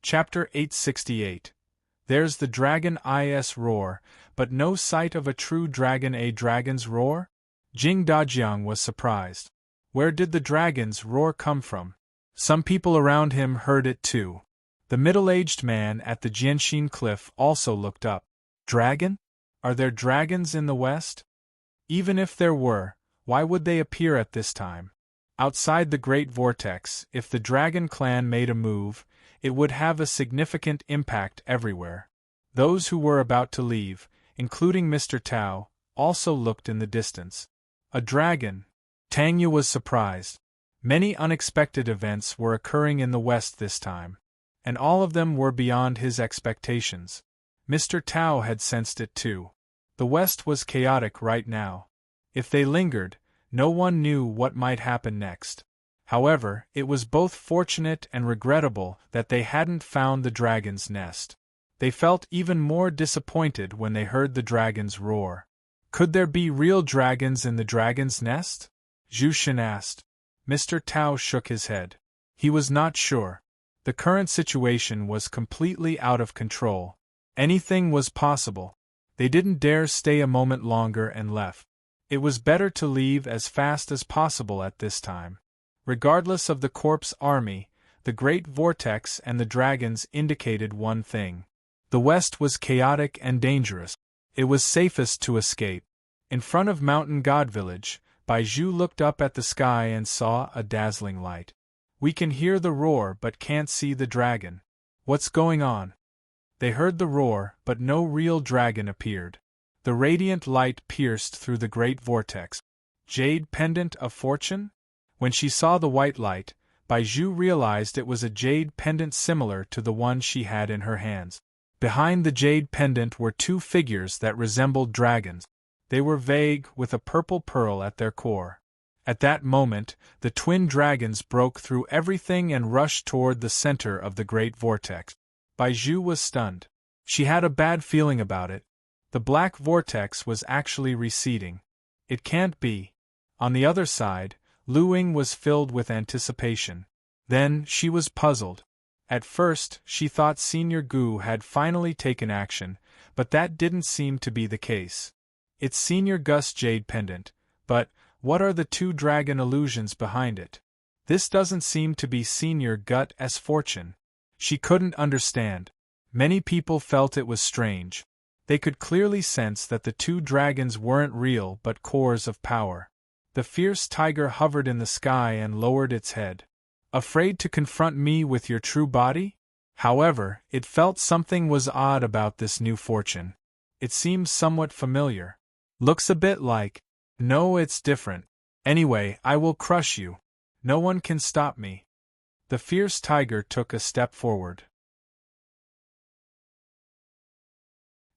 Chapter 868. There's the dragon is roar, but no sight of a true dragon. A dragon's roar? Jing Dajiang was surprised. Where did the dragon's roar come from? Some people around him heard it too. The middle-aged man at the Jianxin cliff also looked up. Dragon? Are there dragons in the west? Even if there were, why would they appear at this time? Outside the Great Vortex, if the Dragon Clan made a move, it would have a significant impact everywhere. Those who were about to leave, including Mr. Tao, also looked in the distance. A dragon? Tang Yu was surprised. Many unexpected events were occurring in the west this time, and all of them were beyond his expectations. Mr. Tao had sensed it too. The west was chaotic right now. If they lingered, no one knew what might happen next. However, it was both fortunate and regrettable that they hadn't found the dragon's nest. They felt even more disappointed when they heard the dragon's roar. Could there be real dragons in the dragon's nest? Zhu Shen asked. Mr. Tao shook his head. He was not sure. The current situation was completely out of control. Anything was possible. They didn't dare stay a moment longer and left. It was better to leave as fast as possible at this time. Regardless of the corpse army, the Great Vortex and the dragons indicated one thing. The west was chaotic and dangerous. It was safest to escape. In front of Mountain God Village, Bai Zhu looked up at the sky and saw a dazzling light. We can hear the roar but can't see the dragon. What's going on? They heard the roar, but no real dragon appeared. The radiant light pierced through the Great Vortex. Jade pendant of fortune? When she saw the white light, Bai Zhu realized it was a jade pendant similar to the one she had in her hands. Behind the jade pendant were two figures that resembled dragons. They were vague, with a purple pearl at their core. At that moment, the twin dragons broke through everything and rushed toward the center of the Great Vortex. Bai Zhu was stunned. She had a bad feeling about it. The black vortex was actually receding. It can't be. On the other side, Lu Ying was filled with anticipation. Then, she was puzzled. At first, she thought Senior Gu had finally taken action, but that didn't seem to be the case. It's Senior Gus' jade pendant, but what are the two dragon illusions behind it? This doesn't seem to be Senior Gut's fortune. She couldn't understand. Many people felt it was strange. They could clearly sense that the two dragons weren't real but cores of power. The fierce tiger hovered in the sky and lowered its head. Afraid to confront me with your true body? However, it felt something was odd about this new fortune. It seems somewhat familiar. Looks a bit like. No, it's different. Anyway, I will crush you. No one can stop me. The fierce tiger took a step forward.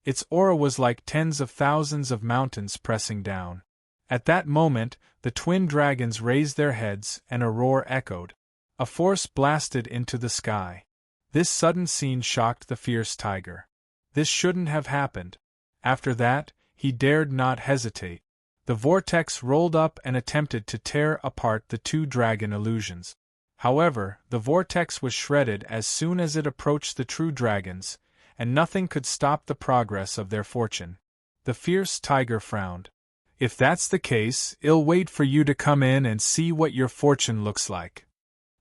Its aura was like tens of thousands of mountains pressing down. At that moment, the twin dragons raised their heads and a roar echoed. A force blasted into the sky. This sudden scene shocked the fierce tiger. This shouldn't have happened. After that, he dared not hesitate. The vortex rolled up and attempted to tear apart the two dragon illusions. However, the vortex was shredded as soon as it approached the true dragons, and nothing could stop the progress of their fortune. The fierce tiger frowned. If that's the case, I'll wait for you to come in and see what your fortune looks like.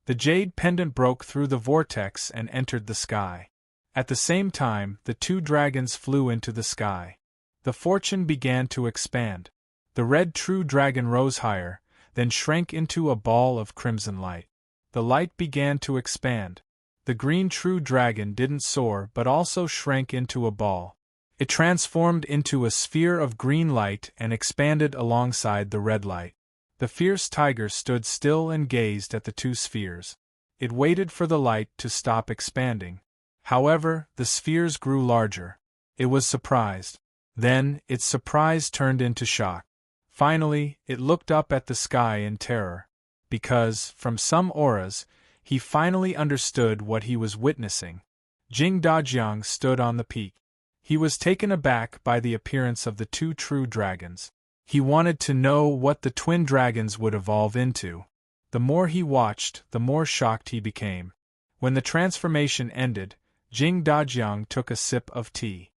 The jade pendant broke through the vortex and entered the sky. At the same time, the two dragons flew into the sky. The fortune began to expand. The red true dragon rose higher, then shrank into a ball of crimson light. The light began to expand. The green true dragon didn't soar but also shrank into a ball. It transformed into a sphere of green light and expanded alongside the red light. The fierce tiger stood still and gazed at the two spheres. It waited for the light to stop expanding. However, the spheres grew larger. It was surprised. Then, its surprise turned into shock. Finally, it looked up at the sky in terror. Because, from some auras, he finally understood what he was witnessing. Jing Dajiang stood on the peak. He was taken aback by the appearance of the two true dragons. He wanted to know what the twin dragons would evolve into. The more he watched, the more shocked he became. When the transformation ended, Jing Dajiang took a sip of tea.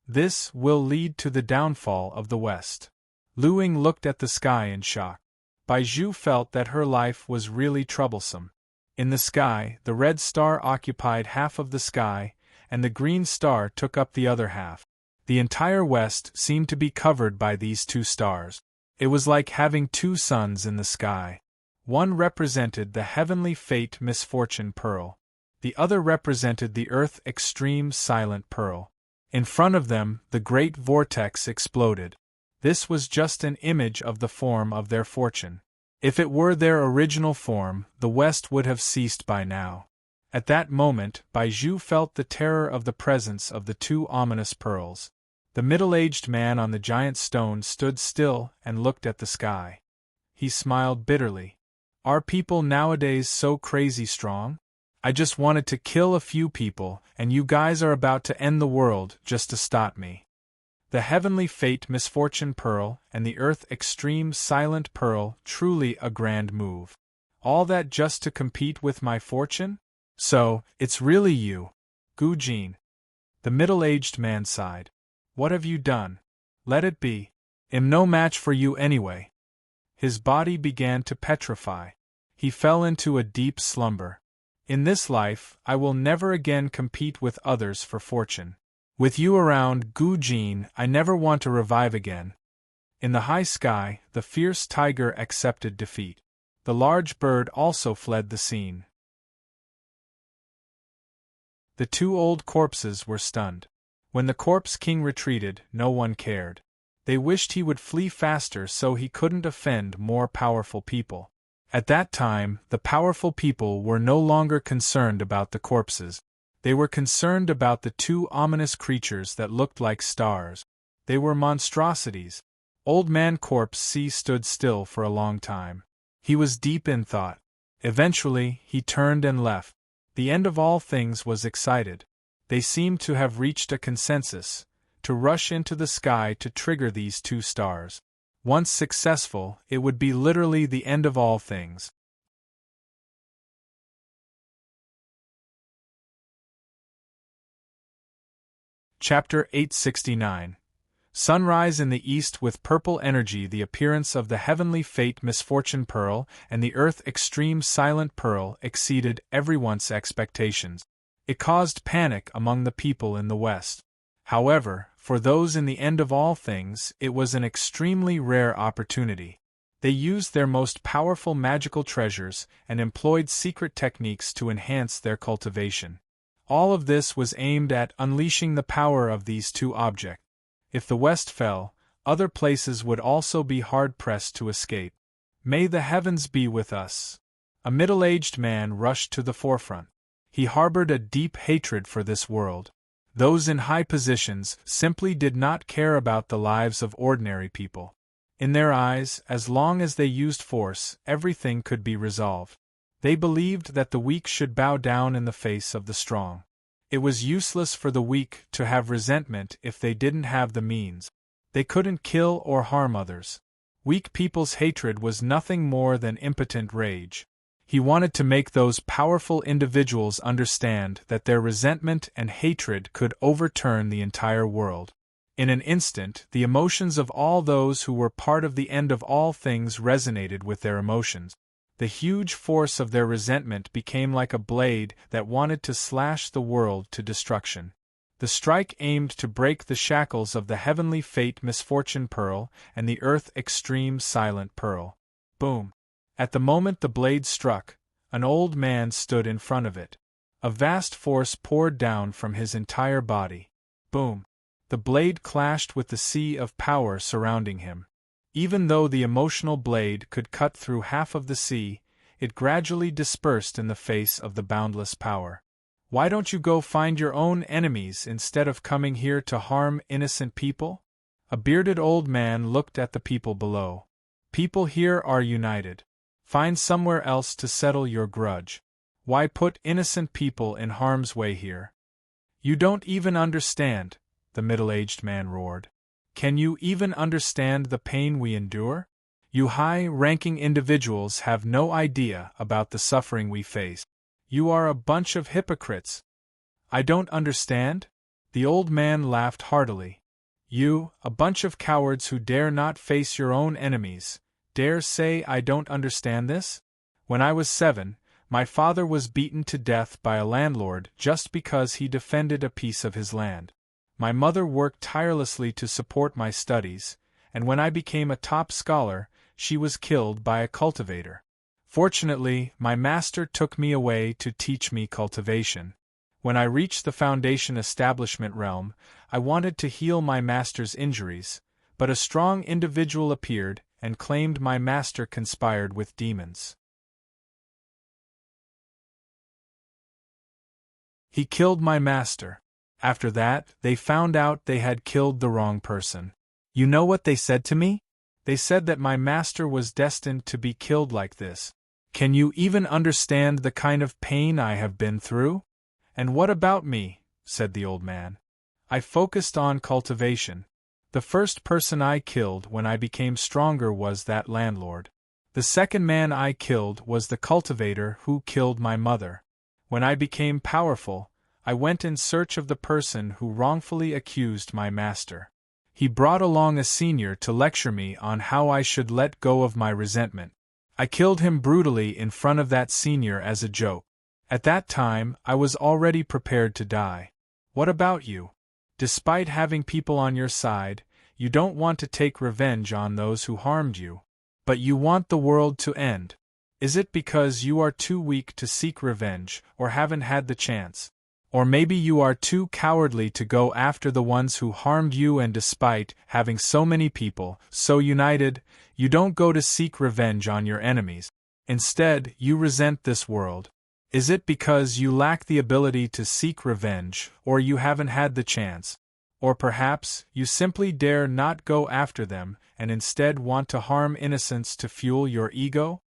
This will lead to the downfall of the West. Lu Ying looked at the sky in shock. Bai Zhu felt that her life was really troublesome. In the sky, the red star occupied half of the sky, and the green star took up the other half. The entire West seemed to be covered by these two stars. It was like having two suns in the sky. One represented the heavenly fate misfortune pearl. The other represented the earth extreme silent pearl. In front of them, the great vortex exploded. This was just an image of the form of their fortune. If it were their original form, the West would have ceased by now. At that moment, Bai Zhu felt the terror of the presence of the two ominous pearls. The middle-aged man on the giant stone stood still and looked at the sky. He smiled bitterly. Are people nowadays so crazy strong? I just wanted to kill a few people, and you guys are about to end the world just to stop me. The heavenly fate misfortune pearl and the earth extreme silent pearl, truly a grand move. All that just to compete with my fortune? So, it's really you, Gu Jin. The middle-aged man sighed. What have you done? Let it be. I'm no match for you anyway. His body began to petrify. He fell into a deep slumber. In this life, I will never again compete with others for fortune. With you around, Gu Jin, I never want to revive again. In the high sky, the fierce tiger accepted defeat. The large bird also fled the scene. The two old corpses were stunned. When the corpse king retreated, no one cared. They wished he would flee faster so he couldn't offend more powerful people. At that time, the powerful people were no longer concerned about the corpses. They were concerned about the two ominous creatures that looked like stars. They were monstrosities. Old Man Corpse C stood still for a long time. He was deep in thought. Eventually, he turned and left. The end of all things was excited. They seemed to have reached a consensus, to rush into the sky to trigger these two stars. Once successful, it would be literally the end of all things. Chapter 869. Sunrise in the east with purple energy. The appearance of the heavenly fate misfortune pearl and the earth extreme silent pearl exceeded everyone's expectations. It caused panic among the people in the West. However, for those in the end of all things, it was an extremely rare opportunity. They used their most powerful magical treasures and employed secret techniques to enhance their cultivation. All of this was aimed at unleashing the power of these two objects. If the West fell, other places would also be hard-pressed to escape. May the heavens be with us. A middle-aged man rushed to the forefront. He harbored a deep hatred for this world. Those in high positions simply did not care about the lives of ordinary people. In their eyes, as long as they used force, everything could be resolved. They believed that the weak should bow down in the face of the strong. It was useless for the weak to have resentment if they didn't have the means. They couldn't kill or harm others. Weak people's hatred was nothing more than impotent rage. He wanted to make those powerful individuals understand that their resentment and hatred could overturn the entire world. In an instant, the emotions of all those who were part of the end of all things resonated with their emotions. The huge force of their resentment became like a blade that wanted to slash the world to destruction. The strike aimed to break the shackles of the heavenly fate misfortune pearl and the earth extreme silent pearl. Boom! At the moment the blade struck, an old man stood in front of it. A vast force poured down from his entire body. Boom! The blade clashed with the sea of power surrounding him. Even though the emotional blade could cut through half of the sea, it gradually dispersed in the face of the boundless power. Why don't you go find your own enemies instead of coming here to harm innocent people? A bearded old man looked at the people below. People here are united. Find somewhere else to settle your grudge. Why put innocent people in harm's way here? You don't even understand, the middle-aged man roared. Can you even understand the pain we endure? You high-ranking individuals have no idea about the suffering we face. You are a bunch of hypocrites. I don't understand? The old man laughed heartily. You, a bunch of cowards who dare not face your own enemies, dare say I don't understand this? When I was 7, my father was beaten to death by a landlord just because he defended a piece of his land. My mother worked tirelessly to support my studies, and when I became a top scholar, she was killed by a cultivator. Fortunately, my master took me away to teach me cultivation. When I reached the foundation establishment realm, I wanted to heal my master's injuries, but a strong individual appeared and claimed my master conspired with demons. He killed my master. After that, they found out they had killed the wrong person. You know what they said to me? They said that my master was destined to be killed like this. Can you even understand the kind of pain I have been through? And what about me? Said the old man. I focused on cultivation. The first person I killed when I became stronger was that landlord. The second man I killed was the cultivator who killed my mother. When I became powerful, I went in search of the person who wrongfully accused my master. He brought along a senior to lecture me on how I should let go of my resentment. I killed him brutally in front of that senior as a joke. At that time, I was already prepared to die. What about you? Despite having people on your side, you don't want to take revenge on those who harmed you. But you want the world to end. Is it because you are too weak to seek revenge, or haven't had the chance? Or maybe you are too cowardly to go after the ones who harmed you, and despite having so many people so united, you don't go to seek revenge on your enemies. Instead, you resent this world. Is it because you lack the ability to seek revenge, or you haven't had the chance? Or perhaps you simply dare not go after them and instead want to harm innocents to fuel your ego?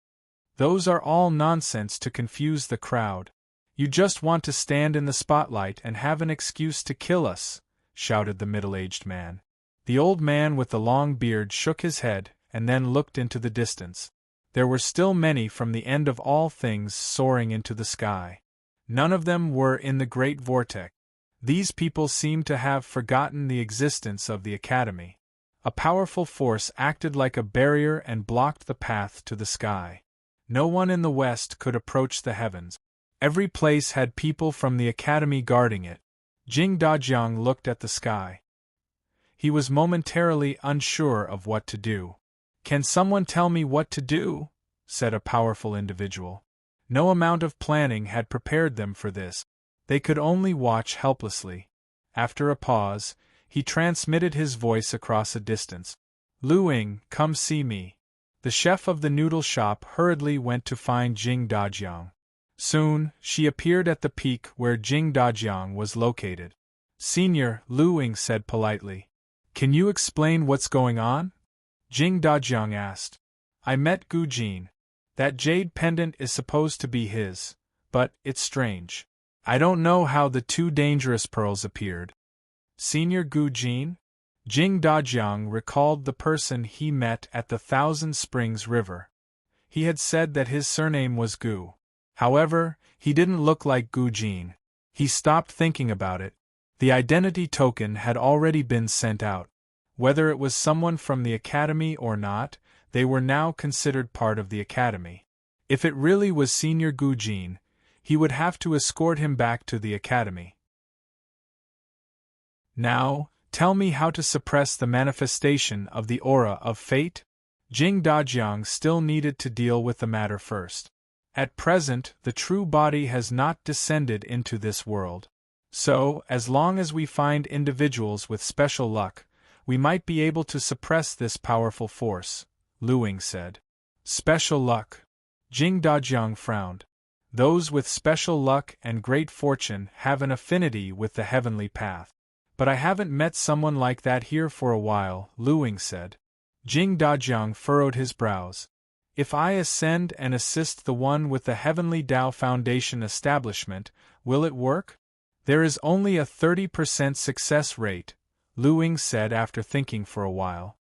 Those are all nonsense to confuse the crowd. You just want to stand in the spotlight and have an excuse to kill us, shouted the middle-aged man. The old man with the long beard shook his head and then looked into the distance. There were still many from the end of all things soaring into the sky. None of them were in the great vortex. These people seemed to have forgotten the existence of the academy. A powerful force acted like a barrier and blocked the path to the sky. No one in the west could approach the heavens. Every place had people from the academy guarding it. Jing Dajiang looked at the sky. He was momentarily unsure of what to do. Can someone tell me what to do? Said a powerful individual. No amount of planning had prepared them for this. They could only watch helplessly. After a pause, he transmitted his voice across a distance. Lu Ying, come see me. The chef of the noodle shop hurriedly went to find Jing Dajiang. Soon, she appeared at the peak where Jing Dajiang was located. Senior, Lu Ying said politely. Can you explain what's going on? Jing Dajiang asked. I met Gu Jin. That jade pendant is supposed to be his, but it's strange. I don't know how the two dangerous pearls appeared. Senior Gu Jin? Jing Dajiang recalled the person he met at the Thousand Springs River. He had said that his surname was Gu. However, he didn't look like Gu Jin. He stopped thinking about it. The identity token had already been sent out. Whether it was someone from the academy or not, they were now considered part of the academy. If it really was Senior Gu Jin, he would have to escort him back to the academy. Now, tell me how to suppress the manifestation of the aura of fate? Jing Dajiang still needed to deal with the matter first. At present, the true body has not descended into this world. So, as long as we find individuals with special luck, we might be able to suppress this powerful force, Lu Ying said. Special luck. Jing Dajiang frowned. Those with special luck and great fortune have an affinity with the heavenly path. But I haven't met someone like that here for a while, Lu Ying said. Jing Dajiang furrowed his brows. If I ascend and assist the one with the Heavenly Tao Foundation establishment, will it work? There is only a 30% success rate, Lu Ying said after thinking for a while.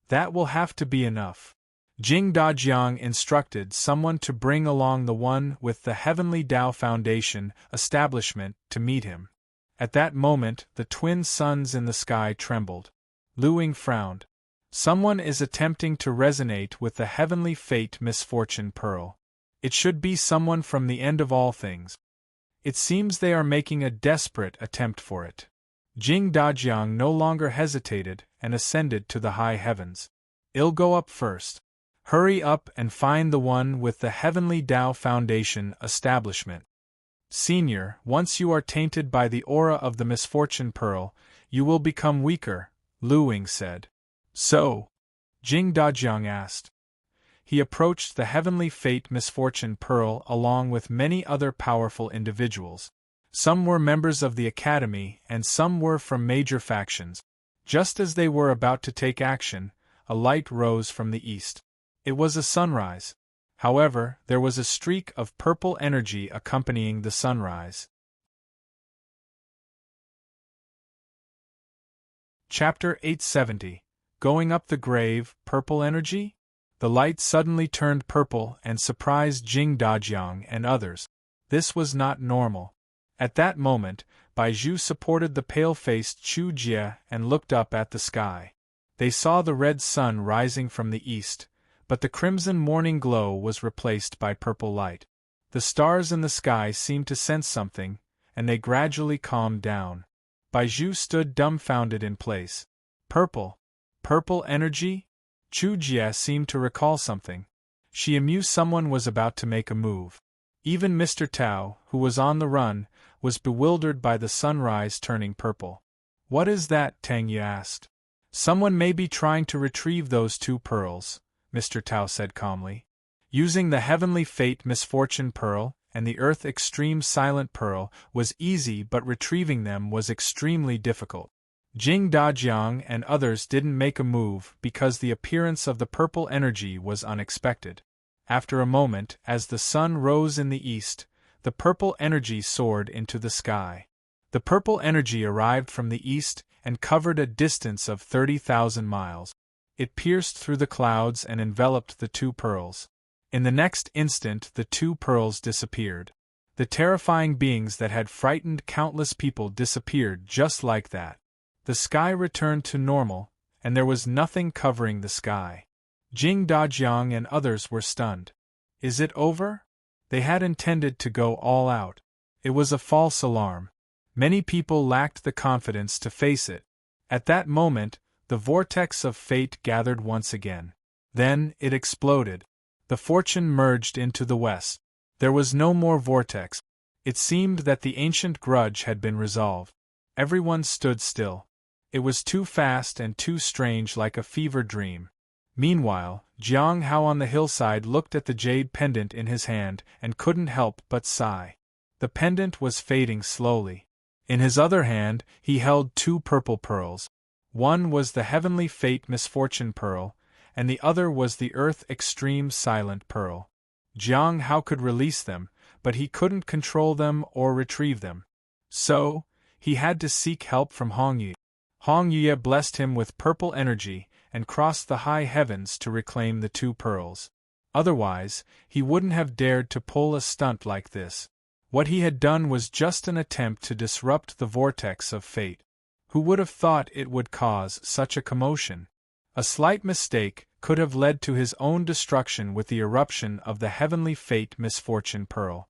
That will have to be enough. Jing Dajiang instructed someone to bring along the one with the Heavenly Tao Foundation establishment to meet him. At that moment, the twin suns in the sky trembled. Lu Ying frowned. Someone is attempting to resonate with the heavenly fate misfortune pearl. It should be someone from the end of all things. It seems they are making a desperate attempt for it. Jing Dajiang no longer hesitated and ascended to the high heavens. I'll go up first. Hurry up and find the one with the Heavenly Tao Foundation establishment. Senior, once you are tainted by the aura of the misfortune pearl, you will become weaker, Lu Ying said. So? Jing Dajiang asked. He approached the Heavenly Fate Misfortune Pearl along with many other powerful individuals. Some were members of the Academy and some were from major factions. Just as they were about to take action, a light rose from the east. It was a sunrise. However, there was a streak of purple energy accompanying the sunrise. Chapter 870. Going up the grave, purple energy? The light suddenly turned purple and surprised Jing Dajiang and others. This was not normal. At that moment, Baizhu supported the pale-faced Chu Jie and looked up at the sky. They saw the red sun rising from the east, but the crimson morning glow was replaced by purple light. The stars in the sky seemed to sense something, and they gradually calmed down. Baizhu stood dumbfounded in place. Purple? Purple energy? Chu Jie seemed to recall something. She knew someone was about to make a move. Even Mr. Tao, who was on the run, was bewildered by the sunrise turning purple. What is that? Tang Yi asked. Someone may be trying to retrieve those two pearls, Mr. Tao said calmly. Using the Heavenly Fate Misfortune Pearl and the Earth Extreme Silent Pearl was easy, but retrieving them was extremely difficult. Jing Dajiang and others didn't make a move because the appearance of the purple energy was unexpected. After a moment, as the sun rose in the east, the purple energy soared into the sky. The purple energy arrived from the east and covered a distance of 30,000 miles. It pierced through the clouds and enveloped the two pearls. In the next instant, the two pearls disappeared. The terrifying beings that had frightened countless people disappeared just like that. The sky returned to normal, and there was nothing covering the sky. Jing Dajiang and others were stunned. Is it over? They had intended to go all out. It was a false alarm. Many people lacked the confidence to face it. At that moment, the vortex of fate gathered once again. Then, it exploded. The fortune merged into the west. There was no more vortex. It seemed that the ancient grudge had been resolved. Everyone stood still. It was too fast and too strange, like a fever dream. Meanwhile, Jiang Hao on the hillside looked at the jade pendant in his hand and couldn't help but sigh. The pendant was fading slowly. In his other hand, he held two purple pearls. One was the Heavenly Fate Misfortune Pearl, and the other was the Earth Extreme Silent Pearl. Jiang Hao could release them, but he couldn't control them or retrieve them. So, he had to seek help from Hong Yi. Hong Yi blessed him with purple energy and crossed the high heavens to reclaim the two pearls. Otherwise, he wouldn't have dared to pull a stunt like this. What he had done was just an attempt to disrupt the vortex of fate. Who would have thought it would cause such a commotion? A slight mistake could have led to his own destruction with the eruption of the Heavenly Fate Misfortune Pearl.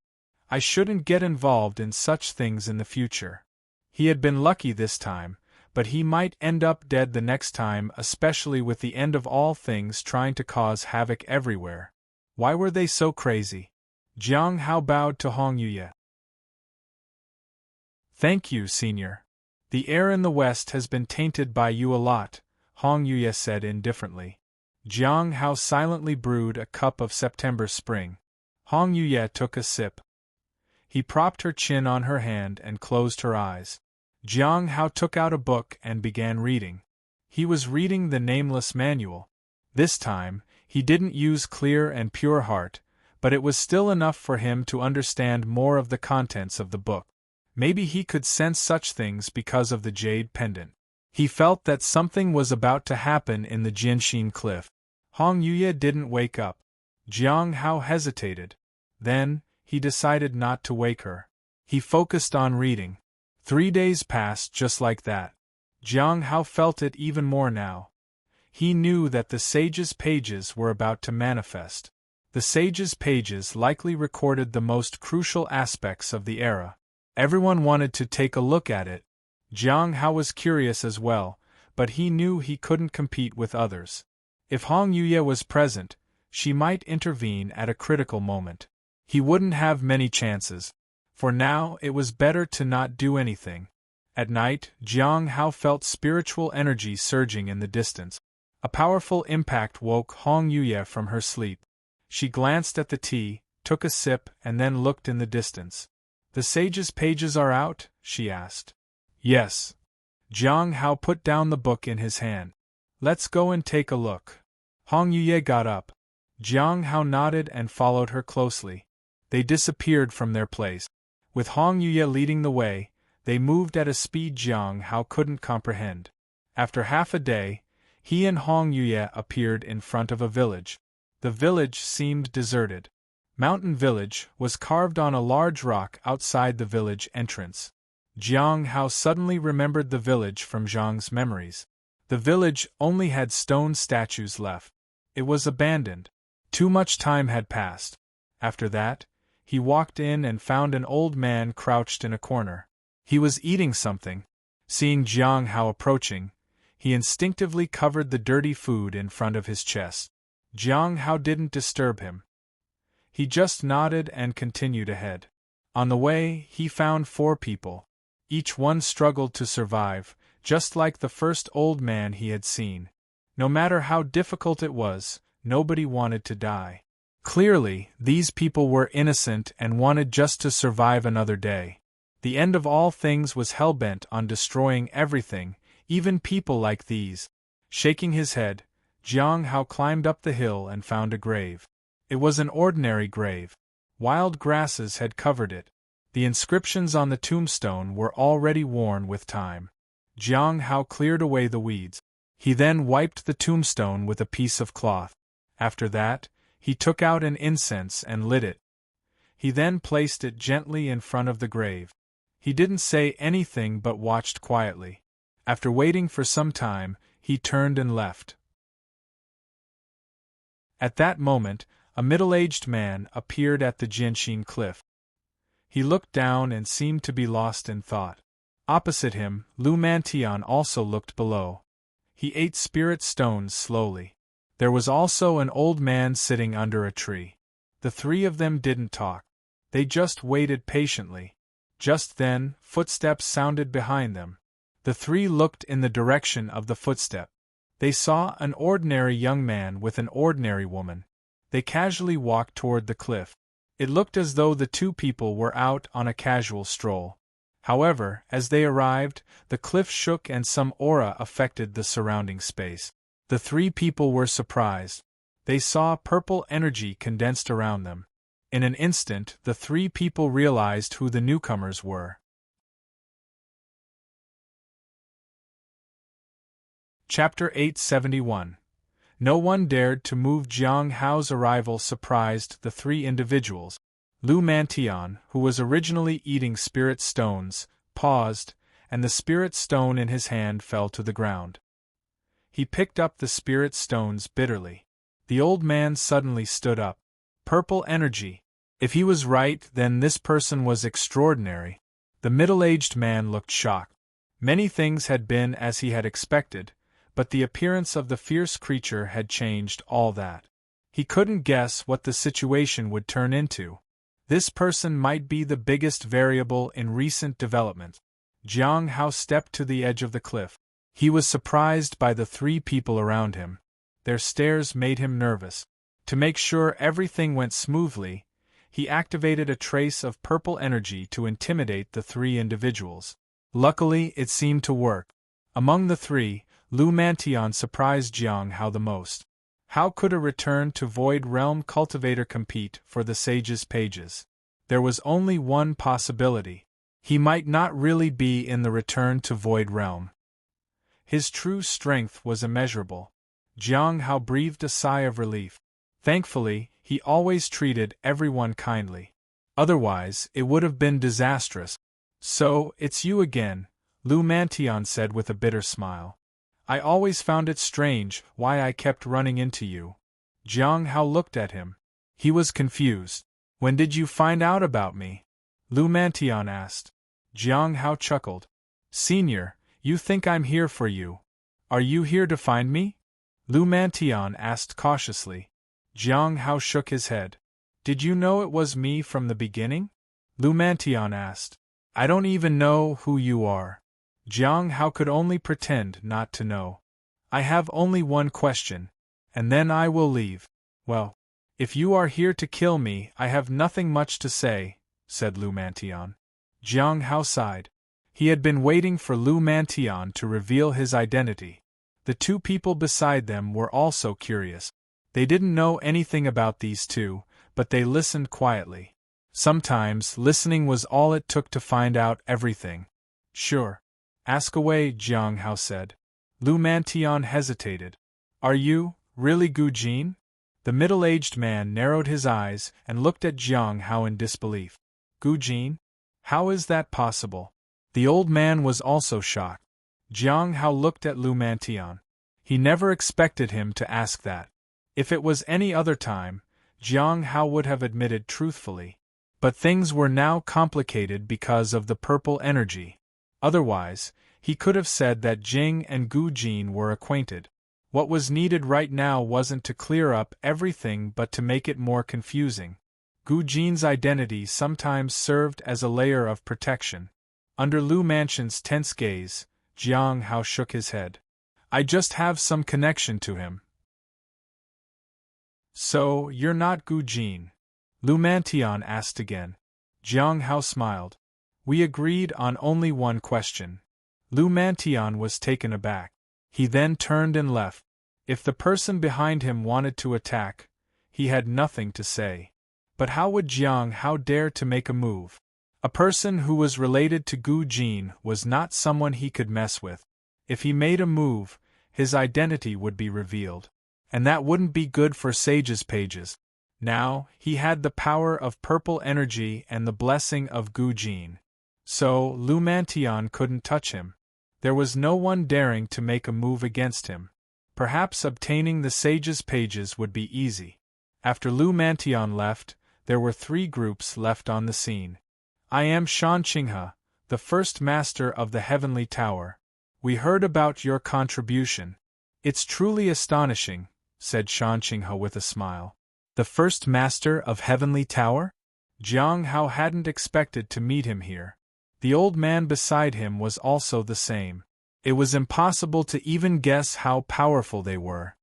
I shouldn't get involved in such things in the future. He had been lucky this time, but he might end up dead the next time, especially with the end of all things trying to cause havoc everywhere. Why were they so crazy? Jiang Hao bowed to Hong Yuye. Thank you, Senior. The air in the west has been tainted by you a lot, Hong Yuye said indifferently. Jiang Hao silently brewed a cup of September spring. Hong Yuye took a sip. He propped her chin on her hand and closed her eyes. Jiang Hao took out a book and began reading. He was reading the Nameless Manual. This time, he didn't use clear and pure heart, but it was still enough for him to understand more of the contents of the book. Maybe he could sense such things because of the jade pendant. He felt that something was about to happen in the Jinshin cliff. Hong Yuye didn't wake up. Jiang Hao hesitated. Then, he decided not to wake her. He focused on reading. 3 days passed just like that. Jiang Hao felt it even more now. He knew that the sage's pages were about to manifest. The sage's pages likely recorded the most crucial aspects of the era. Everyone wanted to take a look at it. Jiang Hao was curious as well, but he knew he couldn't compete with others. If Hong Yuye was present, she might intervene at a critical moment. He wouldn't have many chances. For now, it was better to not do anything. At night, Jiang Hao felt spiritual energy surging in the distance. A powerful impact woke Hong Yuye from her sleep. She glanced at the tea, took a sip, and then looked in the distance. "The sage's pages are out?" she asked. "Yes." Jiang Hao put down the book in his hand. "Let's go and take a look." Hong Yuye got up. Jiang Hao nodded and followed her closely. They disappeared from their place. With Hong Yuye leading the way, they moved at a speed Jiang Hao couldn't comprehend. After half a day, he and Hong Yuye appeared in front of a village. The village seemed deserted. Mountain Village was carved on a large rock outside the village entrance. Jiang Hao suddenly remembered the village from Zhang's memories. The village only had stone statues left. It was abandoned. Too much time had passed. After that, he walked in and found an old man crouched in a corner. He was eating something. Seeing Jiang Hao approaching, he instinctively covered the dirty food in front of his chest. Jiang Hao didn't disturb him. He just nodded and continued ahead. On the way, he found 4 people. Each one struggled to survive, just like the first old man he had seen. No matter how difficult it was, nobody wanted to die. Clearly, these people were innocent and wanted just to survive another day. The end of all things was hell-bent on destroying everything, even people like these. Shaking his head, Jiang Hao climbed up the hill and found a grave. It was an ordinary grave. Wild grasses had covered it. The inscriptions on the tombstone were already worn with time. Jiang Hao cleared away the weeds. He then wiped the tombstone with a piece of cloth. After that, he took out an incense and lit it. He then placed it gently in front of the grave. He didn't say anything but watched quietly. After waiting for some time, he turned and left. At that moment, a middle-aged man appeared at the Jianxin cliff. He looked down and seemed to be lost in thought. Opposite him, Lu Mantian also looked below. He ate spirit stones slowly. There was also an old man sitting under a tree. The 3 of them didn't talk. They just waited patiently. Just then, footsteps sounded behind them. The 3 looked in the direction of the footstep. They saw an ordinary young man with an ordinary woman. They casually walked toward the cliff. It looked as though the 2 people were out on a casual stroll. However, as they arrived, the cliff shook and some aura affected the surrounding space. The 3 people were surprised. They saw purple energy condensed around them. In an instant, the 3 people realized who the newcomers were. Chapter 871. No one dared to move. Jiang Hao's arrival surprised the 3 individuals. Lu Mantian, who was originally eating spirit stones, paused, and the spirit stone in his hand fell to the ground. He picked up the spirit stones bitterly. The old man suddenly stood up. Purple energy. If he was right, then this person was extraordinary. The middle-aged man looked shocked. Many things had been as he had expected, but the appearance of the fierce creature had changed all that. He couldn't guess what the situation would turn into. This person might be the biggest variable in recent development. Jiang Hao stepped to the edge of the cliff. He was surprised by the 3 people around him. Their stares made him nervous. To make sure everything went smoothly, he activated a trace of purple energy to intimidate the 3 individuals. Luckily, it seemed to work. Among the 3, Lu Mantian surprised Jiang Hao the most. How could a return to Void Realm cultivator compete for the sage's pages? There was only one possibility. He might not really be in the return to Void Realm. His true strength was immeasurable. Jiang Hao breathed a sigh of relief. Thankfully, he always treated everyone kindly. Otherwise, it would have been disastrous. So, it's you again, Lu Mantian said with a bitter smile. I always found it strange why I kept running into you. Jiang Hao looked at him. He was confused. When did you find out about me? Lu Mantian asked. Jiang Hao chuckled. Senior, you think I'm here for you. Are you here to find me? Lu Mantian asked cautiously. Jiang Hao shook his head. Did you know it was me from the beginning? Lu Mantian asked. I don't even know who you are. Jiang Hao could only pretend not to know. I have only one question, and then I will leave. Well, if you are here to kill me, I have nothing much to say, said Lu Mantian. Jiang Hao sighed. He had been waiting for Lu Mantian to reveal his identity. The two people beside them were also curious. They didn't know anything about these two, but they listened quietly. Sometimes, listening was all it took to find out everything. Sure. Ask away, Jiang Hao said. Lu Mantian hesitated. Are you, really Gu Jin? The middle-aged man narrowed his eyes and looked at Jiang Hao in disbelief. Gu Jin? How is that possible? The old man was also shocked. Jiang Hao looked at Lu Mantian. He never expected him to ask that. If it was any other time, Jiang Hao would have admitted truthfully. But things were now complicated because of the purple energy. Otherwise, he could have said that Jing and Gu Jin were acquainted. What was needed right now wasn't to clear up everything but to make it more confusing. Gu Jin's identity sometimes served as a layer of protection. Under Lu Mantian's tense gaze, Jiang Hao shook his head. I just have some connection to him. So, you're not Gu Jin? Lu Mantian asked again. Jiang Hao smiled. We agreed on only one question. Lu Mantian was taken aback. He then turned and left. If the person behind him wanted to attack, he had nothing to say. But how would Jiang Hao dare to make a move? A person who was related to Gu Jin was not someone he could mess with. If he made a move, his identity would be revealed. And that wouldn't be good for Sage's pages. Now, he had the power of purple energy and the blessing of Gu Jin. So, Lu Mantian couldn't touch him. There was no one daring to make a move against him. Perhaps obtaining the Sage's pages would be easy. After Lu Mantian left, there were 3 groups left on the scene. I am Shan Qinghe, the first master of the Heavenly Tower. We heard about your contribution. It's truly astonishing, said Shan Qinghe with a smile. The first master of Heavenly Tower? Jiang Hao hadn't expected to meet him here. The old man beside him was also the same. It was impossible to even guess how powerful they were.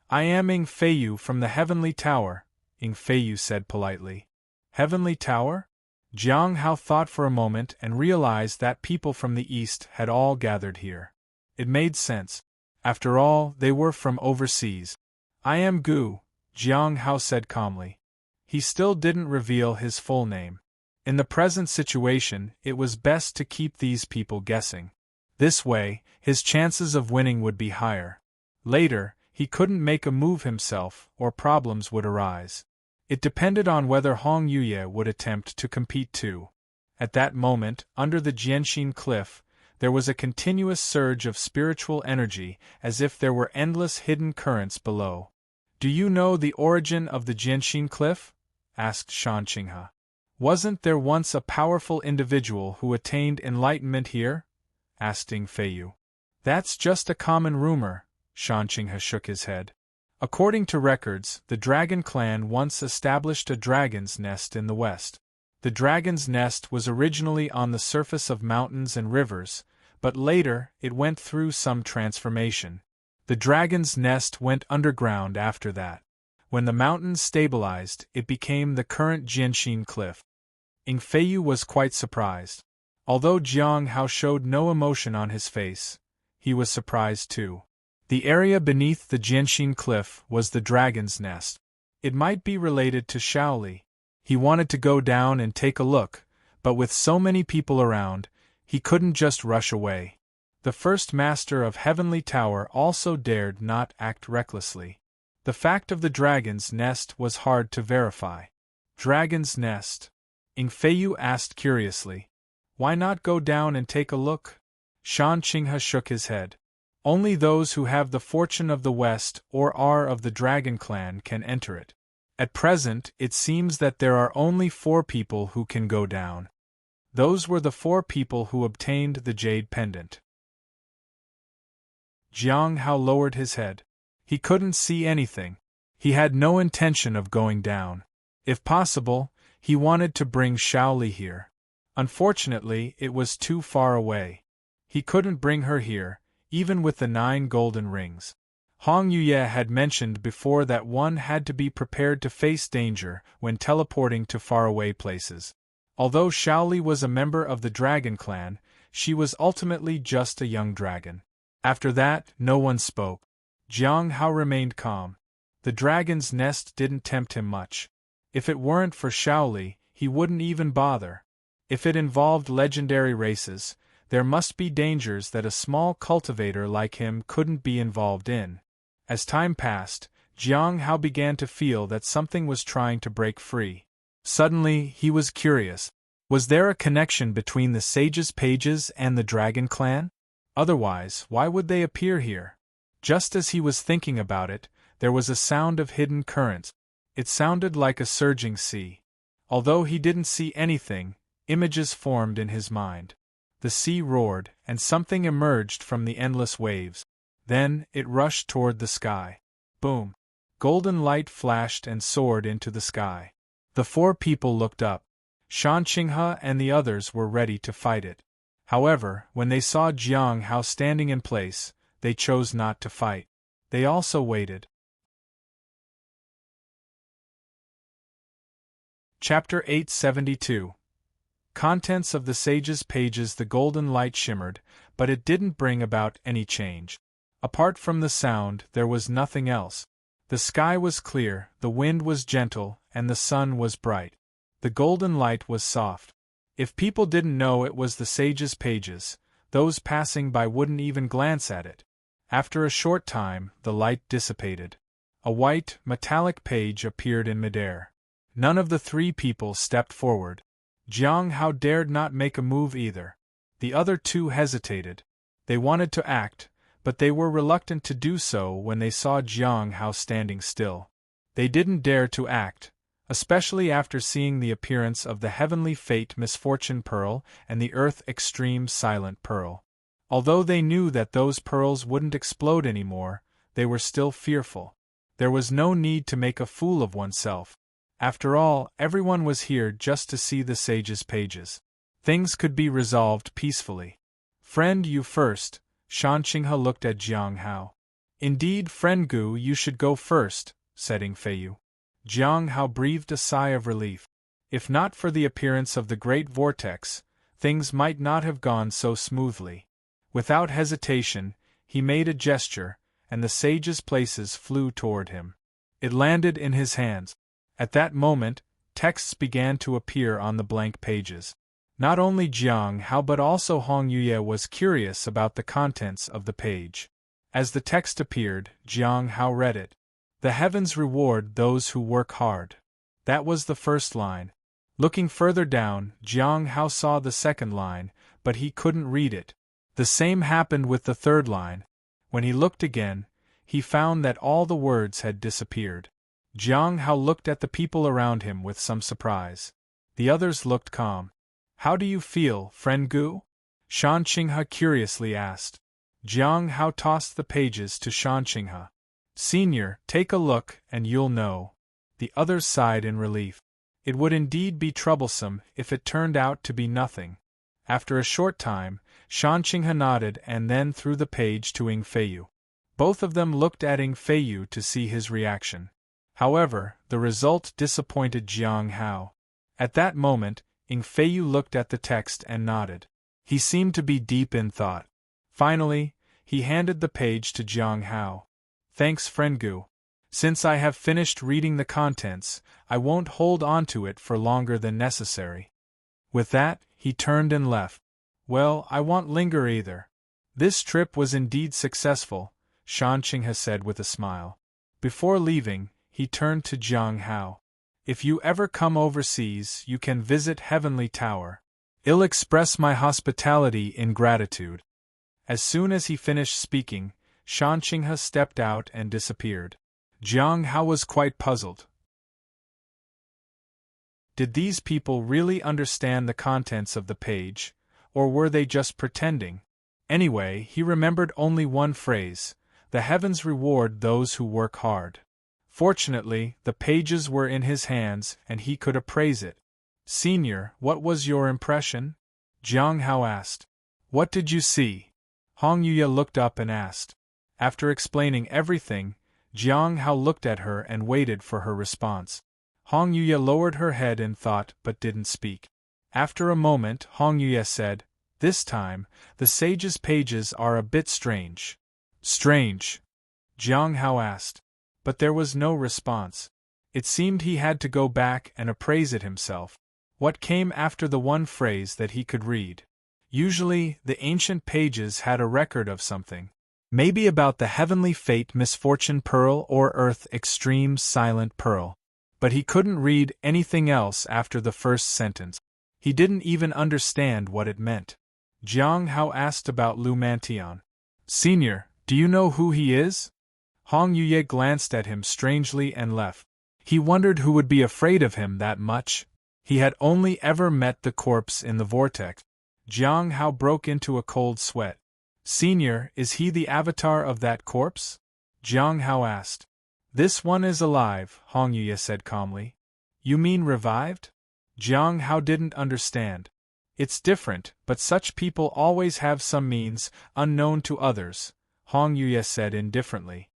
I am Ing Feiyu from the Heavenly Tower, Ing Feiyu said politely. Heavenly Tower? Jiang Hao thought for a moment and realized that people from the east had all gathered here. It made sense. After all, they were from overseas. I am Gu, Jiang Hao said calmly. He still didn't reveal his full name. In the present situation, it was best to keep these people guessing. This way, his chances of winning would be higher. Later, he couldn't make a move himself, or problems would arise. It depended on whether Hong Yuye would attempt to compete too. At that moment, under the Jianxin cliff, there was a continuous surge of spiritual energy, as if there were endless hidden currents below. Do you know the origin of the Jianxin cliff? Asked Shan Qinghe. Wasn't there once a powerful individual who attained enlightenment here? Asked Ing Feiyu. That's just a common rumor, Shan Qinghe shook his head. According to records, the Dragon clan once established a dragon's nest in the west. The dragon's nest was originally on the surface of mountains and rivers, but later it went through some transformation. The dragon's nest went underground after that. When the mountains stabilized, it became the current Jianxin cliff. Ing Feiyu was quite surprised. Although Jiang Hao showed no emotion on his face, he was surprised too. The area beneath the Jianxin cliff was the dragon's nest. It might be related to Shaoli. He wanted to go down and take a look, but with so many people around, he couldn't just rush away. The first master of Heavenly Tower also dared not act recklessly. The fact of the dragon's nest was hard to verify. Dragon's nest? Ingfeiyu asked curiously. Why not go down and take a look? Shan Qinghe shook his head. Only those who have the fortune of the West or are of the Dragon Clan can enter it. At present, it seems that there are only 4 people who can go down. Those were the 4 people who obtained the jade pendant. Jiang Hao lowered his head. He couldn't see anything. He had no intention of going down. If possible, he wanted to bring Shaoli here. Unfortunately, it was too far away. He couldn't bring her here, even with the 9 golden rings. Hong Yuye had mentioned before that one had to be prepared to face danger when teleporting to faraway places. Although Shaoli was a member of the Dragon Clan, she was ultimately just a young dragon. After that, no one spoke. Jiang Hao remained calm. The dragon's nest didn't tempt him much. If it weren't for Shaoli, he wouldn't even bother. If it involved legendary races, there must be dangers that a small cultivator like him couldn't be involved in. As time passed, Jiang Hao began to feel that something was trying to break free. Suddenly, he was curious. Was there a connection between the Sage's pages and the Dragon Clan? Otherwise, why would they appear here? Just as he was thinking about it, there was a sound of hidden currents. It sounded like a surging sea. Although he didn't see anything, images formed in his mind. The sea roared, and something emerged from the endless waves. Then, it rushed toward the sky. Boom! Golden light flashed and soared into the sky. The 4 people looked up. Shan Qinghe and the others were ready to fight it. However, when they saw Jiang Hao standing in place, they chose not to fight. They also waited. Chapter 872. Contents of the Sage's pages. The golden light shimmered, but it didn't bring about any change. Apart from the sound, there was nothing else. The sky was clear, the wind was gentle, and the sun was bright. The golden light was soft. If people didn't know it was the Sage's pages, those passing by wouldn't even glance at it. After a short time, the light dissipated. A white, metallic page appeared in midair. None of the 3 people stepped forward. Jiang Hao dared not make a move either. The other 2 hesitated. They wanted to act, but they were reluctant to do so when they saw Jiang Hao standing still. They didn't dare to act, especially after seeing the appearance of the Heavenly Fate Misfortune Pearl and the Earth Extreme Silent Pearl. Although they knew that those pearls wouldn't explode anymore, they were still fearful. There was no need to make a fool of oneself. After all, everyone was here just to see the Sage's pages. Things could be resolved peacefully. Friend, you first. Shan Qinghe looked at Jiang Hao. Indeed, friend Gu, you should go first, said Ingfeiyu. Jiang Hao breathed a sigh of relief. If not for the appearance of the great vortex, things might not have gone so smoothly. Without hesitation, he made a gesture, and the Sage's places flew toward him. It landed in his hands. At that moment, texts began to appear on the blank pages. Not only Jiang Hao but also Hong Yuye was curious about the contents of the page. As the text appeared, Jiang Hao read it. The heavens reward those who work hard. That was the first line. Looking further down, Jiang Hao saw the second line, but he couldn't read it. The same happened with the third line. When he looked again, he found that all the words had disappeared. Jiang Hao looked at the people around him with some surprise. The others looked calm. How do you feel, friend Gu? Shan Qinghe curiously asked. Jiang Hao tossed the pages to Shan Qinghe. Senior, take a look, and you'll know. The others sighed in relief. It would indeed be troublesome if it turned out to be nothing. After a short time, Shan Qinghe nodded and then threw the page to Ingfeiyu. Both of them looked at Ingfeiyu to see his reaction. However, the result disappointed Jiang Hao. At that moment, Ingfeiyu looked at the text and nodded. He seemed to be deep in thought. Finally, he handed the page to Jiang Hao. Thanks, friend Gu. Since I have finished reading the contents, I won't hold on to it for longer than necessary. With that, he turned and left. Well, I won't linger either. This trip was indeed successful, Shan Qinghe said with a smile. Before leaving, he turned to Jiang Hao. If you ever come overseas, you can visit Heavenly Tower. I'll express my hospitality in gratitude. As soon as he finished speaking, Shan Qinghe stepped out and disappeared. Jiang Hao was quite puzzled. Did these people really understand the contents of the page, or were they just pretending? Anyway, he remembered only one phrase: the heavens reward those who work hard. Fortunately, the pages were in his hands and he could appraise it. Senior, what was your impression? Jiang Hao asked. What did you see? Hong Yuya looked up and asked. After explaining everything, Jiang Hao looked at her and waited for her response. Hong Yuya lowered her head in thought but didn't speak. After a moment, Hong Yuya said, This time, the sage's pages are a bit strange. Strange? Jiang Hao asked. But there was no response. It seemed he had to go back and appraise it himself. What came after the one phrase that he could read? Usually, the ancient pages had a record of something. Maybe about the heavenly fate misfortune pearl or earth extreme silent pearl. But he couldn't read anything else after the first sentence. He didn't even understand what it meant. Jiang Hao asked about Lu Mantian. Senior, do you know who he is? Hong Yuye glanced at him strangely and left. He wondered who would be afraid of him that much. He had only ever met the corpse in the vortex. Jiang Hao broke into a cold sweat. Senior, is he the avatar of that corpse? Jiang Hao asked. This one is alive, Hong Yuye said calmly. You mean revived? Jiang Hao didn't understand. It's different, but such people always have some means, unknown to others, Hong Yuye said indifferently.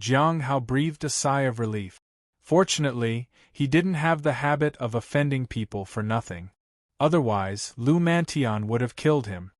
Jiang Hao breathed a sigh of relief. Fortunately, he didn't have the habit of offending people for nothing. Otherwise, Lu Mantian would have killed him.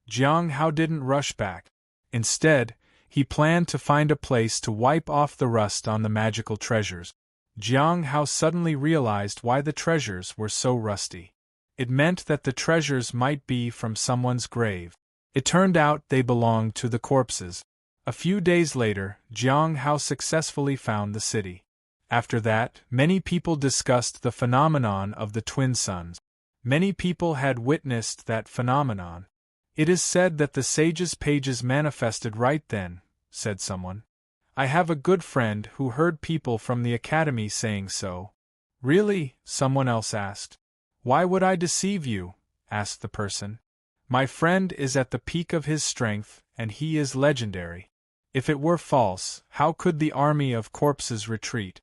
Jiang Hao didn't rush back. Instead, he planned to find a place to wipe off the rust on the magical treasures. Jiang Hao suddenly realized why the treasures were so rusty. It meant that the treasures might be from someone's grave. It turned out they belonged to the corpses. A few days later, Jiang Hao successfully found the city. After that, many people discussed the phenomenon of the twin suns. Many people had witnessed that phenomenon. It is said that the sage's pages manifested right then, said someone. I have a good friend who heard people from the academy saying so. Really? Someone else asked. Why would I deceive you? Asked the person. My friend is at the peak of his strength, and he is legendary. If it were false, how could the army of corpses retreat?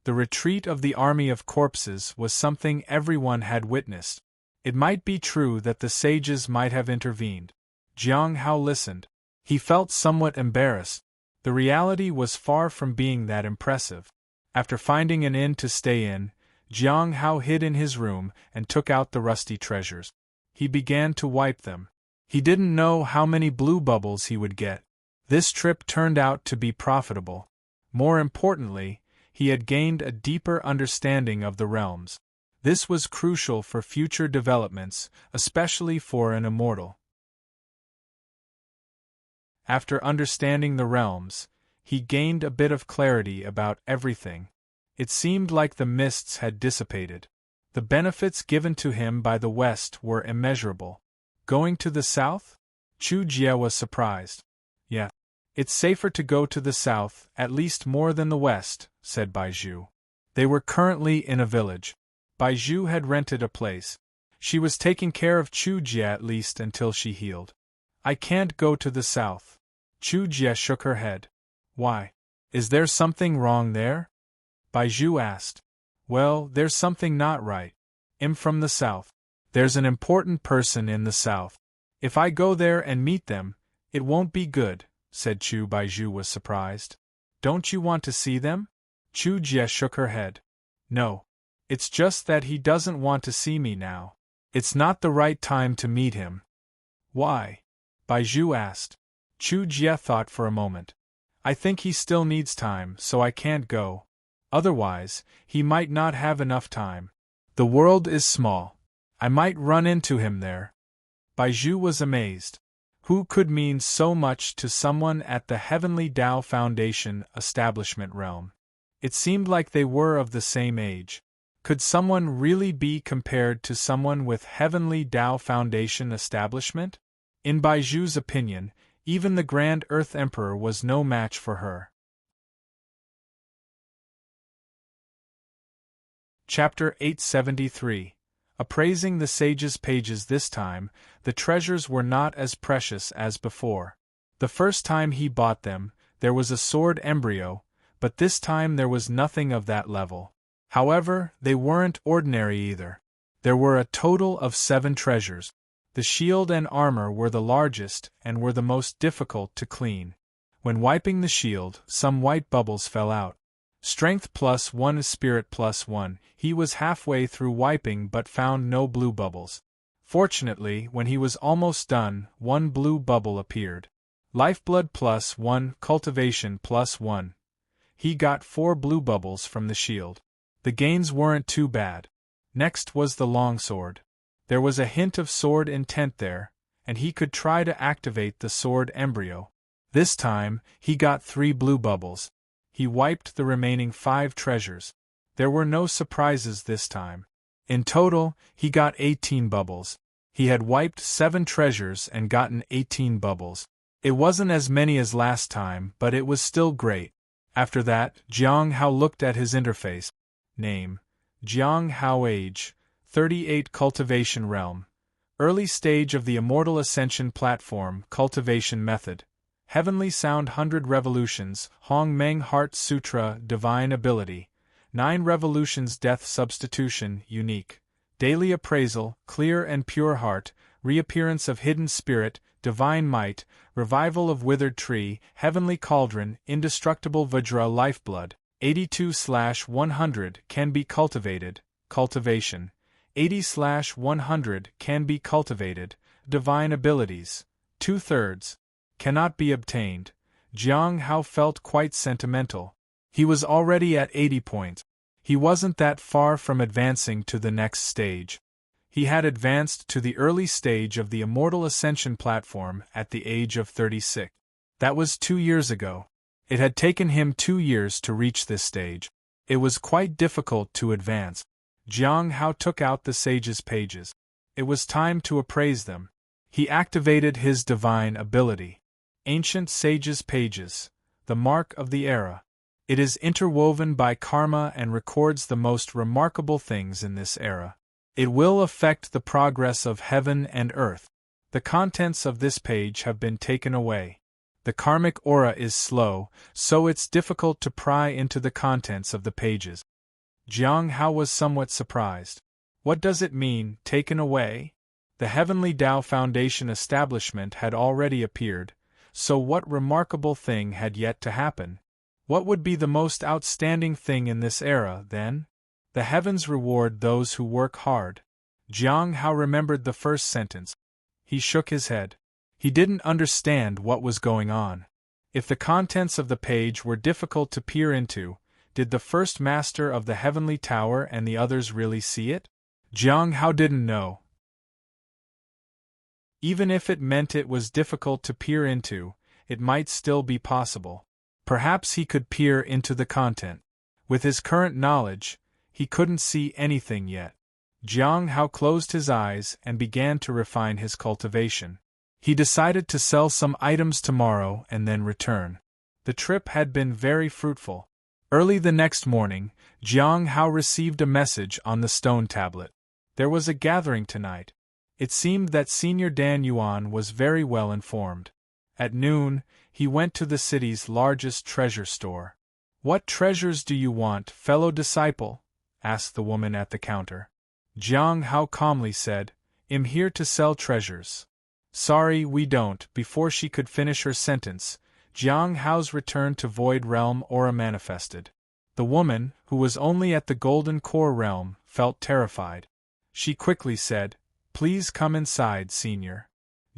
The retreat of the army of corpses was something everyone had witnessed. It might be true that the sages might have intervened. Jiang Hao listened. He felt somewhat embarrassed. The reality was far from being that impressive. After finding an inn to stay in, Jiang Hao hid in his room and took out the rusty treasures. He began to wipe them. He didn't know how many blue bubbles he would get. This trip turned out to be profitable. More importantly, he had gained a deeper understanding of the realms. This was crucial for future developments, especially for an immortal. After understanding the realms, he gained a bit of clarity about everything. It seemed like the mists had dissipated. The benefits given to him by the West were immeasurable. Going to the South? Chu Jie was surprised. Yeah. It's safer to go to the South, at least more than the West, said Baizhu. They were currently in a village. Baizhu had rented a place. She was taking care of Chu Jie at least until she healed. I can't go to the South. Chu Jie shook her head. Why? Is there something wrong there? Baizhu asked. Well, there's something not right. I'm from the South. There's an important person in the South. If I go there and meet them, it won't be good, said Chu. Baizhu was surprised. Don't you want to see them? Chu Jie shook her head. No. It's just that he doesn't want to see me now. It's not the right time to meet him. Why? Baizhu asked. Chu Jie thought for a moment. I think he still needs time, so I can't go. Otherwise, he might not have enough time. The world is small. I might run into him there. Baizhu was amazed. Who could mean so much to someone at the Heavenly Tao Foundation establishment realm? It seemed like they were of the same age. Could someone really be compared to someone with Heavenly Tao Foundation establishment? In Baiju's opinion, even the Grand Earth Emperor was no match for her. Chapter 873. Appraising the sage's pages. This time, the treasures were not as precious as before. The first time he bought them, there was a sword embryo, but this time there was nothing of that level. However, they weren't ordinary either. There were a total of 7 treasures. The shield and armor were the largest and were the most difficult to clean. When wiping the shield, some white bubbles fell out. Strength +1, spirit +1. He was halfway through wiping but found no blue bubbles. Fortunately, when he was almost done, 1 blue bubble appeared. Lifeblood +1, cultivation +1. He got 4 blue bubbles from the shield. The gains weren't too bad. Next was the longsword. There was a hint of sword intent there, and he could try to activate the sword embryo. This time, he got 3 blue bubbles. He wiped the remaining 5 treasures. There were no surprises this time. In total, he got 18 bubbles. He had wiped 7 treasures and gotten 18 bubbles. It wasn't as many as last time, but it was still great. After that, Jiang Hao looked at his interface. Name: Jiang Hao. Age: 38. Cultivation realm. Early stage of the Immortal Ascension platform. Cultivation method. Heavenly Sound 100 revolutions. Hong Meng Heart Sutra. Divine ability. 9 revolutions. Death substitution. Unique. Daily appraisal. Clear and pure heart. Reappearance of hidden spirit. Divine might. Revival of withered tree. Heavenly cauldron. Indestructible Vajra lifeblood. 82/100 can be cultivated. Cultivation. 80/100 can be cultivated. Divine abilities. 2/3 cannot be obtained. Jiang Hao felt quite sentimental. He was already at 80 points. He wasn't that far from advancing to the next stage. He had advanced to the early stage of the Immortal Ascension platform at the age of 36. That was 2 years ago. It had taken him 2 years to reach this stage. It was quite difficult to advance. Jiang Hao took out the sage's pages. It was time to appraise them. He activated his divine ability. Ancient Sage's Pages. The Mark of the Era. It is interwoven by karma and records the most remarkable things in this era. It will affect the progress of heaven and earth. The contents of this page have been taken away. The karmic aura is slow, so it's difficult to pry into the contents of the pages. Jiang Hao was somewhat surprised. What does it mean, taken away? The Heavenly Tao Foundation establishment had already appeared, so what remarkable thing had yet to happen? What would be the most outstanding thing in this era, then? The heavens reward those who work hard. Jiang Hao remembered the first sentence. He shook his head. He didn't understand what was going on. If the contents of the page were difficult to peer into, did the first master of the Heavenly Tower and the others really see it? Jiang Hao didn't know. Even if it meant it was difficult to peer into, it might still be possible. Perhaps he could peer into the content. With his current knowledge, he couldn't see anything yet. Jiang Hao closed his eyes and began to refine his cultivation. He decided to sell some items tomorrow and then return. The trip had been very fruitful. Early the next morning, Jiang Hao received a message on the stone tablet. There was a gathering tonight. It seemed that Senior Dan Yuan was very well informed. At noon, he went to the city's largest treasure store. "What treasures do you want, fellow disciple?" asked the woman at the counter. Jiang Hao calmly said, "I'm here to sell treasures." "Sorry, we don't." Before she could finish her sentence, Jiang Hao's return to Void Realm aura manifested. The woman, who was only at the Golden Core Realm, felt terrified. She quickly said, "Please come inside, Senior."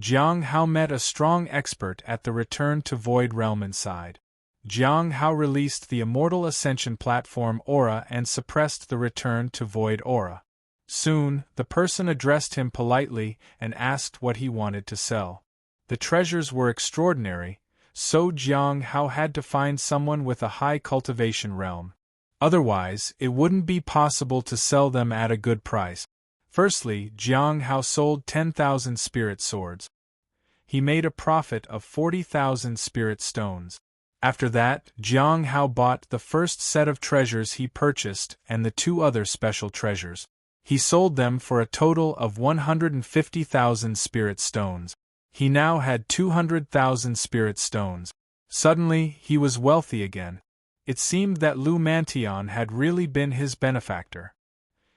Jiang Hao met a strong expert at the Return to Void Realm inside. Jiang Hao released the Immortal Ascension platform aura and suppressed the Return to Void aura. Soon, the person addressed him politely and asked what he wanted to sell. The treasures were extraordinary, so Jiang Hao had to find someone with a high cultivation realm. Otherwise, it wouldn't be possible to sell them at a good price. Firstly, Jiang Hao sold 10,000 spirit swords. He made a profit of 40,000 spirit stones. After that, Jiang Hao bought the first set of treasures he purchased and the 2 other special treasures. He sold them for a total of 150,000 spirit stones. He now had 200,000 spirit stones. Suddenly, he was wealthy again. It seemed that Lu Mantion had really been his benefactor.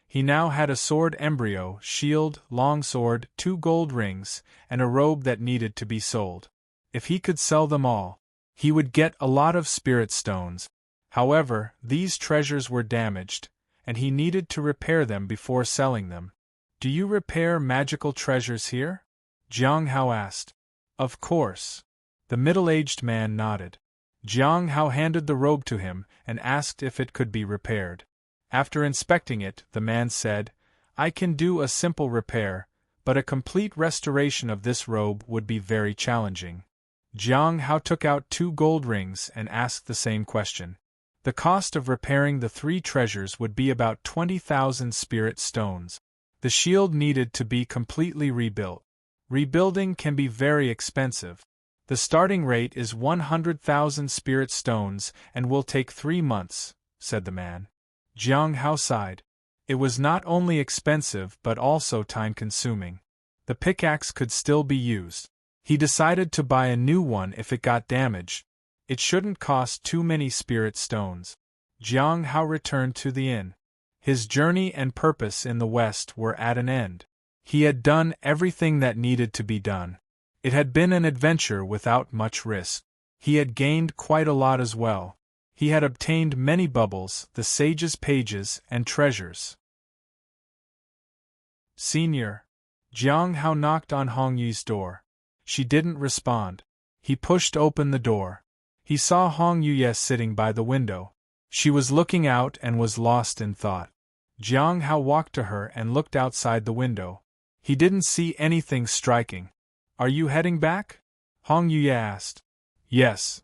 He now had a sword embryo, shield, longsword, 2 gold rings, and a robe that needed to be sold. If he could sell them all, he would get a lot of spirit stones. However, these treasures were damaged, and he needed to repair them before selling them. "Do you repair magical treasures here?" Jiang Hao asked. "Of course." The middle-aged man nodded. Jiang Hao handed the robe to him and asked if it could be repaired. After inspecting it, the man said, "I can do a simple repair, but a complete restoration of this robe would be very challenging." Jiang Hao took out 2 gold rings and asked the same question. The cost of repairing the 3 treasures would be about 20,000 spirit stones. The shield needed to be completely rebuilt. Rebuilding can be very expensive. The starting rate is 100,000 spirit stones and will take 3 months, said the man. Jiang Hao sighed. It was not only expensive but also time-consuming. The pickaxe could still be used. He decided to buy a new one if it got damaged. It shouldn't cost too many spirit stones. Jiang Hao returned to the inn. His journey and purpose in the West were at an end. He had done everything that needed to be done. It had been an adventure without much risk. He had gained quite a lot as well. He had obtained many bubbles, the sage's pages, and treasures. "Senior." Jiang Hao knocked on Hong Yi's door. She didn't respond. He pushed open the door. He saw Hong Yuye sitting by the window. She was looking out and was lost in thought. Jiang Hao walked to her and looked outside the window. He didn't see anything striking. "Are you heading back?" Hong Yuye asked. "Yes."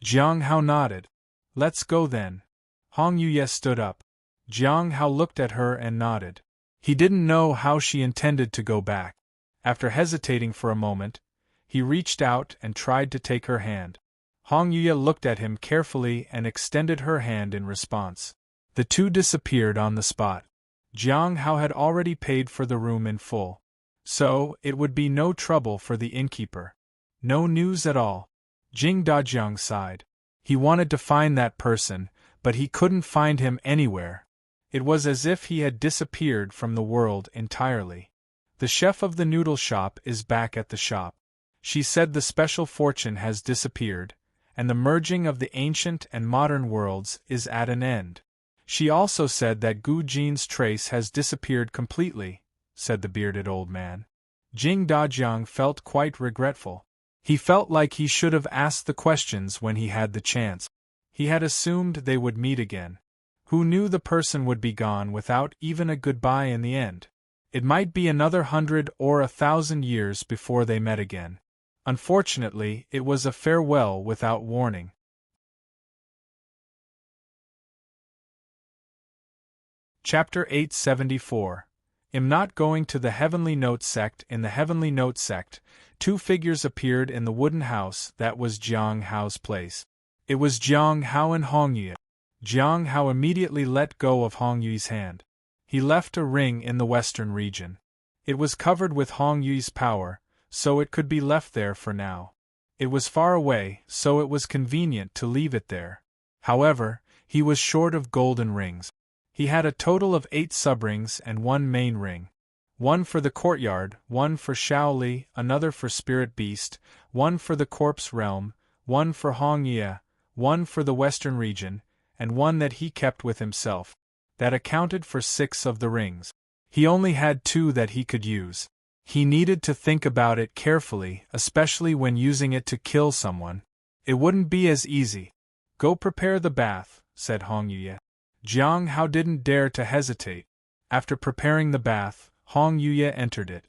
Jiang Hao nodded. "Let's go then." Hong Yuye stood up. Jiang Hao looked at her and nodded. He didn't know how she intended to go back. After hesitating for a moment, he reached out and tried to take her hand. Hong Yuye looked at him carefully and extended her hand in response. The two disappeared on the spot. Jiang Hao had already paid for the room in full, so it would be no trouble for the innkeeper. No news at all. Jing Dajiang sighed. He wanted to find that person, but he couldn't find him anywhere. It was as if he had disappeared from the world entirely. "The chef of the noodle shop is back at the shop. She said the special fortune has disappeared, and the merging of the ancient and modern worlds is at an end. She also said that Gu Jin's trace has disappeared completely," said the bearded old man. Jing Dajiang felt quite regretful. He felt like he should have asked the questions when he had the chance. He had assumed they would meet again. Who knew the person would be gone without even a goodbye in the end? It might be another 100 or 1,000 years before they met again. Unfortunately, it was a farewell without warning. Chapter 874. Am not going to the Heavenly Note sect. In the Heavenly Note sect, 2 figures appeared in the wooden house that was Jiang Hao's place. It was Jiang Hao and Hong Yue. Jiang Hao immediately let go of Hong Yue's hand. He left a ring in the western region. It was covered with Hong Yue's power, so it could be left there for now. It was far away, so it was convenient to leave it there. However, he was short of golden rings. He had a total of 8 subrings and 1 main ring. 1 for the courtyard, 1 for Shaoli, another for Spirit Beast, 1 for the Corpse Realm, 1 for Hong Yue, 1 for the western region, and 1 that he kept with himself. That accounted for 6 of the rings. He only had 2 that he could use. He needed to think about it carefully, especially when using it to kill someone. It wouldn't be as easy. "Go prepare the bath," said Hong Yuye. Jiang Hao didn't dare to hesitate. After preparing the bath, Hong Yuye entered it.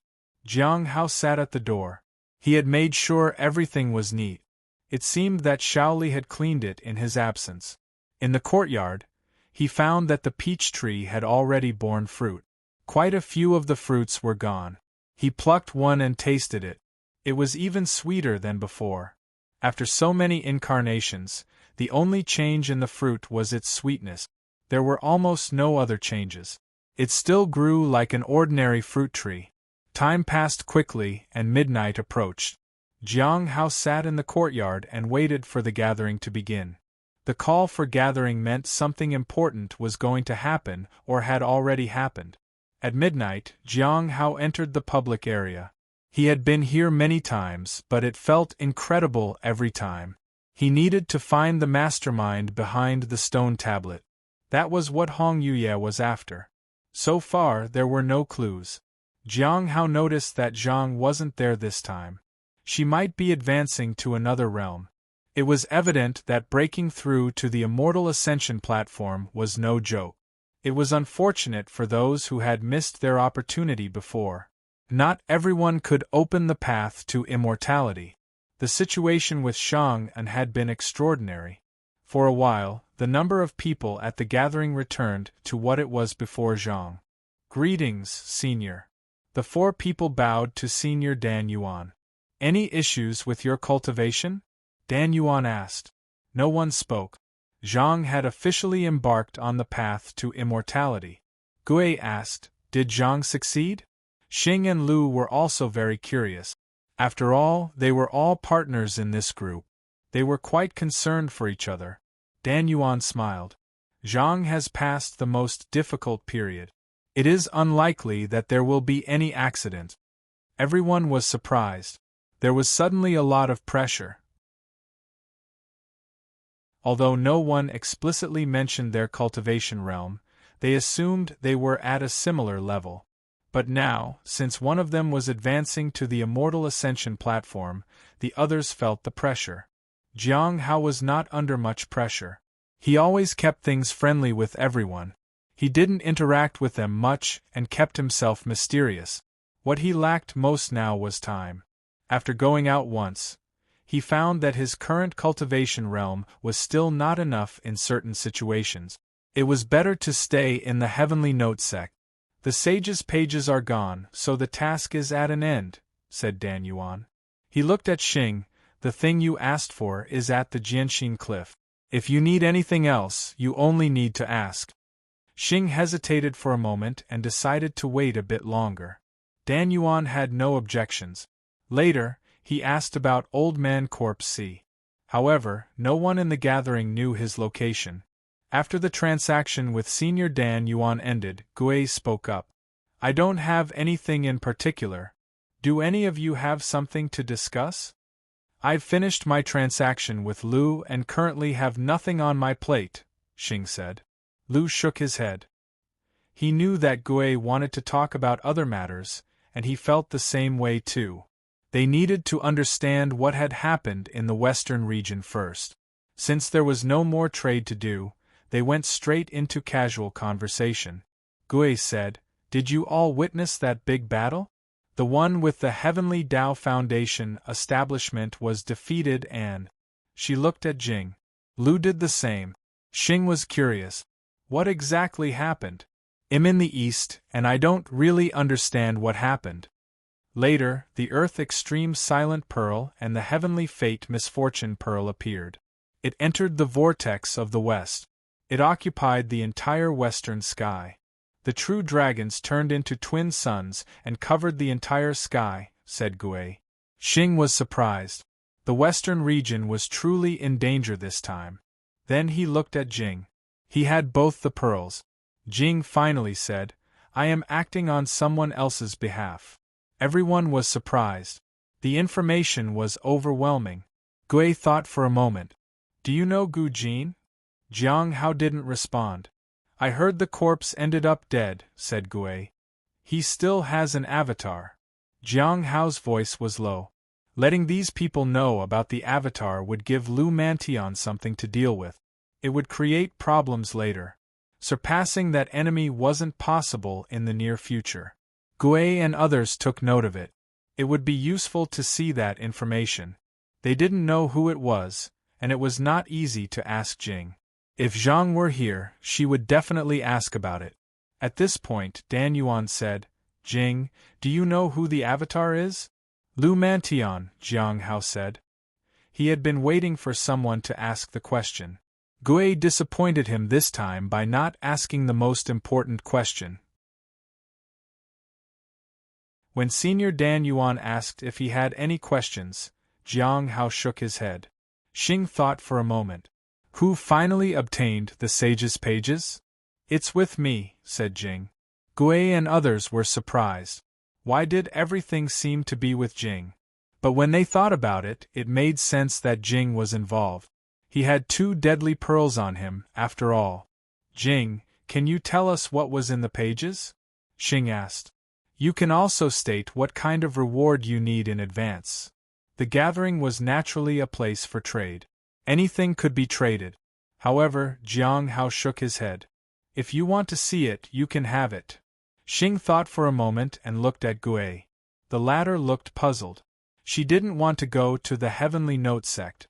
Jiang Hao sat at the door. He had made sure everything was neat. It seemed that Shaoli had cleaned it in his absence. In the courtyard, he found that the peach tree had already borne fruit. Quite a few of the fruits were gone. He plucked one and tasted it. It was even sweeter than before. After so many incarnations, the only change in the fruit was its sweetness. There were almost no other changes. It still grew like an ordinary fruit tree. Time passed quickly and midnight approached. Jiang Hao sat in the courtyard and waited for the gathering to begin. The call for gathering meant something important was going to happen or had already happened. At midnight, Jiang Hao entered the public area. He had been here many times, but it felt incredible every time. He needed to find the mastermind behind the stone tablet. That was what Hong Yuye was after. So far, there were no clues. Jiang Hao noticed that Zhang wasn't there this time. She might be advancing to another realm. It was evident that breaking through to the Immortal Ascension platform was no joke. It was unfortunate for those who had missed their opportunity before. Not everyone could open the path to immortality. The situation with Shang An had been extraordinary. For a while, the number of people at the gathering returned to what it was before Zhang. "Greetings, Senior." The 4 people bowed to Senior Dan Yuan. "Any issues with your cultivation?" Dan Yuan asked. No one spoke. Zhang had officially embarked on the path to immortality. Gui asked, "Did Zhang succeed?" Xing and Lu were also very curious. After all, they were all partners in this group. They were quite concerned for each other. Dan Yuan smiled. "Zhang has passed the most difficult period. It is unlikely that there will be any accident." Everyone was surprised. There was suddenly a lot of pressure. Although no one explicitly mentioned their cultivation realm, they assumed they were at a similar level. But now, since one of them was advancing to the Immortal Ascension platform, the others felt the pressure. Jiang Hao was not under much pressure. He always kept things friendly with everyone. He didn't interact with them much and kept himself mysterious. What he lacked most now was time. After going out once, he found that his current cultivation realm was still not enough in certain situations. It was better to stay in the Heavenly Note sect. "The sage's pages are gone, so the task is at an end," said Dan Yuan. He looked at Xing. "The thing you asked for is at the Jianxin cliff. If you need anything else, you only need to ask." Xing hesitated for a moment and decided to wait a bit longer. Dan Yuan had no objections. Later, he asked about Old Man Corpse C. However, no one in the gathering knew his location. After the transaction with Senior Dan Yuan ended, Gui spoke up. "I don't have anything in particular. Do any of you have something to discuss?" "I've finished my transaction with Lu and currently have nothing on my plate," Xing said. Lu shook his head. He knew that Gui wanted to talk about other matters, and he felt the same way too. They needed to understand what had happened in the western region first. Since there was no more trade to do, they went straight into casual conversation. Gui said, "Did you all witness that big battle? The one with the Heavenly Tao Foundation establishment was defeated and..." She looked at Jing. Lu did the same. Xing was curious. "What exactly happened?" "I'm in the east, and I don't really understand what happened." Later, the Earth Extreme Silent Pearl and the Heavenly Fate Misfortune Pearl appeared. It entered the vortex of the west. It occupied the entire western sky. "The true dragons turned into twin suns and covered the entire sky," said Gui. Xing was surprised. The western region was truly in danger this time. Then he looked at Jing. He had both the pearls. Jing finally said, "I am acting on someone else's behalf." Everyone was surprised. The information was overwhelming. Gui thought for a moment. "Do you know Gu Jin?" Jiang Hao didn't respond. "I heard the corpse ended up dead," said Gui. "He still has an avatar." Jiang Hao's voice was low. Letting these people know about the avatar would give Lu Mantion something to deal with. It would create problems later. Surpassing that enemy wasn't possible in the near future. Gui and others took note of it. It would be useful to see that information. They didn't know who it was, and it was not easy to ask Jing. If Zhang were here, she would definitely ask about it. At this point, Dan Yuan said, Jing, do you know who the avatar is? Lu Mantian, Jiang Hao said. He had been waiting for someone to ask the question. Gui disappointed him this time by not asking the most important question. When Senior Dan Yuan asked if he had any questions, Jiang Hao shook his head. Xing thought for a moment. Who finally obtained the sage's pages? It's with me, said Jing. Gui and others were surprised. Why did everything seem to be with Jing? But when they thought about it, it made sense that Jing was involved. He had 2 deadly pearls on him, after all. Jing, can you tell us what was in the pages? Xing asked. You can also state what kind of reward you need in advance. The gathering was naturally a place for trade. Anything could be traded. However, Jiang Hao shook his head. If you want to see it, you can have it. Xing thought for a moment and looked at Gui. The latter looked puzzled. She didn't want to go to the Heavenly Note sect.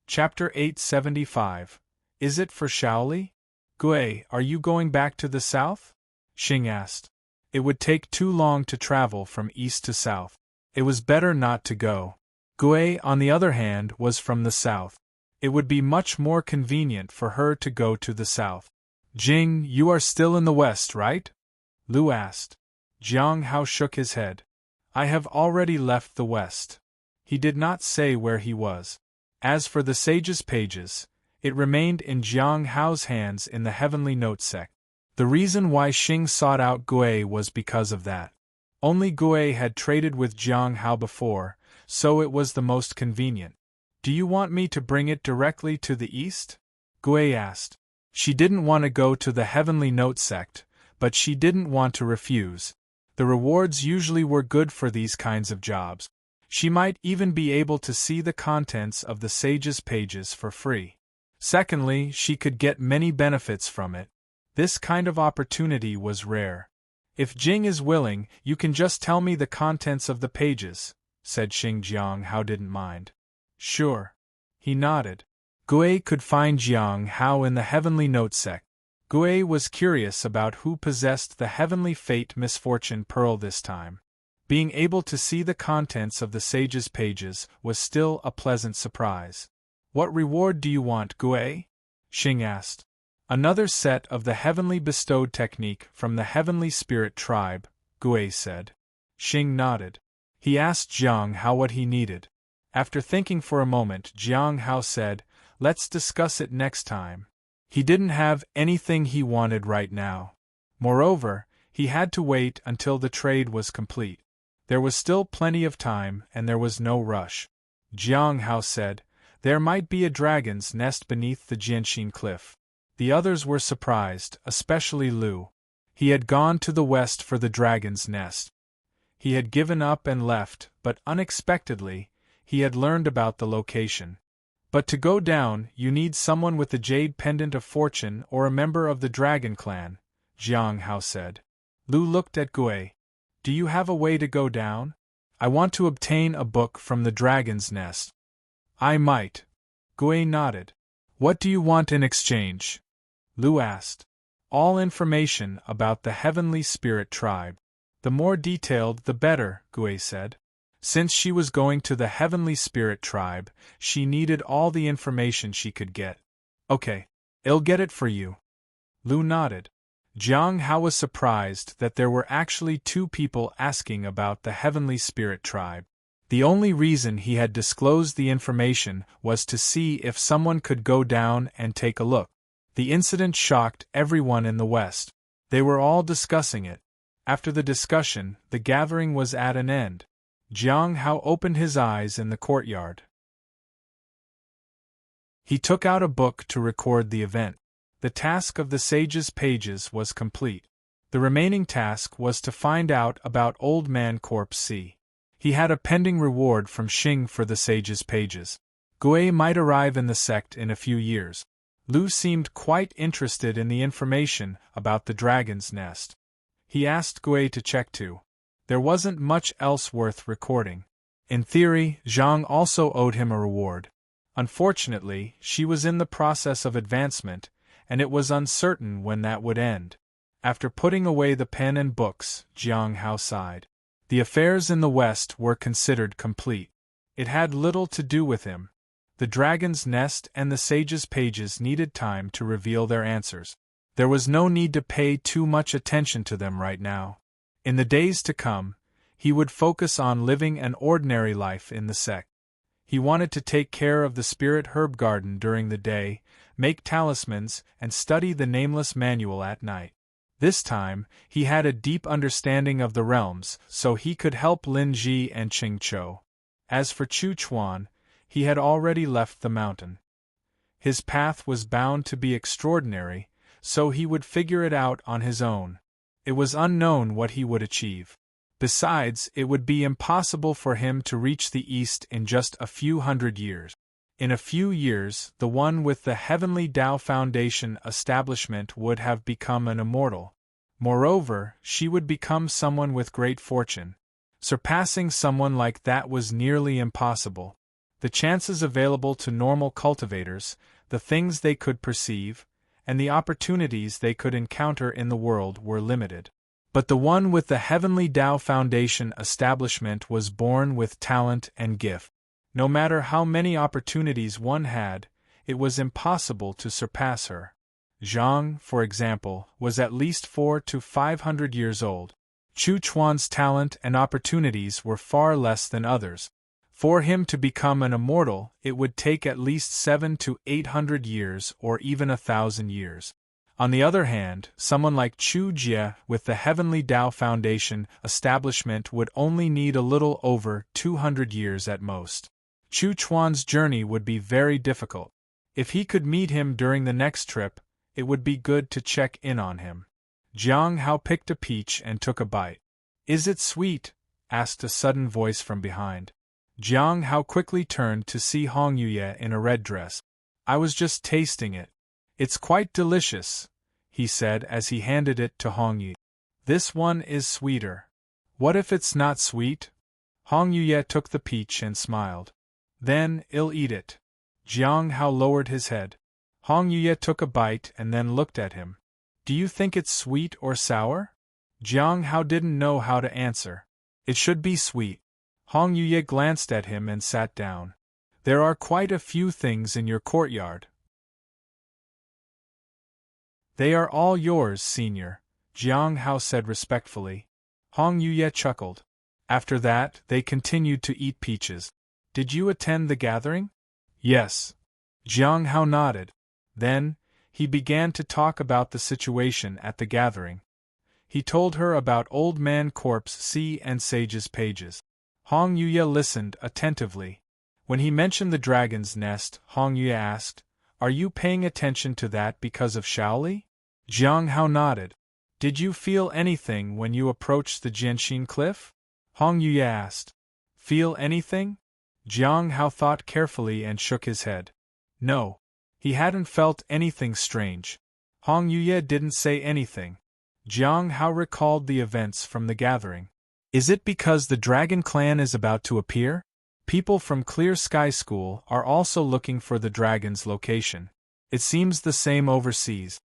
Chapter 875. Is it for Shaoli? Gui, are you going back to the south? Xing asked. It would take too long to travel from east to south. It was better not to go. Gui, on the other hand, was from the south. It would be much more convenient for her to go to the south. Jing, you are still in the west, right? Lu asked. Jiang Hao shook his head. I have already left the west. He did not say where he was. As for the sage's pages, it remained in Jiang Hao's hands in the Heavenly Note sect. The reason why Xing sought out Gui was because of that. Only Gui had traded with Jiang Hao before, so it was the most convenient. Do you want me to bring it directly to the east? Gui asked. She didn't want to go to the Heavenly Note sect, but she didn't want to refuse. The rewards usually were good for these kinds of jobs. She might even be able to see the contents of the sage's pages for free. Secondly, she could get many benefits from it. This kind of opportunity was rare. If Jing is willing, you can just tell me the contents of the pages, said Xing. Jiang Hao didn't mind. Sure. He nodded. Gui could find Jiang Hao in the Heavenly Note sect. Gui was curious about who possessed the Heavenly Fate Misfortune Pearl this time. Being able to see the contents of the sage's pages was still a pleasant surprise. What reward do you want, Gui? Xing asked. Another set of the Heavenly Bestowed technique from the Heavenly Spirit tribe, Gui said. Xing nodded. He asked Jiang Hao what he needed. After thinking for a moment, Jiang Hao said, Let's discuss it next time. He didn't have anything he wanted right now. Moreover, he had to wait until the trade was complete. There was still plenty of time, and there was no rush. Jiang Hao said, There might be a dragon's nest beneath the Jianxin cliff. The others were surprised, especially Lu. He had gone to the west for the dragon's nest. He had given up and left, but unexpectedly, he had learned about the location. But to go down, you need someone with the Jade Pendant of Fortune or a member of the Dragon Clan, Jiang Hao said. Lu looked at Gui. Do you have a way to go down? I want to obtain a book from the dragon's nest. I might. Gui nodded. What do you want in exchange? Lu asked. All information about the Heavenly Spirit tribe. The more detailed, the better, Gui said. Since she was going to the Heavenly Spirit tribe, she needed all the information she could get. Okay, I'll get it for you. Lu nodded. Jiang Hao was surprised that there were actually 2 people asking about the Heavenly Spirit tribe. The only reason he had disclosed the information was to see if someone could go down and take a look. The incident shocked everyone in the West. They were all discussing it. After the discussion, the gathering was at an end. Jiang Hao opened his eyes in the courtyard. He took out a book to record the event. The task of the sage's pages was complete. The remaining task was to find out about Old Man Corpse C. He had a pending reward from Xing for the sage's pages. Gui might arrive in the sect in a few years. Lu seemed quite interested in the information about the dragon's nest. He asked Gui to check too. There wasn't much else worth recording. In theory, Zhang also owed him a reward. Unfortunately, she was in the process of advancement, and it was uncertain when that would end. After putting away the pen and books, Jiang Hao sighed. The affairs in the West were considered complete. It had little to do with him. The dragon's nest and the sage's pages needed time to reveal their answers. There was no need to pay too much attention to them right now. In the days to come, he would focus on living an ordinary life in the sect. He wanted to take care of the spirit herb garden during the day, make talismans, and study the nameless manual at night. This time, he had a deep understanding of the realms, so he could help Lin Ji and Qing Chou. As for Chu Chuan, he had already left the mountain. His path was bound to be extraordinary, so he would figure it out on his own. It was unknown what he would achieve. Besides, it would be impossible for him to reach the East in just a few hundred years. In a few years, the one with the Heavenly Tao Foundation establishment would have become an immortal. Moreover, she would become someone with great fortune. Surpassing someone like that was nearly impossible. The chances available to normal cultivators, the things they could perceive, and the opportunities they could encounter in the world were limited. But the one with the Heavenly Tao Foundation establishment was born with talent and gift. No matter how many opportunities one had, it was impossible to surpass her. Zhang, for example, was at least 400 to 500 years old. Chu Chuan's talent and opportunities were far less than others. For him to become an immortal, it would take at least 700 to 800 years or even 1,000 years. On the other hand, someone like Chu Jie with the Heavenly Tao Foundation establishment would only need a little over 200 years at most. Chu Chuan's journey would be very difficult. If he could meet him during the next trip, it would be good to check in on him. Jiang Hao picked a peach and took a bite. "Is it sweet?" asked a sudden voice from behind. Jiang Hao quickly turned to see Hong Yuye in a red dress. "I was just tasting it. It's quite delicious," he said as he handed it to Hong Yuye. "This one is sweeter. What if it's not sweet?" Hong Yuye took the peach and smiled. "Then, I'll eat it." Jiang Hao lowered his head. Hong Yuye took a bite and then looked at him. "Do you think it's sweet or sour?" Jiang Hao didn't know how to answer. "It should be sweet." Hong Yuye glanced at him and sat down. "There are quite a few things in your courtyard." "They are all yours, senior," Jiang Hao said respectfully. Hong Yuye chuckled. After that, they continued to eat peaches. "Did you attend the gathering?" "Yes." Jiang Hao nodded. Then, he began to talk about the situation at the gathering. He told her about Old Man Corpse C and Sage's pages. Hong Yuye listened attentively. When he mentioned the dragon's nest, Hong Yuye asked, "Are you paying attention to that because of Shaoli?" Jiang Hao nodded. "Did you feel anything when you approached the Jianxin cliff?" Hong Yuye asked. "Feel anything?" Jiang Hao thought carefully and shook his head. No. He hadn't felt anything strange. Hong Yuye didn't say anything. Jiang Hao recalled the events from the gathering. "Is it because the Dragon Clan is about to appear? People from Clear Sky School are also looking for the dragon's location. It seems the same overseas.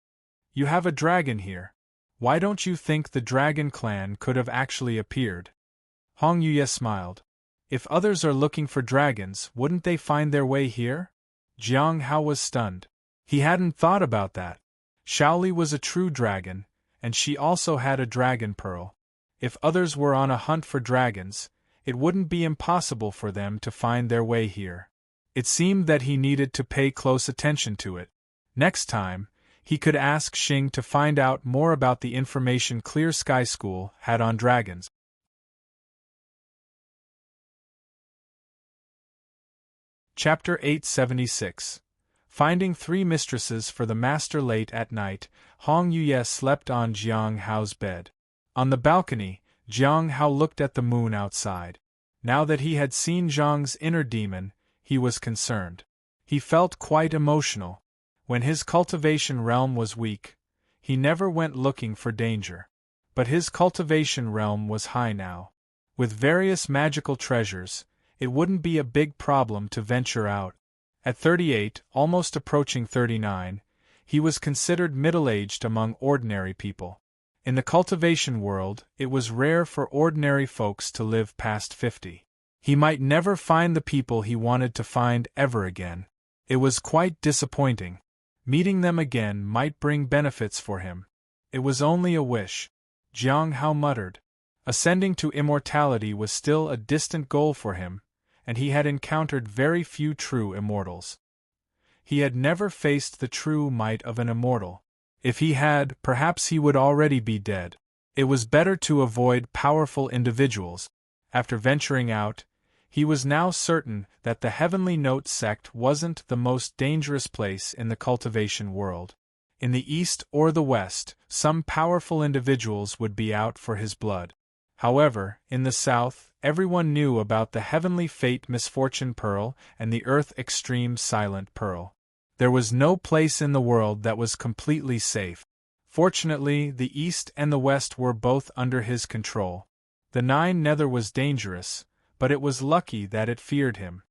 You have a dragon here. Why don't you think the Dragon Clan could have actually appeared?" Hong Yuye smiled. "If others are looking for dragons, wouldn't they find their way here?" Jiang Hao was stunned. He hadn't thought about that. Shaoli was a true dragon, and she also had a dragon pearl. If others were on a hunt for dragons, it wouldn't be impossible for them to find their way here. It seemed that he needed to pay close attention to it. Next time, he could ask Xing to find out more about the information Clear Sky School had on dragons. Chapter 876. Finding 3 mistresses for the master. Late at night, Hong Yuye slept on Jiang Hao's bed. On the balcony, Jiang Hao looked at the moon outside. Now that he had seen Zhang's inner demon, he was concerned. He felt quite emotional. When his cultivation realm was weak, he never went looking for danger. But his cultivation realm was high now. With various magical treasures, it wouldn't be a big problem to venture out. At 38, almost approaching 39, he was considered middle-aged among ordinary people. In the cultivation world, it was rare for ordinary folks to live past 50. He might never find the people he wanted to find ever again. It was quite disappointing. Meeting them again might bring benefits for him. It was only a wish. Jiang Hao muttered. Ascending to immortality was still a distant goal for him, and he had encountered very few true immortals. He had never faced the true might of an immortal. If he had, perhaps he would already be dead. It was better to avoid powerful individuals. After venturing out, he was now certain that the Heavenly Note sect wasn't the most dangerous place in the cultivation world. In the east or the west, some powerful individuals would be out for his blood. However, in the south, everyone knew about the Heavenly Fate Misfortune Pearl and the Earth Extreme Silent Pearl. There was no place in the world that was completely safe. Fortunately, the east and the west were both under his control. The Nine Nether was dangerous, but it was lucky that it feared him.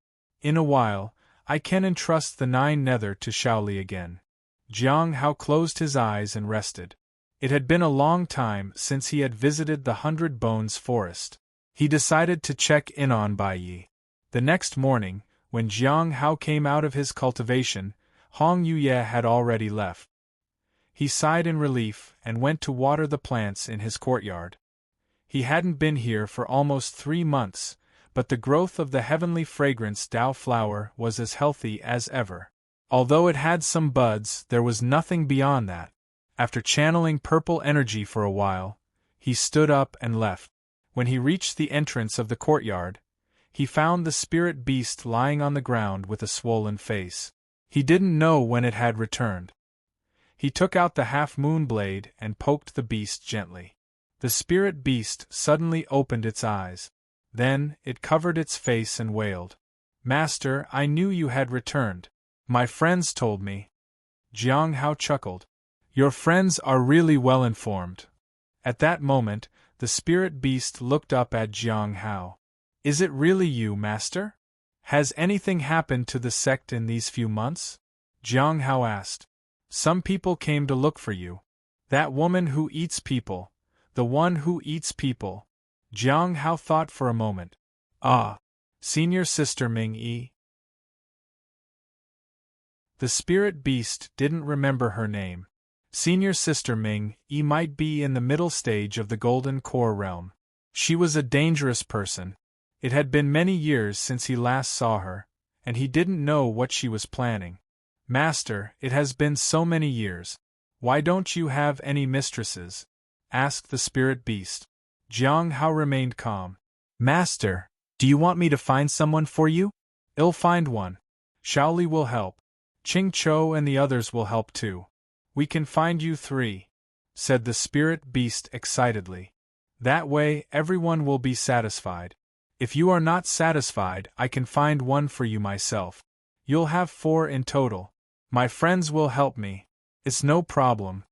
In a while, I can entrust the Nine Nether to Shaoli again. Jiang Hao closed his eyes and rested. It had been a long time since he had visited the 100 Bones forest. He decided to check in on Bai Yi. The next morning, when Jiang Hao came out of his cultivation, Hong Yuye had already left. He sighed in relief and went to water the plants in his courtyard. He hadn't been here for almost 3 months, but the growth of the heavenly fragrance Dao flower was as healthy as ever. Although it had some buds, there was nothing beyond that. After channeling purple energy for a while, he stood up and left. When he reached the entrance of the courtyard, he found the spirit beast lying on the ground with a swollen face. He didn't know when it had returned. He took out the half-moon blade and poked the beast gently. The spirit beast suddenly opened its eyes. Then, it covered its face and wailed. "Master, I knew you had returned. My friends told me." Jiang Hao chuckled. "Your friends are really well informed." At that moment, the spirit beast looked up at Jiang Hao. "Is it really you, Master? Has anything happened to the sect in these few months?" Jiang Hao asked. "Some people came to look for you. That woman who eats people. The one who eats people." Jiang Hao thought for a moment. "Ah, Senior Sister Ming Yi." The spirit beast didn't remember her name. Senior Sister Ming Yi might be in the middle stage of the Golden Core realm. She was a dangerous person. It had been many years since he last saw her, and he didn't know what she was planning. "Master, it has been so many years. Why don't you have any mistresses?" asked the spirit beast. Jiang Hao remained calm. "Master, do you want me to find someone for you?" "I'll find one. Shaoli will help. Ching Chou and the others will help too. We can find you 3, said the spirit beast excitedly. "That way, everyone will be satisfied. If you are not satisfied, I can find one for you myself. You'll have 4 in total. My friends will help me. It's no problem."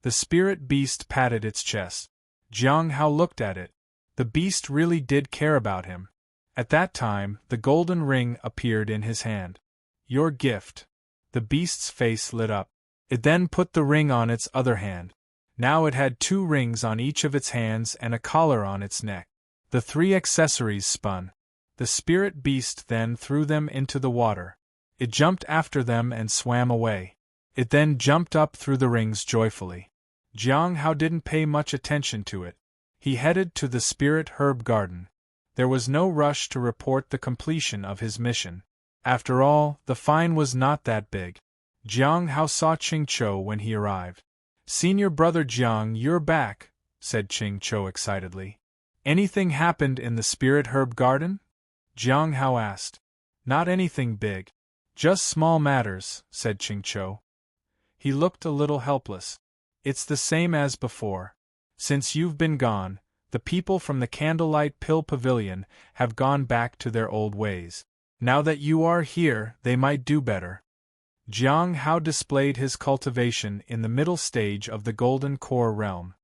The spirit beast patted its chest. Jiang Hao looked at it. The beast really did care about him. At that time, the golden ring appeared in his hand. "Your gift." The beast's face lit up. It then put the ring on its other hand. Now it had 2 rings on each of its hands and a collar on its neck. The 3 accessories spun. The spirit beast then threw them into the water. It jumped after them and swam away. It then jumped up through the rings joyfully. Jiang Hao didn't pay much attention to it. He headed to the spirit herb garden. There was no rush to report the completion of his mission. After all, the fine was not that big. Jiang Hao saw Ching Chou when he arrived. "Senior brother Jiang, you're back," said Ching Chou excitedly. "Anything happened in the spirit herb garden?" Jiang Hao asked. "Not anything big. Just small matters," said Ching Chou. He looked a little helpless. "It's the same as before. Since you've been gone, the people from the Candlelight Pill Pavilion have gone back to their old ways. Now that you are here, they might do better." Jiang Hao displayed his cultivation in the middle stage of the Golden Core realm.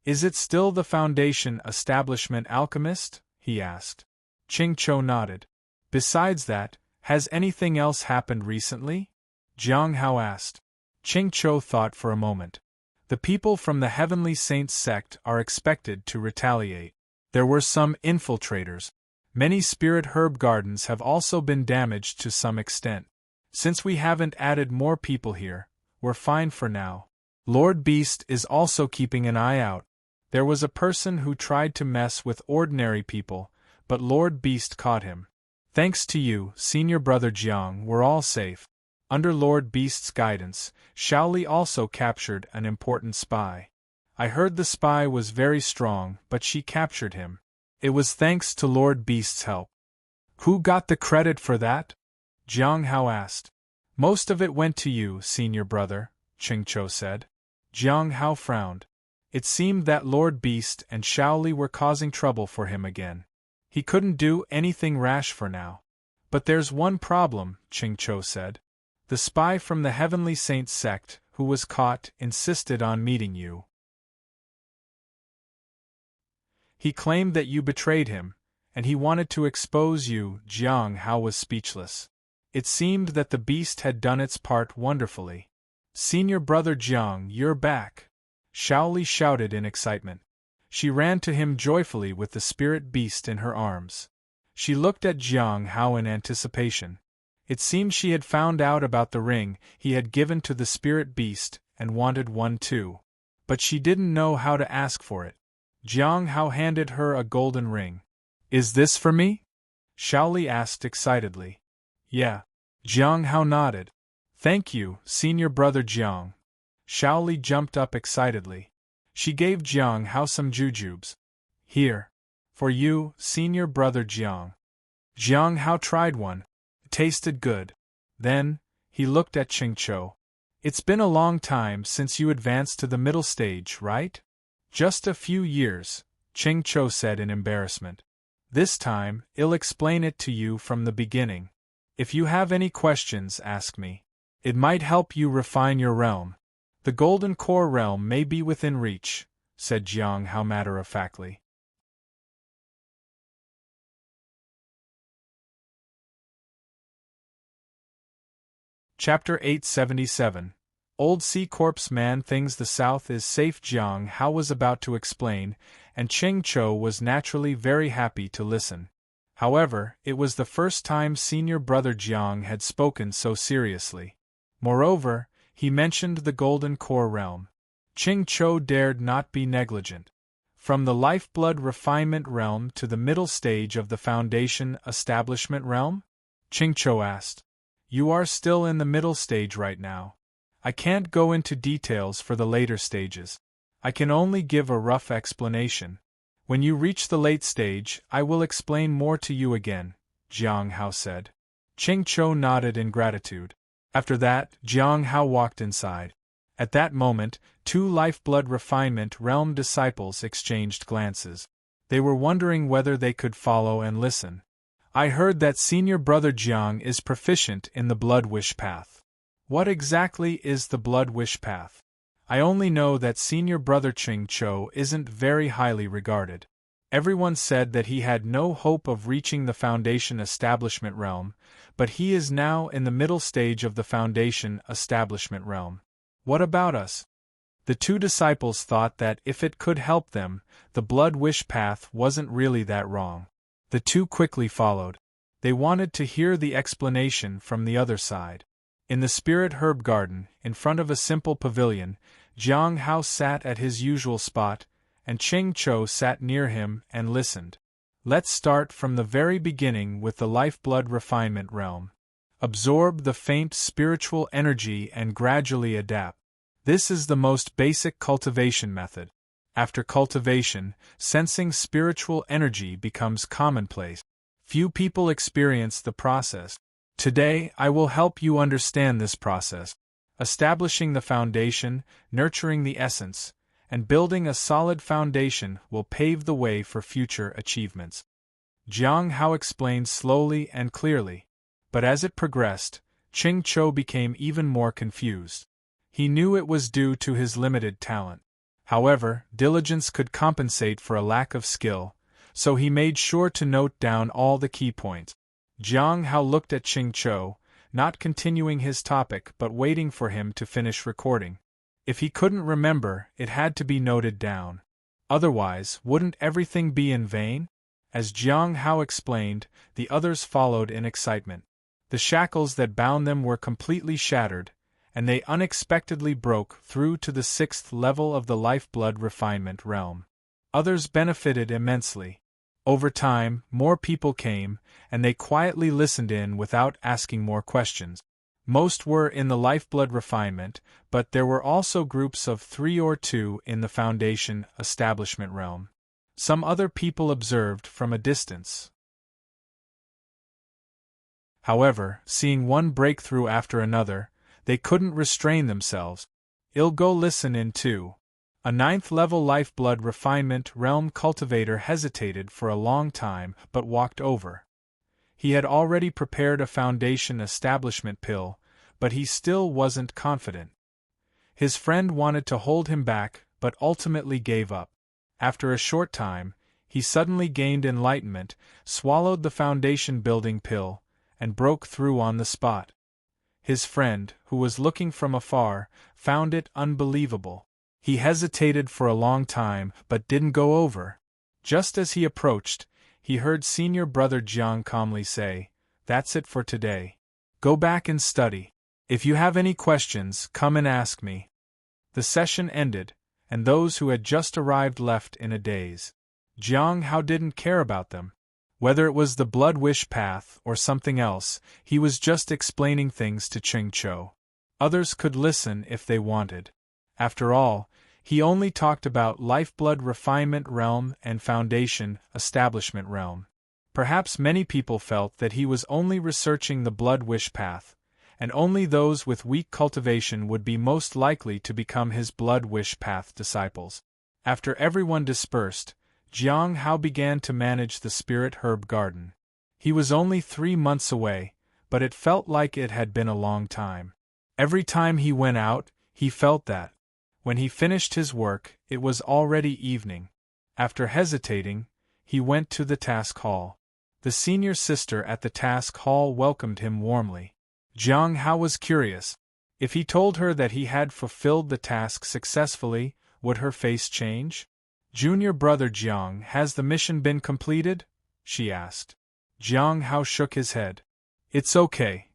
Is it still the Foundation Establishment Alchemist? He asked. Ching Cho nodded. Besides that, has anything else happened recently? Jiang Hao asked. Ching Cho thought for a moment. The people from the Heavenly Saints sect are expected to retaliate. There were some infiltrators. Many spirit herb gardens have also been damaged to some extent. Since we haven't added more people here, we're fine for now. Lord Beast is also keeping an eye out. There was a person who tried to mess with ordinary people, but Lord Beast caught him. Thanks to you, Senior Brother Jiang, we're all safe. Under Lord Beast's guidance, Shaoli also captured an important spy. I heard the spy was very strong, but she captured him. It was thanks to Lord Beast's help. Who got the credit for that? Jiang Hao asked. Most of it went to you, Senior Brother, Ching Cho said. Jiang Hao frowned. It seemed that Lord Beast and Shaoli were causing trouble for him again. He couldn't do anything rash for now. But there's one problem, Ching Cho said. The spy from the Heavenly Saints sect, who was caught, insisted on meeting you. He claimed that you betrayed him, and he wanted to expose you. Jiang Hao was speechless. It seemed that the beast had done its part wonderfully. Senior Brother Jiang, you're back! Shaoli shouted in excitement. She ran to him joyfully with the spirit beast in her arms. She looked at Jiang Hao in anticipation. It seemed she had found out about the ring he had given to the spirit beast and wanted one too. But she didn't know how to ask for it. Jiang Hao handed her a golden ring. Is this for me? Shaoli asked excitedly. Yeah. Jiang Hao nodded. Thank you, Senior Brother Jiang. Shaoli jumped up excitedly. She gave Jiang Hao some jujubes. Here. For you, Senior Brother Jiang. Jiang Hao tried one. It tasted good. Then, he looked at Ching Cho. It's been a long time since you advanced to the middle stage, right? Just a few years, Ching Cho said in embarrassment. This time, I'll explain it to you from the beginning. If you have any questions, ask me. It might help you refine your realm. The Golden Core realm may be within reach, said Jiang Hao matter-of-factly. Chapter 877. Old Sea Corpse Man thinks the South is safe. Jiang Hao was about to explain, and Ching Cho was naturally very happy to listen. However, it was the first time Senior Brother Jiang had spoken so seriously. Moreover, he mentioned the Golden Core realm. Ching Cho dared not be negligent. From the Lifeblood Refinement realm to the middle stage of the Foundation Establishment realm? Ching Cho asked. You are still in the middle stage right now. I can't go into details for the later stages. I can only give a rough explanation. When you reach the late stage, I will explain more to you again, Jiang Hao said. Ching Cho nodded in gratitude. After that, Jiang Hao walked inside. At that moment, two Lifeblood Refinement realm disciples exchanged glances. They were wondering whether they could follow and listen. I heard that Senior Brother Jiang is proficient in the Blood Wish Path. What exactly is the Blood Wish Path? I only know that Senior Brother Ching Cho isn't very highly regarded. Everyone said that he had no hope of reaching the Foundation Establishment realm, but he is now in the middle stage of the Foundation Establishment realm. What about us? The two disciples thought that if it could help them, the Blood Wish Path wasn't really that wrong. The two quickly followed. They wanted to hear the explanation from the other side. In the Spirit Herb Garden, in front of a simple pavilion, Jiang Hao sat at his usual spot, and Ching Cho sat near him and listened. Let's start from the very beginning with the Lifeblood Refinement realm. Absorb the faint spiritual energy and gradually adapt. This is the most basic cultivation method. After cultivation, sensing spiritual energy becomes commonplace. Few people experience the process. Today, I will help you understand this process. Establishing the foundation, nurturing the essence, and building a solid foundation will pave the way for future achievements. Jiang Hao explained slowly and clearly. But as it progressed, Ching Cho became even more confused. He knew it was due to his limited talent. However, diligence could compensate for a lack of skill, so he made sure to note down all the key points. Jiang Hao looked at Ching Cho, not continuing his topic but waiting for him to finish recording. If he couldn't remember, it had to be noted down. Otherwise, wouldn't everything be in vain? As Jiang Hao explained, the others followed in excitement. The shackles that bound them were completely shattered, and they unexpectedly broke through to the 6th level of the lifeblood refinement realm. Others benefited immensely. Over time, more people came, and they quietly listened in without asking more questions. Most were in the lifeblood refinement, but there were also groups of 3 or 2 in the foundation establishment realm. Some other people observed from a distance. However, seeing one breakthrough after another, they couldn't restrain themselves. "I'll go listen in too." A 9th-level lifeblood refinement realm cultivator hesitated for a long time but walked over. He had already prepared a foundation establishment pill, but he still wasn't confident. His friend wanted to hold him back but ultimately gave up. After a short time, he suddenly gained enlightenment, swallowed the foundation building pill, and broke through on the spot. His friend, who was looking from afar, found it unbelievable. He hesitated for a long time but didn't go over. Just as he approached, he heard senior brother Jiang calmly say, "That's it for today. Go back and study. If you have any questions, come and ask me." The session ended, and those who had just arrived left in a daze. Jiang Hao didn't care about them. Whether it was the blood wish path or something else, he was just explaining things to Ching Cho. Others could listen if they wanted. After all, he only talked about lifeblood refinement realm and foundation establishment realm. Perhaps many people felt that he was only researching the blood wish path, and only those with weak cultivation would be most likely to become his blood wish path disciples. After everyone dispersed, Jiang Hao began to manage the spirit herb garden. He was only 3 months away, but it felt like it had been a long time. Every time he went out, he felt that. When he finished his work, it was already evening. After hesitating, he went to the task hall. The senior sister at the task hall welcomed him warmly. Jiang Hao was curious. If he told her that he had fulfilled the task successfully, would her face change? "Junior brother Jiang, has the mission been completed?" she asked. Jiang Hao shook his head. "It's okay."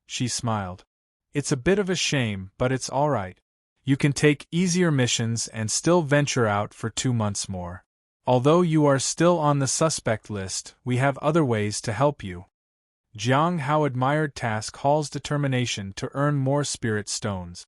She smiled. "It's a bit of a shame, but it's all right. You can take easier missions and still venture out for 2 months more. Although you are still on the suspect list, we have other ways to help you." Jiang Hao admired Task Hall's determination to earn more spirit stones.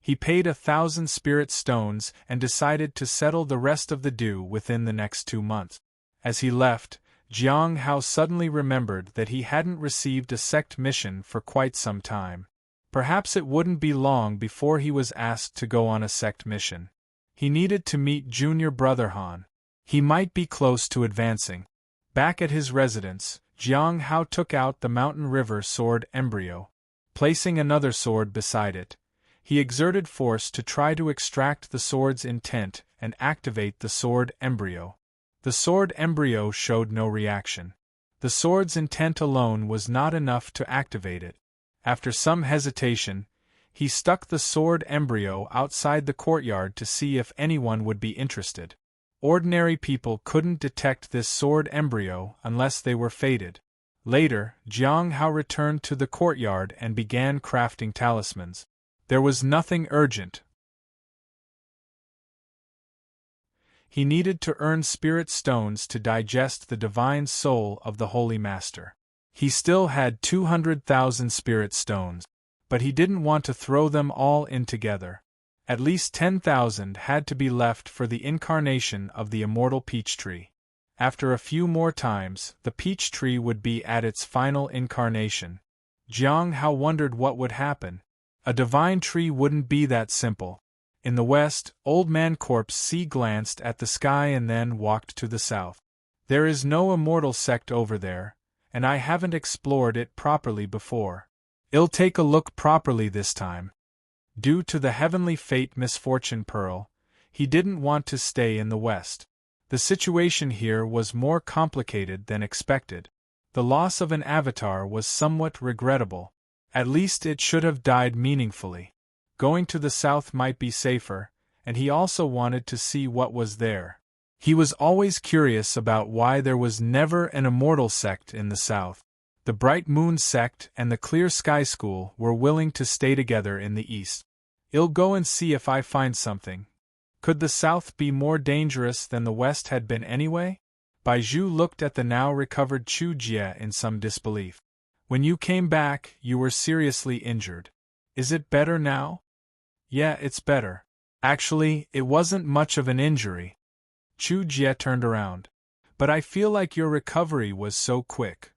He paid 1,000 spirit stones and decided to settle the rest of the due within the next 2 months. As he left, Jiang Hao suddenly remembered that he hadn't received a sect mission for quite some time. Perhaps it wouldn't be long before he was asked to go on a sect mission. He needed to meet junior brother Han. He might be close to advancing. Back at his residence, Jiang Hao took out the Mountain River sword embryo. Placing another sword beside it, he exerted force to try to extract the sword's intent and activate the sword embryo. The sword embryo showed no reaction. The sword's intent alone was not enough to activate it. After some hesitation, he stuck the sword embryo outside the courtyard to see if anyone would be interested. Ordinary people couldn't detect this sword embryo unless they were fated. Later, Jiang Hao returned to the courtyard and began crafting talismans. There was nothing urgent. He needed to earn spirit stones to digest the divine soul of the Holy Master. He still had 200,000 spirit stones, but he didn't want to throw them all in together. At least 10,000 had to be left for the incarnation of the immortal peach tree. After a few more times, the peach tree would be at its final incarnation. Jiang Hao wondered what would happen. A divine tree wouldn't be that simple. In the west, Old Man Corpse C glanced at the sky and then walked to the south. There is no immortal sect over there, and I haven't explored it properly before. "I'll take a look properly this time." Due to the heavenly fate misfortune Pearl, he didn't want to stay in the West. The situation here was more complicated than expected. The loss of an avatar was somewhat regrettable. At least it should have died meaningfully. Going to the south might be safer, and he also wanted to see what was there. He was always curious about why there was never an immortal sect in the south. The Bright Moon sect and the Clear Sky School were willing to stay together in the east. "I'll go and see if I find something." Could the south be more dangerous than the west had been anyway? Baizhu looked at the now recovered Chu Jie in some disbelief. "When you came back, you were seriously injured. Is it better now?" "Yeah, it's better. Actually, it wasn't much of an injury." Chu Jie turned around. "But I feel like your recovery was so quick."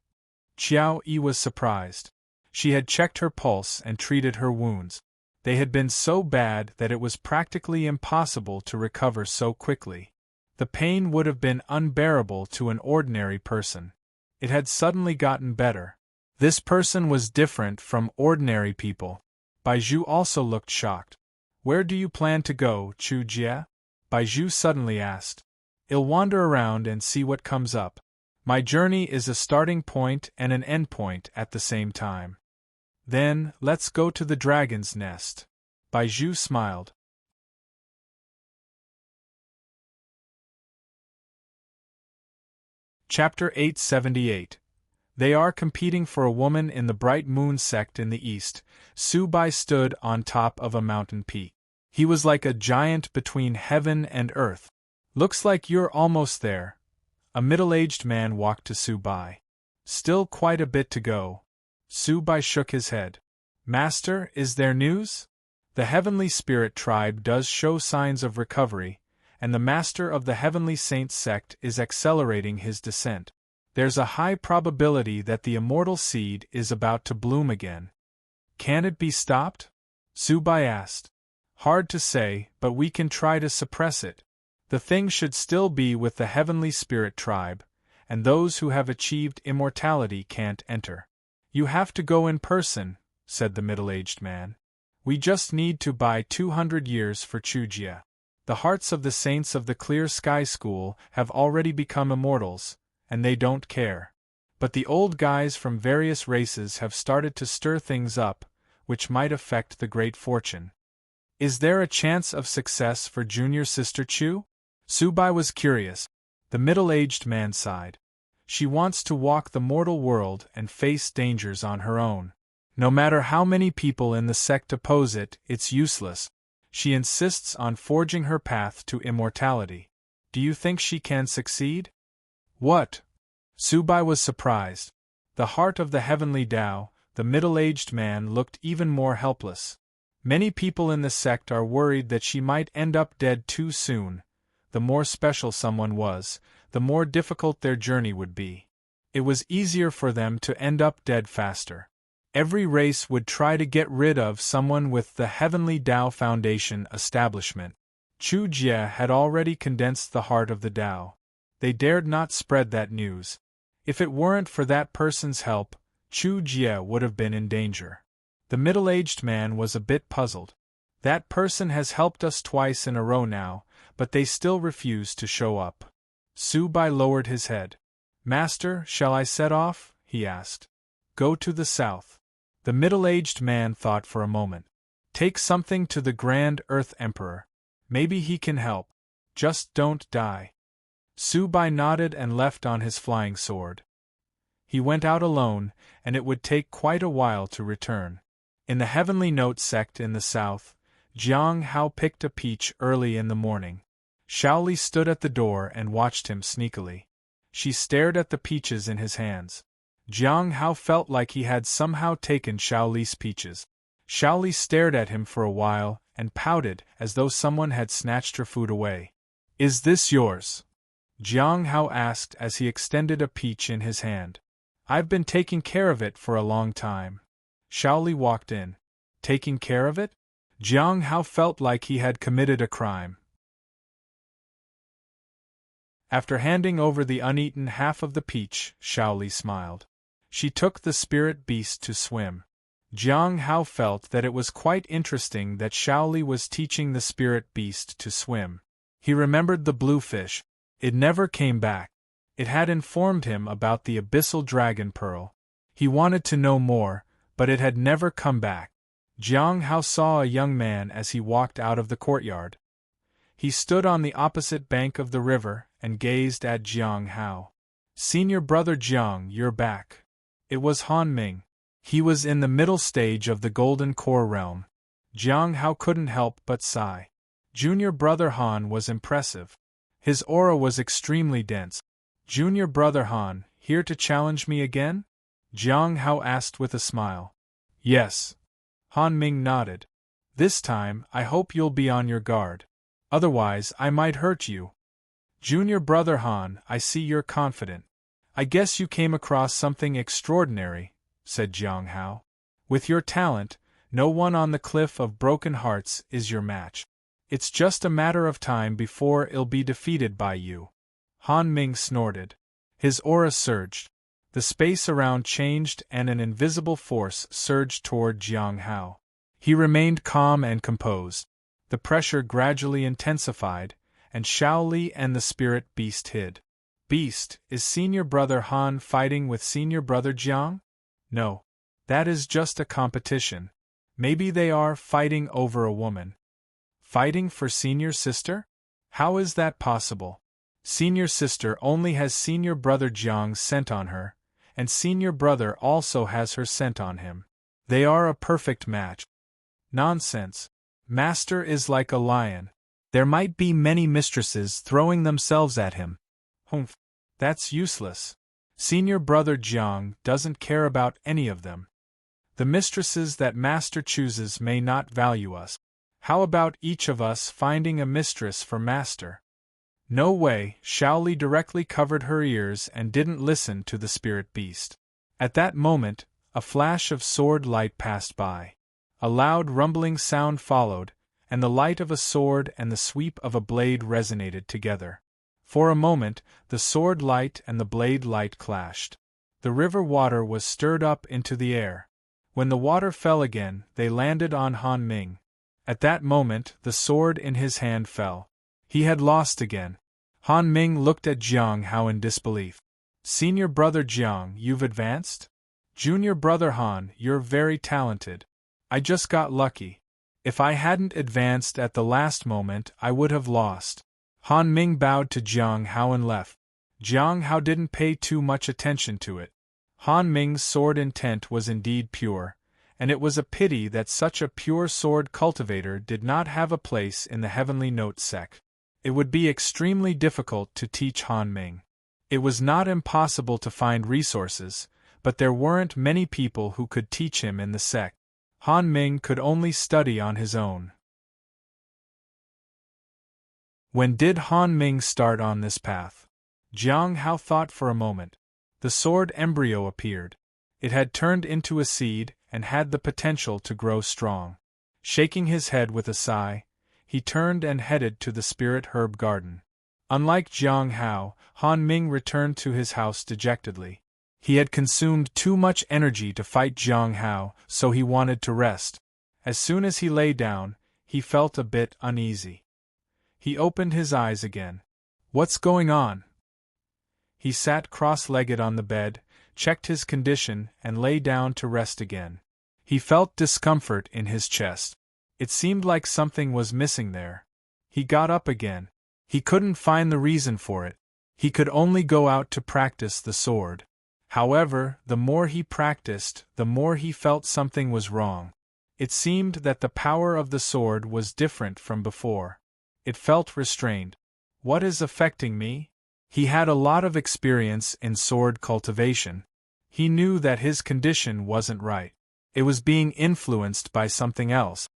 Qiao Yi was surprised. She had checked her pulse and treated her wounds. They had been so bad that it was practically impossible to recover so quickly. The pain would have been unbearable to an ordinary person. It had suddenly gotten better. This person was different from ordinary people. Baizhu also looked shocked. "Where do you plan to go, Chu Jie?" Baizhu suddenly asked. "I'll wander around and see what comes up. My journey is a starting point and an end point at the same time." "Then, let's go to the dragon's nest." Baizhu smiled. Chapter 878. They are competing for a woman in the Bright Moon sect in the east. Su Bai stood on top of a mountain peak. He was like a giant between heaven and earth. "Looks like you're almost there." A middle-aged man walked to Su Bai. "Still quite a bit to go." Su Bai shook his head. "Master, is there news?" "The Heavenly Spirit tribe does show signs of recovery, and the Master of the Heavenly Saints sect is accelerating his descent. There's a high probability that the immortal seed is about to bloom again." "Can it be stopped?" Su Bai asked. "Hard to say, but we can try to suppress it. The thing should still be with the Heavenly Spirit tribe, and those who have achieved immortality can't enter." "You have to go in person," said the middle-aged man. "We just need to buy 200 years for Chu Jie. The hearts of the saints of the Clear Sky School have already become immortals, and they don't care. But the old guys from various races have started to stir things up, which might affect the great fortune." "Is there a chance of success for junior sister Chu?" Su Bai was curious. The middle-aged man sighed. "She wants to walk the mortal world and face dangers on her own. No matter how many people in the sect oppose it, it's useless. She insists on forging her path to immortality. Do you think she can succeed?" "What?" Su Bai was surprised. The heart of the heavenly Tao, the middle-aged man looked even more helpless. "Many people in the sect are worried that she might end up dead too soon. The more special someone was, the more difficult their journey would be. It was easier for them to end up dead faster. Every race would try to get rid of someone with the Heavenly Tao Foundation establishment. Chu Jie had already condensed the heart of the Tao. They dared not spread that news. If it weren't for that person's help, Chu Jie would have been in danger." The middle-aged man was a bit puzzled. "That person has helped us twice in a row now, but they still refuse to show up." Su Bai lowered his head. "Master, shall I set off?" he asked. "Go to the south." The middle-aged man thought for a moment. "Take something to the Grand Earth Emperor. Maybe he can help. Just don't die." Su Bai nodded and left on his flying sword. He went out alone, and it would take quite a while to return. In the Heavenly Note sect in the south, Jiang Hao picked a peach early in the morning. Shaoli stood at the door and watched him sneakily. She stared at the peaches in his hands. Jiang Hao felt like he had somehow taken Shaoli's peaches. Shaoli stared at him for a while and pouted as though someone had snatched her food away. "Is this yours?" Jiang Hao asked as he extended a peach in his hand. "I've been taking care of it for a long time." Shaoli walked in. "Taking care of it?" Jiang Hao felt like he had committed a crime. After handing over the uneaten half of the peach, Shaoli smiled. She took the spirit beast to swim. Jiang Hao felt that it was quite interesting that Shaoli was teaching the spirit beast to swim. He remembered the blue fish. It never came back. It had informed him about the abyssal dragon pearl. He wanted to know more, but it had never come back. Jiang Hao saw a young man as he walked out of the courtyard. He stood on the opposite bank of the river and gazed at Jiang Hao. "Senior brother Jiang, you're back." It was Han Ming. He was in the middle stage of the Golden Core realm. Jiang Hao couldn't help but sigh. Junior brother Han was impressive. His aura was extremely dense. "Junior brother Han, here to challenge me again?" Jiang Hao asked with a smile. "Yes." Han Ming nodded. "This time, I hope you'll be on your guard. Otherwise, I might hurt you." "Junior brother Han, I see you're confident. I guess you came across something extraordinary," said Jiang Hao. "With your talent, no one on the Cliff of Broken Hearts is your match. It's just a matter of time before it'll be defeated by you." Han Ming snorted. His aura surged. The space around changed and an invisible force surged toward Jiang Hao. He remained calm and composed. The pressure gradually intensified, and Shaoli and the spirit beast hid. "Beast, is senior brother Han fighting with senior brother Jiang?" "No. That is just a competition. Maybe they are fighting over a woman." "Fighting for senior sister? How is that possible? Senior sister only has senior brother Jiang's scent on her, and senior brother also has her scent on him. They are a perfect match." "Nonsense. Master is like a lion. There might be many mistresses throwing themselves at him." "Humph. That's useless. Senior brother Jiang doesn't care about any of them. The mistresses that Master chooses may not value us. How about each of us finding a mistress for Master?" "No way." Shaoli directly covered her ears and didn't listen to the spirit beast. At that moment, a flash of sword light passed by. A loud rumbling sound followed, and the light of a sword and the sweep of a blade resonated together. For a moment, the sword light and the blade light clashed. The river water was stirred up into the air. When the water fell again, they landed on Han Ming. At that moment, the sword in his hand fell. He had lost again. Han Ming looked at Jiang Hao in disbelief. "Senior brother Jiang, you've advanced? Junior brother Han, you're very talented. I just got lucky. If I hadn't advanced at the last moment, I would have lost." Han Ming bowed to Jiang Hao and left. Jiang Hao didn't pay too much attention to it. Han Ming's sword intent was indeed pure, and it was a pity that such a pure sword cultivator did not have a place in the Heavenly Note sect. It would be extremely difficult to teach Han Ming. It was not impossible to find resources, but there weren't many people who could teach him in the sect. Han Ming could only study on his own. When did Han Ming start on this path? Jiang Hao thought for a moment. The sword embryo appeared. It had turned into a seed and had the potential to grow strong. Shaking his head with a sigh, he turned and headed to the spirit herb garden. Unlike Jiang Hao, Han Ming returned to his house dejectedly. He had consumed too much energy to fight Jiang Hao, so he wanted to rest. As soon as he lay down, he felt a bit uneasy. He opened his eyes again. "What's going on?" He sat cross-legged on the bed, checked his condition, and lay down to rest again. He felt discomfort in his chest. It seemed like something was missing there. He got up again. He couldn't find the reason for it. He could only go out to practice the sword. However, the more he practiced, the more he felt something was wrong. It seemed that the power of the sword was different from before. It felt restrained. "What is affecting me?" He had a lot of experience in sword cultivation. He knew that his condition wasn't right. It was being influenced by something else.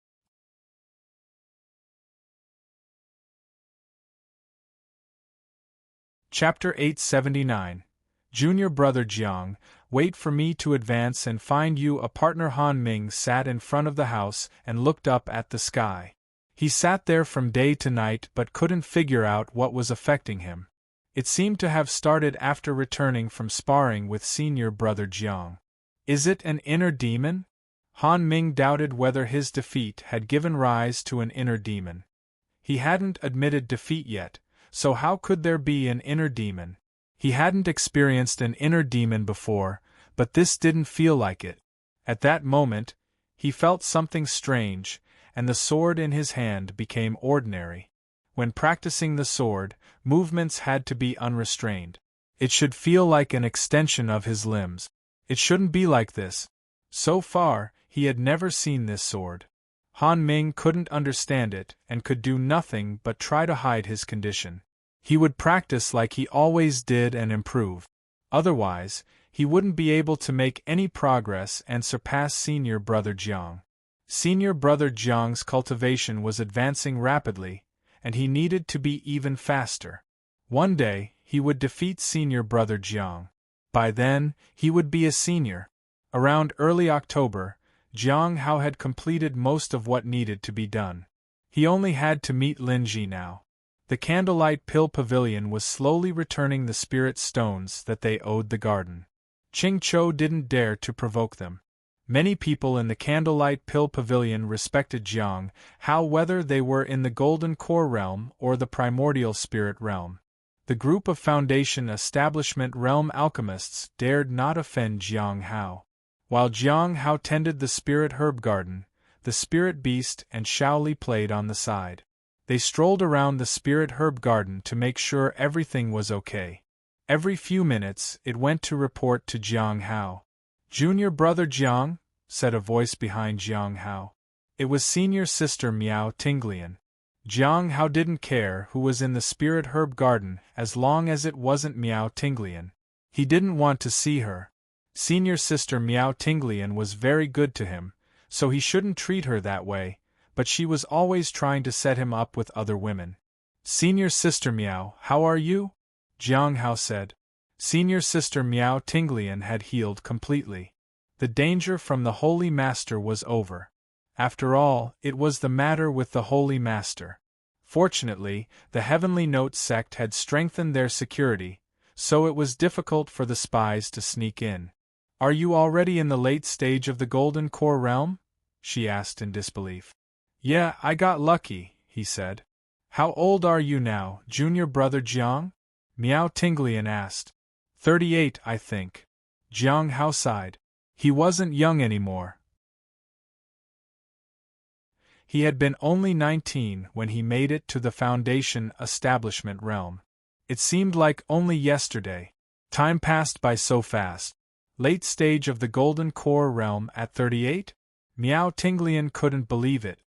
Chapter 879. Junior brother Jiang, wait for me to advance and find you a partner. Han Ming sat in front of the house and looked up at the sky. He sat there from day to night but couldn't figure out what was affecting him. It seemed to have started after returning from sparring with senior brother Jiang. Is it an inner demon? Han Ming doubted whether his defeat had given rise to an inner demon. He hadn't admitted defeat yet, so how could there be an inner demon? He hadn't experienced an inner demon before, but this didn't feel like it. At that moment, he felt something strange, and the sword in his hand became ordinary. When practicing the sword, movements had to be unrestrained. It should feel like an extension of his limbs. It shouldn't be like this. So far, he had never seen this sword. Han Ming couldn't understand it and could do nothing but try to hide his condition. He would practice like he always did and improve. Otherwise, he wouldn't be able to make any progress and surpass senior brother Jiang. Senior brother Jiang's cultivation was advancing rapidly, and he needed to be even faster. One day, he would defeat senior brother Jiang. By then, he would be a senior. Around early October, Jiang Hao had completed most of what needed to be done. He only had to meet Lin Ji now. The Candlelight Pill Pavilion was slowly returning the spirit stones that they owed the garden. Ching Chou didn't dare to provoke them. Many people in the Candlelight Pill Pavilion respected Jiang Hao whether they were in the Golden Core realm or the Primordial Spirit realm. The group of Foundation Establishment Realm alchemists dared not offend Jiang Hao. While Jiang Hao tended the Spirit Herb Garden, the Spirit Beast and Shaoli played on the side. They strolled around the Spirit Herb Garden to make sure everything was okay. Every few minutes, it went to report to Jiang Hao. "Junior brother Jiang," said a voice behind Jiang Hao. It was senior sister Miao Tinglian. Jiang Hao didn't care who was in the Spirit Herb Garden as long as it wasn't Miao Tinglian. He didn't want to see her. Senior sister Miao Tinglian was very good to him, so he shouldn't treat her that way, but she was always trying to set him up with other women. "Senior sister Miao, how are you?" Jiang Hao said. Senior sister Miao Tinglian had healed completely. The danger from the Holy Master was over. After all, it was the matter with the Holy Master. Fortunately, the Heavenly Note sect had strengthened their security, so it was difficult for the spies to sneak in. "Are you already in the late stage of the Golden Core realm?" she asked in disbelief. "Yeah, I got lucky," he said. "How old are you now, junior brother Jiang?" Miao Tinglian asked. 38, I think. Jiang Hao sighed. He wasn't young anymore. He had been only 19 when he made it to the Foundation Establishment realm. It seemed like only yesterday. Time passed by so fast. Late stage of the Golden Core realm at 38? Miao Tinglian couldn't believe it.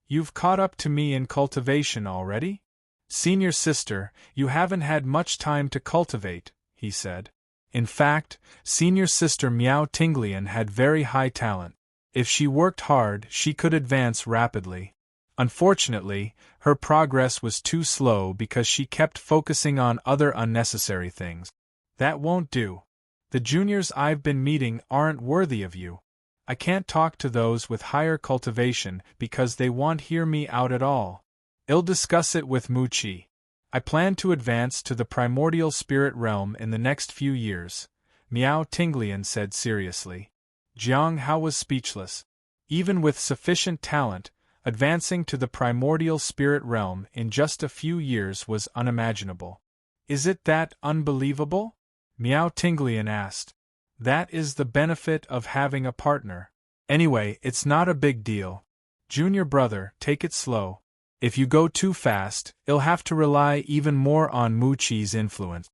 "You've caught up to me in cultivation already? Senior sister, you haven't had much time to cultivate," he said. In fact, senior sister Miao Tinglian had very high talent. If she worked hard, she could advance rapidly. Unfortunately, her progress was too slow because she kept focusing on other unnecessary things. "That won't do. The juniors I've been meeting aren't worthy of you. I can't talk to those with higher cultivation because they won't hear me out at all. I'll discuss it with Mu Qi. I plan to advance to the primordial spirit realm in the next few years," Miao Tinglian said seriously. Jiang Hao was speechless. Even with sufficient talent, advancing to the primordial spirit realm in just a few years was unimaginable. "Is it that unbelievable?" Miao Tinglian asked. "That is the benefit of having a partner. Anyway, it's not a big deal. Junior brother, take it slow. If you go too fast, you'll have to rely even more on Mu Qi's influence."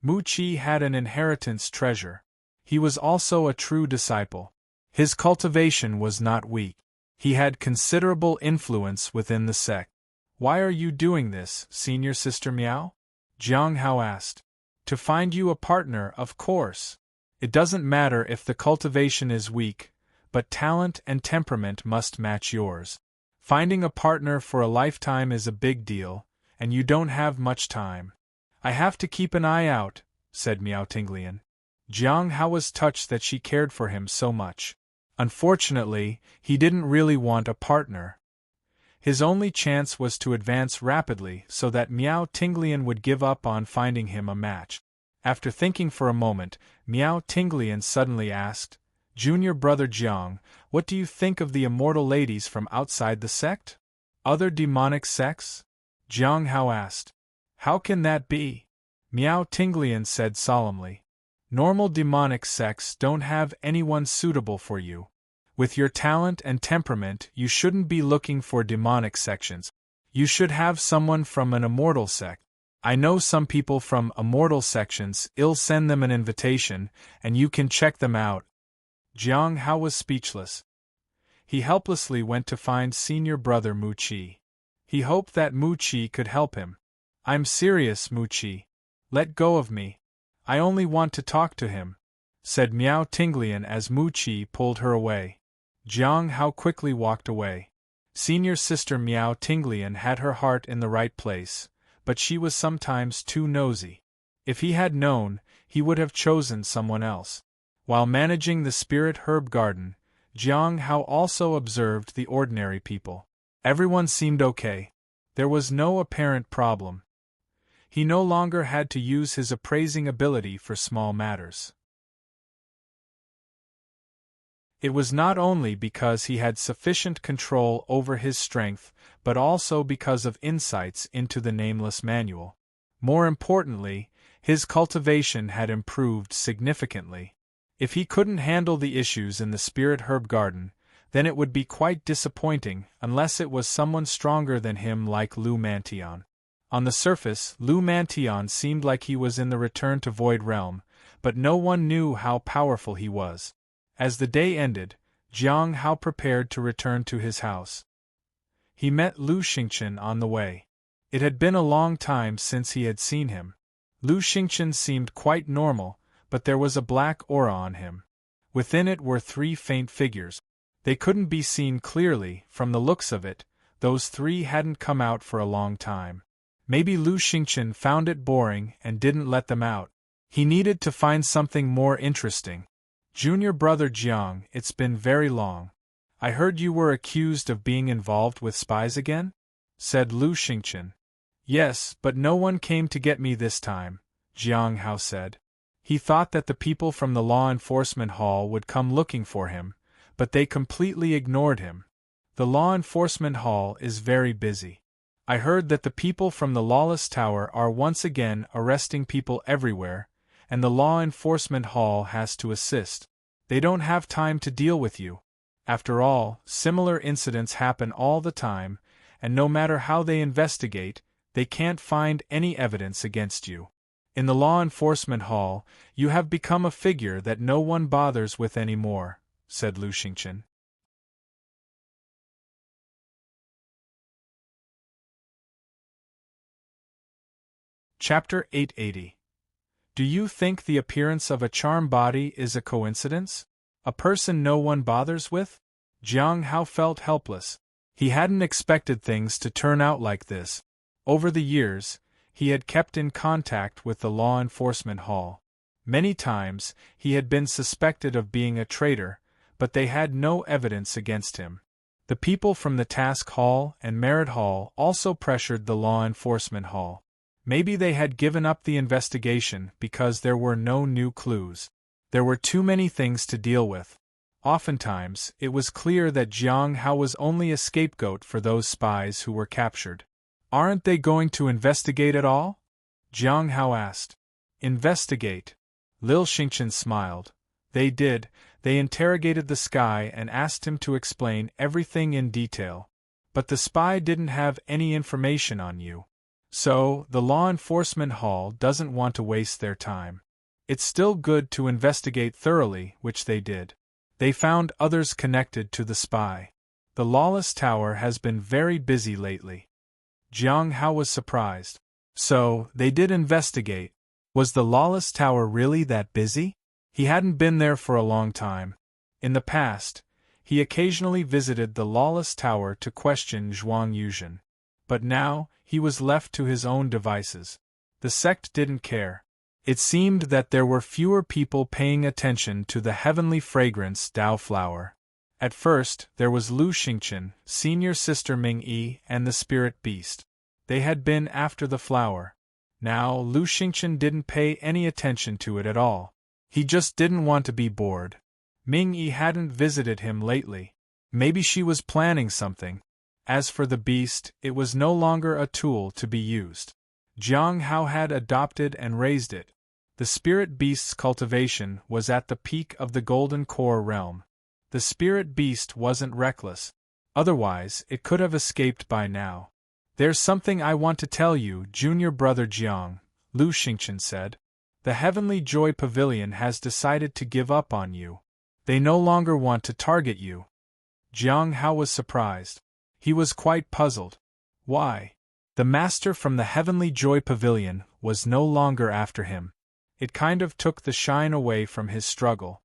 Mu Qi had an inheritance treasure. He was also a true disciple. His cultivation was not weak. He had considerable influence within the sect. "Why are you doing this, senior sister Miao?" Jiang Hao asked. "To find you a partner, of course. It doesn't matter if the cultivation is weak, but talent and temperament must match yours. Finding a partner for a lifetime is a big deal, and you don't have much time." "I have to keep an eye out," said Miao Tinglian. Jiang Hao was touched that she cared for him so much. Unfortunately, he didn't really want a partner. His only chance was to advance rapidly so that Miao Tinglian would give up on finding him a match. After thinking for a moment, Miao Tinglian suddenly asked, Junior brother Jiang, what do you think of the immortal ladies from outside the sect? Other demonic sects? Jiang Hao asked. How can that be? Miao Tinglian said solemnly. Normal demonic sects don't have anyone suitable for you. With your talent and temperament, you shouldn't be looking for demonic sections. You should have someone from an immortal sect. I know some people from immortal sections. I'll send them an invitation, and you can check them out. Jiang Hao was speechless. He helplessly went to find senior brother Mu Qi. He hoped that Mu Qi could help him. I'm serious, Mu Qi. Let go of me. I only want to talk to him, said Miao Tinglian as Mu Qi pulled her away. Jiang Hao quickly walked away. Senior sister Miao Tinglian had her heart in the right place, but she was sometimes too nosy. If he had known, he would have chosen someone else. While managing the spirit herb garden, Jiang Hao also observed the ordinary people. Everyone seemed okay. There was no apparent problem. He no longer had to use his appraising ability for small matters. It was not only because he had sufficient control over his strength, but also because of insights into the nameless manual. More importantly, his cultivation had improved significantly. If he couldn't handle the issues in the spirit herb garden, then it would be quite disappointing unless it was someone stronger than him like Lu Mantion. On the surface, Lu Mantion seemed like he was in the Return to Void realm, but no one knew how powerful he was. As the day ended, Jiang Hao prepared to return to his house. He met Lu Xingchen on the way. It had been a long time since he had seen him. Lu Xingchen seemed quite normal, but there was a black aura on him. Within it were three faint figures. They couldn't be seen clearly. From the looks of it, those three hadn't come out for a long time. Maybe Lu Xingchen found it boring and didn't let them out. He needed to find something more interesting. Junior brother Jiang, it's been very long. I heard you were accused of being involved with spies again? Said Lu Xingchen. Yes, but no one came to get me this time, Jiang Hao said. He thought that the people from the law enforcement hall would come looking for him, but they completely ignored him. The law enforcement hall is very busy. I heard that the people from the Lawless Tower are once again arresting people everywhere, and the law enforcement hall has to assist. They don't have time to deal with you. After all, similar incidents happen all the time, and no matter how they investigate, they can't find any evidence against you. In the law enforcement hall, you have become a figure that no one bothers with anymore, said Lu Xingchen. Chapter 880. Do you think the appearance of a charm body is a coincidence? A person no one bothers with? Jiang Hao felt helpless. He hadn't expected things to turn out like this. Over the years, he had kept in contact with the law enforcement hall. Many times, he had been suspected of being a traitor, but they had no evidence against him. The people from the task hall and merit hall also pressured the law enforcement hall. Maybe they had given up the investigation because there were no new clues. There were too many things to deal with. Oftentimes, it was clear that Jiang Hao was only a scapegoat for those spies who were captured. Aren't they going to investigate at all? Jiang Hao asked. Investigate? Lil Xingchen smiled. They did. They interrogated the sky and asked him to explain everything in detail. But the spy didn't have any information on you. So, the law enforcement hall doesn't want to waste their time. It's still good to investigate thoroughly, which they did. They found others connected to the spy. The Lawless Tower has been very busy lately. Jiang Hao was surprised. So, they did investigate. Was the Lawless Tower really that busy? He hadn't been there for a long time. In the past, he occasionally visited the Lawless Tower to question Zhuang Yuzhen. But now, he was left to his own devices. The sect didn't care. It seemed that there were fewer people paying attention to the heavenly fragrance Dao flower. At first, there was Lu Xingchen, senior sister Ming Yi, and the spirit beast. They had been after the flower. Now, Lu Xingchen didn't pay any attention to it at all. He just didn't want to be bored. Ming Yi hadn't visited him lately. Maybe she was planning something. As for the beast, it was no longer a tool to be used. Jiang Hao had adopted and raised it. The spirit beast's cultivation was at the peak of the golden core realm. The spirit beast wasn't reckless. Otherwise, it could have escaped by now. There's something I want to tell you, junior brother Jiang, Lu Xingchen said. The Heavenly Joy Pavilion has decided to give up on you. They no longer want to target you. Jiang Hao was surprised. He was quite puzzled. Why? The master from the Heavenly Joy Pavilion was no longer after him. It kind of took the shine away from his struggle.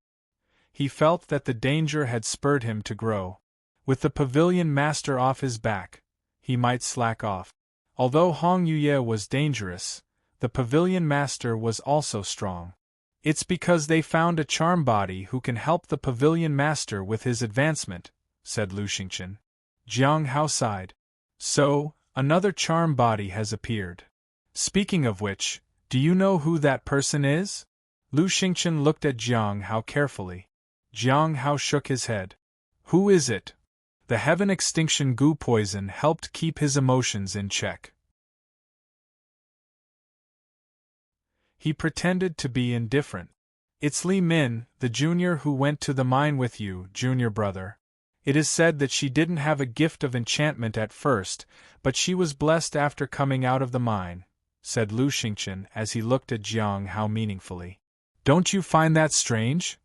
He felt that the danger had spurred him to grow. With the pavilion master off his back, he might slack off. Although Hong Yuye was dangerous, the pavilion master was also strong. It's because they found a charm body who can help the pavilion master with his advancement, said Lu Xingchen. Jiang Hao sighed. So, another charm body has appeared. Speaking of which, do you know who that person is? Lu Xingchen looked at Jiang Hao carefully. Jiang Hao shook his head. Who is it? The heaven extinction goo poison helped keep his emotions in check. He pretended to be indifferent. It's Li Min, the junior who went to the mine with you, junior brother. It is said that she didn't have a gift of enchantment at first, but she was blessed after coming out of the mine, said Lu Xingchen as he looked at Jiang Hao meaningfully. Don't you find that strange?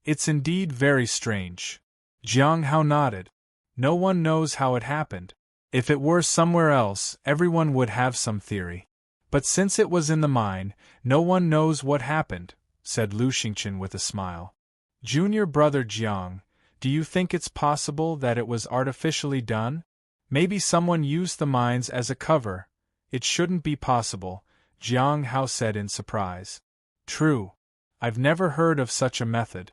It's indeed very strange. Jiang Hao nodded. No one knows how it happened. If it were somewhere else, everyone would have some theory. But since it was in the mine, no one knows what happened, said Lu Xingchen with a smile. Junior brother Jiang, do you think it's possible that it was artificially done? Maybe someone used the mines as a cover. It shouldn't be possible, Jiang Hao said in surprise. True. I've never heard of such a method.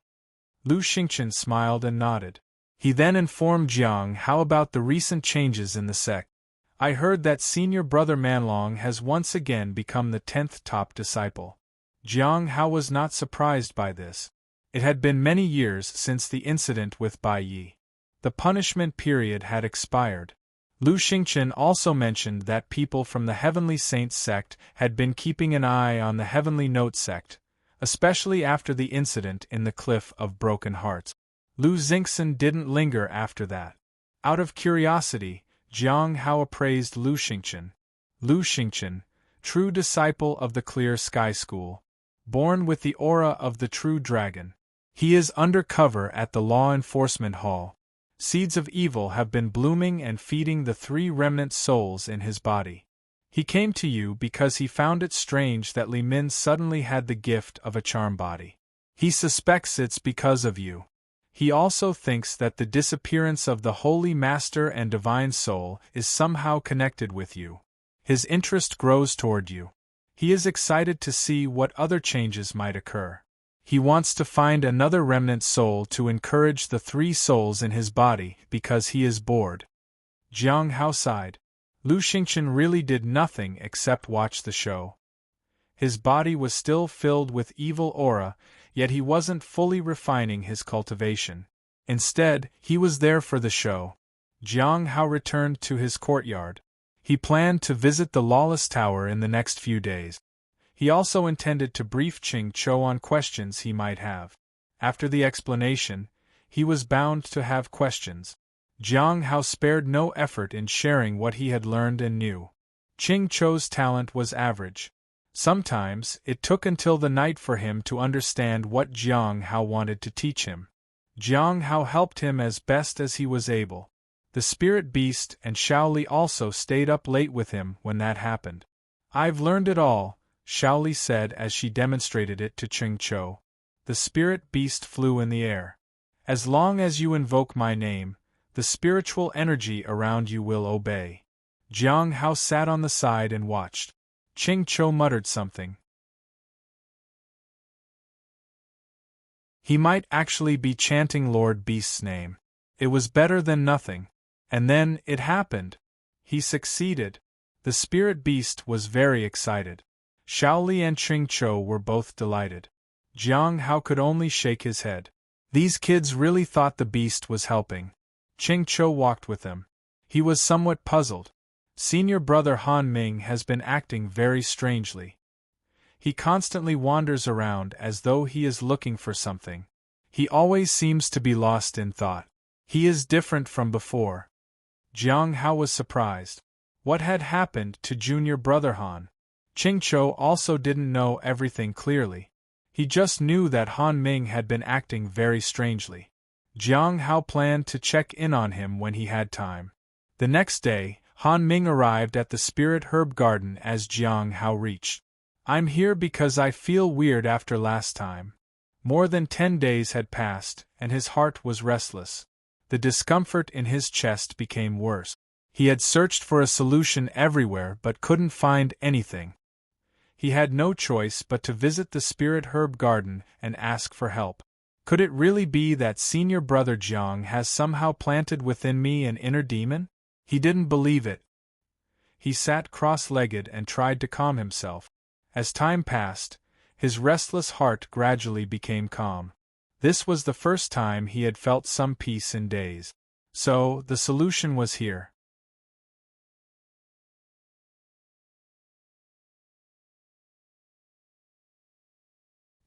Lu Xingchen smiled and nodded. He then informed Jiang Hao about the recent changes in the sect. I heard that senior brother Manlong has once again become the 10th top disciple. Jiang Hao was not surprised by this. It had been many years since the incident with Bai Yi. The punishment period had expired. Lu Xingchen also mentioned that people from the Heavenly Saints sect had been keeping an eye on the Heavenly Note sect, especially after the incident in the Cliff of Broken Hearts. Lu Xingchen didn't linger after that. Out of curiosity, Jiang Hao appraised Lu Xingchen. Lu Xingchen, true disciple of the Clear Sky School, born with the aura of the true dragon. He is undercover at the Law Enforcement Hall. Seeds of evil have been blooming and feeding the 3 remnant souls in his body. He came to you because he found it strange that Li Min suddenly had the gift of a charm body. He suspects it's because of you. He also thinks that the disappearance of the Holy Master and Divine Soul is somehow connected with you. His interest grows toward you. He is excited to see what other changes might occur. He wants to find another remnant soul to encourage the 3 souls in his body because he is bored. Jiang Hao sighed. Lu Xingchen really did nothing except watch the show. His body was still filled with evil aura, yet he wasn't fully refining his cultivation. Instead, he was there for the show. Jiang Hao returned to his courtyard. He planned to visit the Lawless Tower in the next few days. He also intended to brief Ching Chou on questions he might have. After the explanation, he was bound to have questions. Jiang Hao spared no effort in sharing what he had learned and knew. Ching Chou's talent was average. Sometimes, it took until the night for him to understand what Jiang Hao wanted to teach him. Jiang Hao helped him as best as he was able. The spirit beast and Shaoli also stayed up late with him when that happened. I've learned it all, Shaoli said as she demonstrated it to Ching Chou. The spirit beast flew in the air. As long as you invoke my name, the spiritual energy around you will obey. Jiang Hao sat on the side and watched. Ching Chou muttered something. He might actually be chanting Lord Beast's name. It was better than nothing. And then, it happened. He succeeded. The spirit beast was very excited. Shaoli and Ching Chou were both delighted. Jiang Hao could only shake his head. These kids really thought the beast was helping. Ching Cho walked with them. He was somewhat puzzled. Senior brother Han Ming has been acting very strangely. He constantly wanders around as though he is looking for something. He always seems to be lost in thought. He is different from before. Jiang Hao was surprised. What had happened to junior brother Han? Ching Cho also didn't know everything clearly. He just knew that Han Ming had been acting very strangely. Jiang Hao planned to check in on him when he had time. The next day, Han Ming arrived at the Spirit Herb Garden as Jiang Hao reached. I'm here because I feel weird after last time. More than 10 days had passed, and his heart was restless. The discomfort in his chest became worse. He had searched for a solution everywhere but couldn't find anything. He had no choice but to visit the Spirit Herb Garden and ask for help. Could it really be that senior brother Jiang has somehow planted within me an inner demon? He didn't believe it. He sat cross-legged and tried to calm himself. As time passed, his restless heart gradually became calm. This was the first time he had felt some peace in days. So, the solution was here.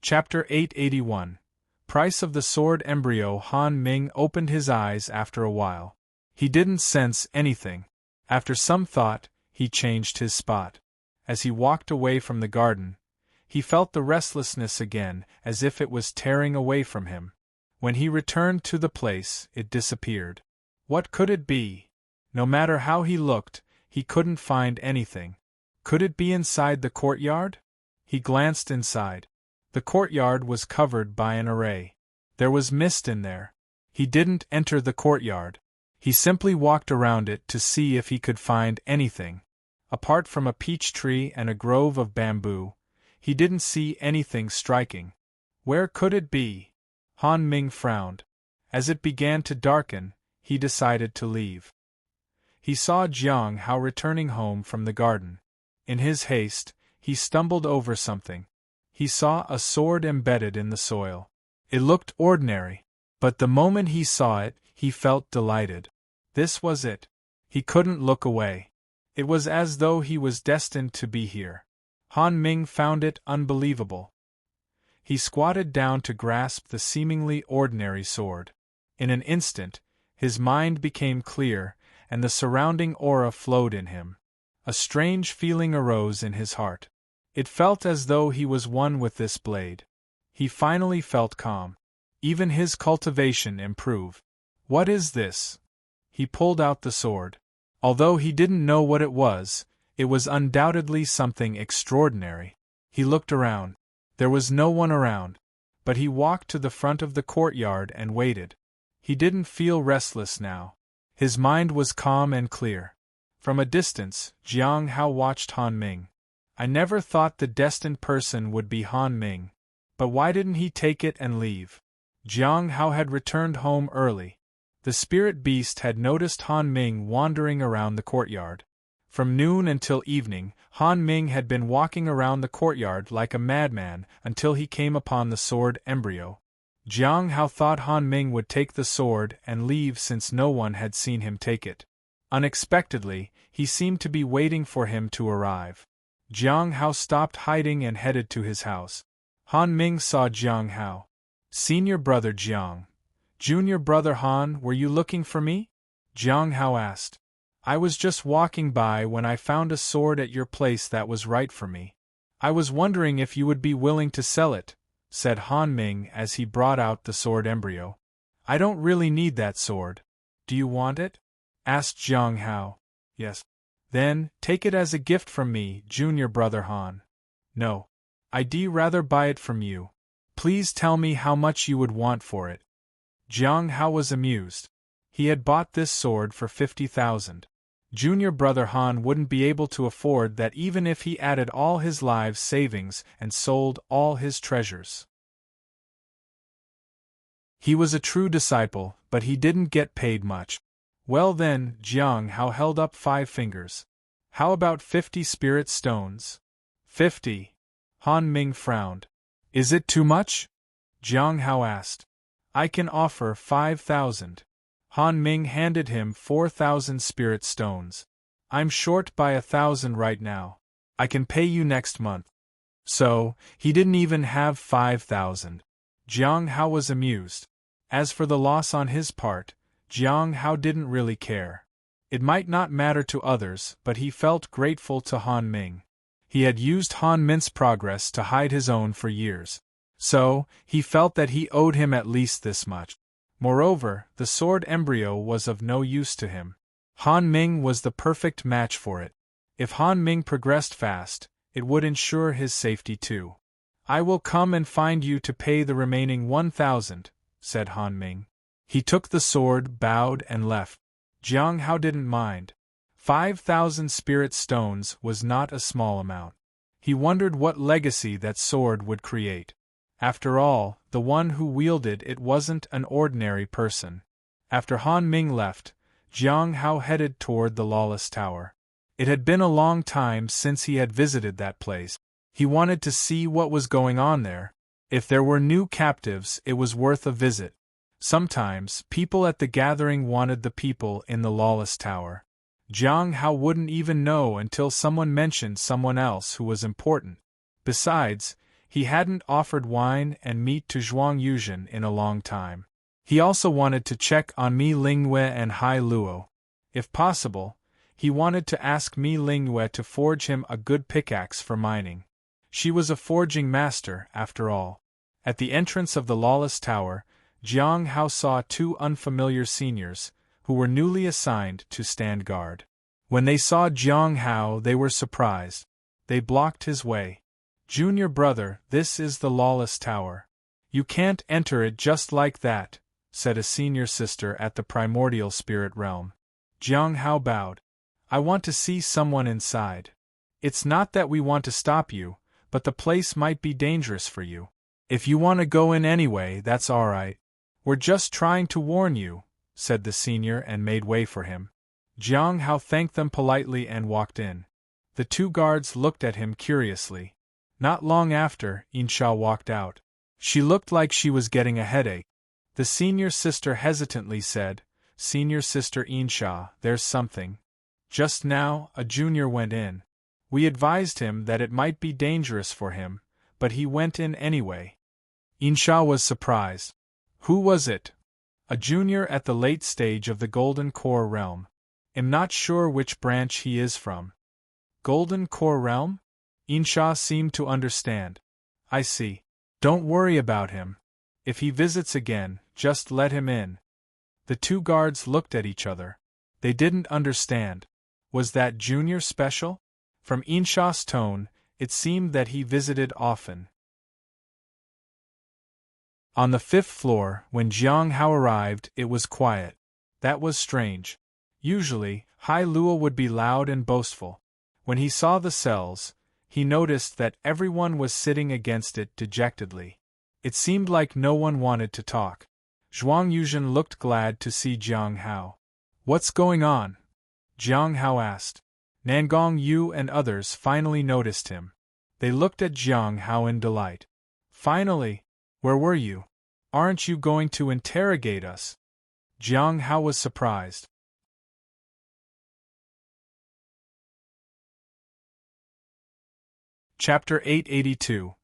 Chapter 881. Price of the Sword Embryo. Han Ming opened his eyes after a while. He didn't sense anything. After some thought, he changed his spot. As he walked away from the garden, he felt the restlessness again, as if it was tearing away from him. When he returned to the place, it disappeared. What could it be? No matter how he looked, he couldn't find anything. Could it be inside the courtyard? He glanced inside. The courtyard was covered by an array. There was mist in there. He didn't enter the courtyard. He simply walked around it to see if he could find anything. Apart from a peach tree and a grove of bamboo, he didn't see anything striking. Where could it be? Han Ming frowned. As it began to darken, he decided to leave. He saw Jiang Hao returning home from the garden. In his haste, he stumbled over something. He saw a sword embedded in the soil. It looked ordinary, but the moment he saw it, he felt delighted. This was it. He couldn't look away. It was as though he was destined to be here. Han Ming found it unbelievable. He squatted down to grasp the seemingly ordinary sword. In an instant, his mind became clear, and the surrounding aura flowed in him. A strange feeling arose in his heart. It felt as though he was one with this blade. He finally felt calm. Even his cultivation improved. What is this? He pulled out the sword. Although he didn't know what it was undoubtedly something extraordinary. He looked around. There was no one around. But he walked to the front of the courtyard and waited. He didn't feel restless now. His mind was calm and clear. From a distance, Jiang Hao watched Han Ming. I never thought the destined person would be Han Ming. But why didn't he take it and leave? Jiang Hao had returned home early. The spirit beast had noticed Han Ming wandering around the courtyard. From noon until evening, Han Ming had been walking around the courtyard like a madman until he came upon the sword embryo. Jiang Hao thought Han Ming would take the sword and leave since no one had seen him take it. Unexpectedly, he seemed to be waiting for him to arrive. Jiang Hao stopped hiding and headed to his house. Han Ming saw Jiang Hao. Senior brother Jiang. Junior brother Han, were you looking for me? Jiang Hao asked. I was just walking by when I found a sword at your place that was right for me. I was wondering if you would be willing to sell it, said Han Ming as he brought out the sword embryo. I don't really need that sword. Do you want it? Asked Jiang Hao. Yes. Then, take it as a gift from me, junior brother Han. No. I'd rather buy it from you. Please tell me how much you would want for it. Jiang Hao was amused. He had bought this sword for 50,000. Junior brother Han wouldn't be able to afford that even if he added all his life savings and sold all his treasures. He was a true disciple, but he didn't get paid much. Well then, Jiang Hao held up 5 fingers. How about 50 spirit stones? 50. Han Ming frowned. Is it too much? Jiang Hao asked. I can offer 5,000. Han Ming handed him 4,000 spirit stones. I'm short by 1,000 right now. I can pay you next month. So, he didn't even have 5,000. Jiang Hao was amused. As for the loss on his part, Jiang Hao didn't really care. It might not matter to others, but he felt grateful to Han Ming. He had used Han Ming's progress to hide his own for years. So, he felt that he owed him at least this much. Moreover, the sword embryo was of no use to him. Han Ming was the perfect match for it. If Han Ming progressed fast, it would ensure his safety too. I will come and find you to pay the remaining 1,000, said Han Ming. He took the sword, bowed, and left. Jiang Hao didn't mind. 5,000 spirit stones was not a small amount. He wondered what legacy that sword would create. After all, the one who wielded it wasn't an ordinary person. After Han Ming left, Jiang Hao headed toward the Lawless Tower. It had been a long time since he had visited that place. He wanted to see what was going on there. If there were new captives, it was worth a visit. Sometimes, people at the gathering wanted the people in the Lawless Tower. Jiang Hao wouldn't even know until someone mentioned someone else who was important. Besides, he hadn't offered wine and meat to Zhuang Yuzhen in a long time. He also wanted to check on Mi Lingyue and Hai Luo. If possible, he wanted to ask Mi Lingyue to forge him a good pickaxe for mining. She was a forging master, after all. At the entrance of the Lawless Tower, Jiang Hao saw two unfamiliar seniors, who were newly assigned to stand guard. When they saw Jiang Hao, they were surprised. They blocked his way. Junior brother, this is the Lawless Tower. You can't enter it just like that, said a senior sister at the primordial spirit realm. Jiang Hao bowed. I want to see someone inside. It's not that we want to stop you, but the place might be dangerous for you. If you want to go in anyway, that's alright. We're just trying to warn you, said the senior and made way for him. Jiang Hao thanked them politely and walked in. The two guards looked at him curiously. Not long after, Insha walked out. She looked like she was getting a headache. The senior sister hesitantly said, Senior sister Insha, there's something. Just now, a junior went in. We advised him that it might be dangerous for him, but he went in anyway. Insha was surprised. Who was it? A junior at the late stage of the Golden Core realm. Am not sure which branch he is from. Golden Core realm? Insha seemed to understand. I see. Don't worry about him. If he visits again, just let him in. The two guards looked at each other. They didn't understand. Was that junior special? From Insha's tone, it seemed that he visited often. On the 5th floor, when Jiang Hao arrived, it was quiet. That was strange. Usually, Hai Luo would be loud and boastful. When he saw the cells, he noticed that everyone was sitting against it dejectedly. It seemed like no one wanted to talk. Zhuang Yuzhen looked glad to see Jiang Hao. What's going on? Jiang Hao asked. Nangong Yu and others finally noticed him. They looked at Jiang Hao in delight. Finally! Where were you? Aren't you going to interrogate us? Jiang Hao was surprised. Chapter 882.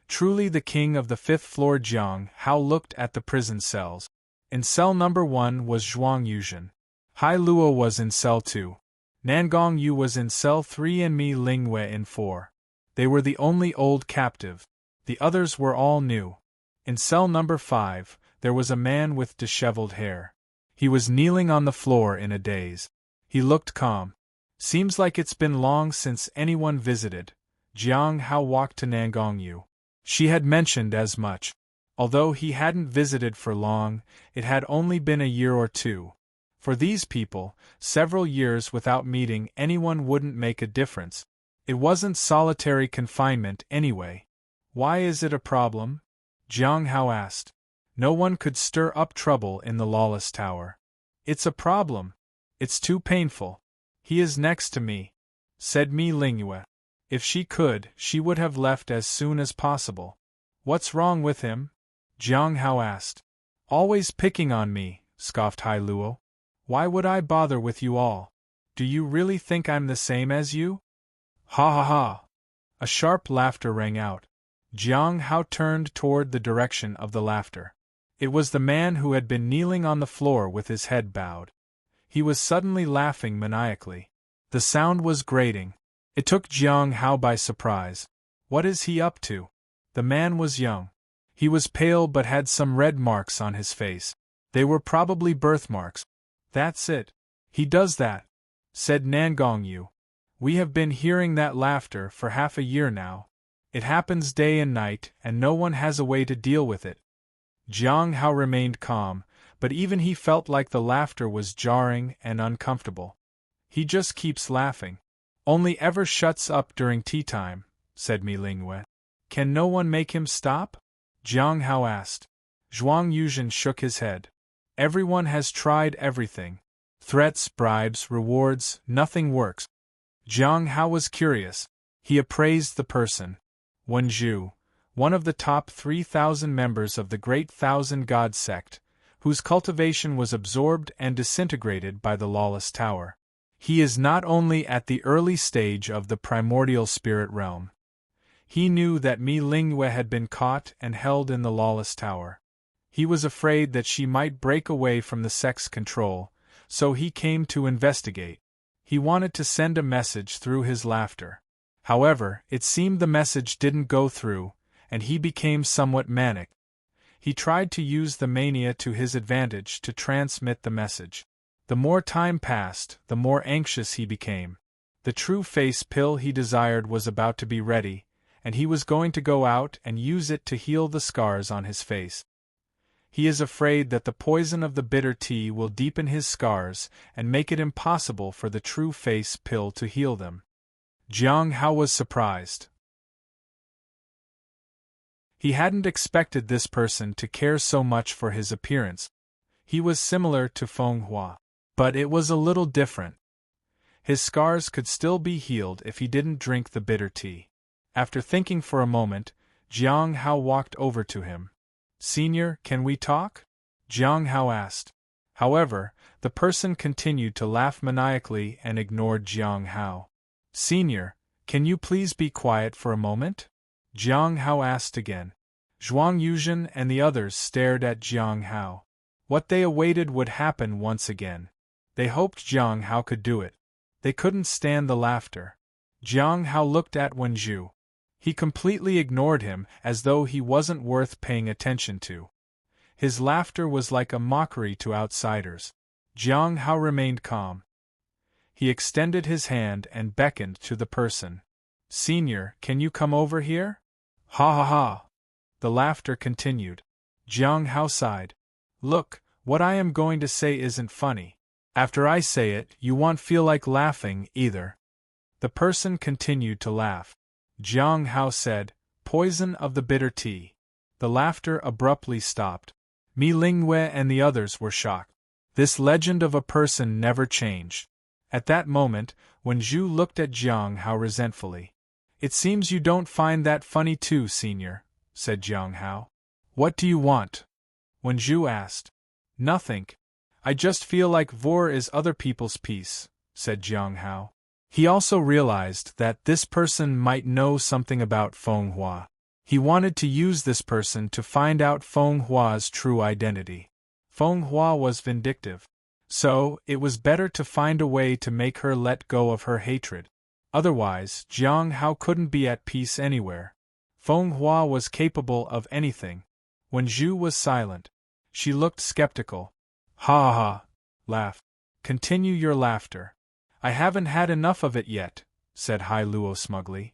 Truly the king of the 5th floor. Jiang Hao looked at the prison cells. In cell number 1 was Zhuang Yuzhen. Hai Luo was in cell 2. Nangong Yu was in cell 3 and Mi Lingyue in 4. They were the only old captive. The others were all new. In cell number 5, there was a man with disheveled hair. He was kneeling on the floor in a daze. He looked calm. Seems like it's been long since anyone visited. Jiang Hao walked to Nangong Yu. She had mentioned as much. Although he hadn't visited for long, it had only been a year or two. For these people, several years without meeting anyone wouldn't make a difference. It wasn't solitary confinement anyway. Why is it a problem? Jiang Hao asked. No one could stir up trouble in the Lawless Tower. It's a problem. It's too painful. He is next to me, said Mi Lingyue. If she could, she would have left as soon as possible. What's wrong with him? Jiang Hao asked. Always picking on me, scoffed Hai Luo. Why would I bother with you all? Do you really think I'm the same as you? Ha ha ha! A sharp laughter rang out. Jiang Hao turned toward the direction of the laughter. It was the man who had been kneeling on the floor with his head bowed. He was suddenly laughing maniacally. The sound was grating. It took Jiang Hao by surprise. What is he up to? The man was young. He was pale but had some red marks on his face. They were probably birthmarks. That's it. He does that, said Nangongyu. We have been hearing that laughter for half a year now. It happens day and night, and no one has a way to deal with it. Jiang Hao remained calm, but even he felt like the laughter was jarring and uncomfortable. He just keeps laughing. Only ever shuts up during tea time, said Mi Lingwei. Can no one make him stop? Jiang Hao asked. Zhuang Yuzhen shook his head. Everyone has tried everything. Threats, bribes, rewards, nothing works. Jiang Hao was curious. He appraised the person. Wen Zhu, one of the top 3,000 members of the Great Thousand God sect, whose cultivation was absorbed and disintegrated by the lawless tower. He is not only at the early stage of the primordial spirit realm. He knew that Mi Lingwei had been caught and held in the lawless tower. He was afraid that she might break away from the sect's control, so he came to investigate. He wanted to send a message through his laughter. However, it seemed the message didn't go through, and he became somewhat manic. He tried to use the mania to his advantage to transmit the message. The more time passed, the more anxious he became. The true face pill he desired was about to be ready, and he was going to go out and use it to heal the scars on his face. He is afraid that the poison of the bitter tea will deepen his scars and make it impossible for the true face pill to heal them. Jiang Hao was surprised. He hadn't expected this person to care so much for his appearance. He was similar to Feng Hua, but it was a little different. His scars could still be healed if he didn't drink the bitter tea. After thinking for a moment, Jiang Hao walked over to him. Senior, can we talk? Jiang Hao asked. However, the person continued to laugh maniacally and ignored Jiang Hao. Senior, can you please be quiet for a moment? Jiang Hao asked again. Zhuang Yuzhen and the others stared at Jiang Hao. What they awaited would happen once again. They hoped Jiang Hao could do it. They couldn't stand the laughter. Jiang Hao looked at Wen Zhu. He completely ignored him as though he wasn't worth paying attention to. His laughter was like a mockery to outsiders. Jiang Hao remained calm. He extended his hand and beckoned to the person. Senior, can you come over here? Ha ha ha. The laughter continued. Jiang Hao sighed. Look, what I am going to say isn't funny. After I say it, you won't feel like laughing either. The person continued to laugh. Jiang Hao said, Poison of the bitter tea. The laughter abruptly stopped. Mi Lingwei and the others were shocked. This legend of a person never changed. At that moment, Wen Zhu looked at Jiang Hao resentfully. It seems you don't find that funny too, Senior, said Jiang Hao. What do you want? Wen Zhu asked. Nothing. I just feel like war is other people's peace, said Jiang Hao. He also realized that this person might know something about Feng Hua. He wanted to use this person to find out Feng Hua's true identity. Feng Hua was vindictive. So, it was better to find a way to make her let go of her hatred. Otherwise, Jiang Hao couldn't be at peace anywhere. Feng Hua was capable of anything. Wen Zhu was silent. She looked skeptical. Ha ha ha. Laugh. Continue your laughter. I haven't had enough of it yet, said Hai Luo smugly.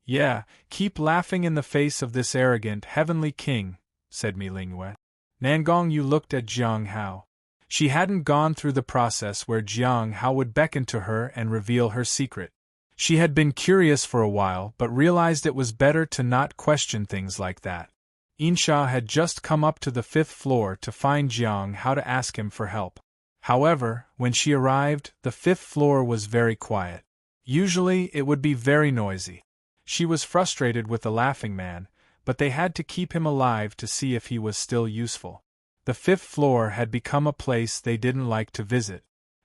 Yeah, keep laughing in the face of this arrogant heavenly king, said Mi Lingwei. Nangongyu looked at Jiang Hao. She hadn't gone through the process where Jiang Hao would beckon to her and reveal her secret. She had been curious for a while but realized it was better to not question things like that. Insha had just come up to the 5th floor to find Jiang Hao to ask him for help. However, when she arrived, the 5th floor was very quiet. Usually it would be very noisy. She was frustrated with the laughing man, but they had to keep him alive to see if he was still useful. The fifth floor had become a place they didn't like to visit.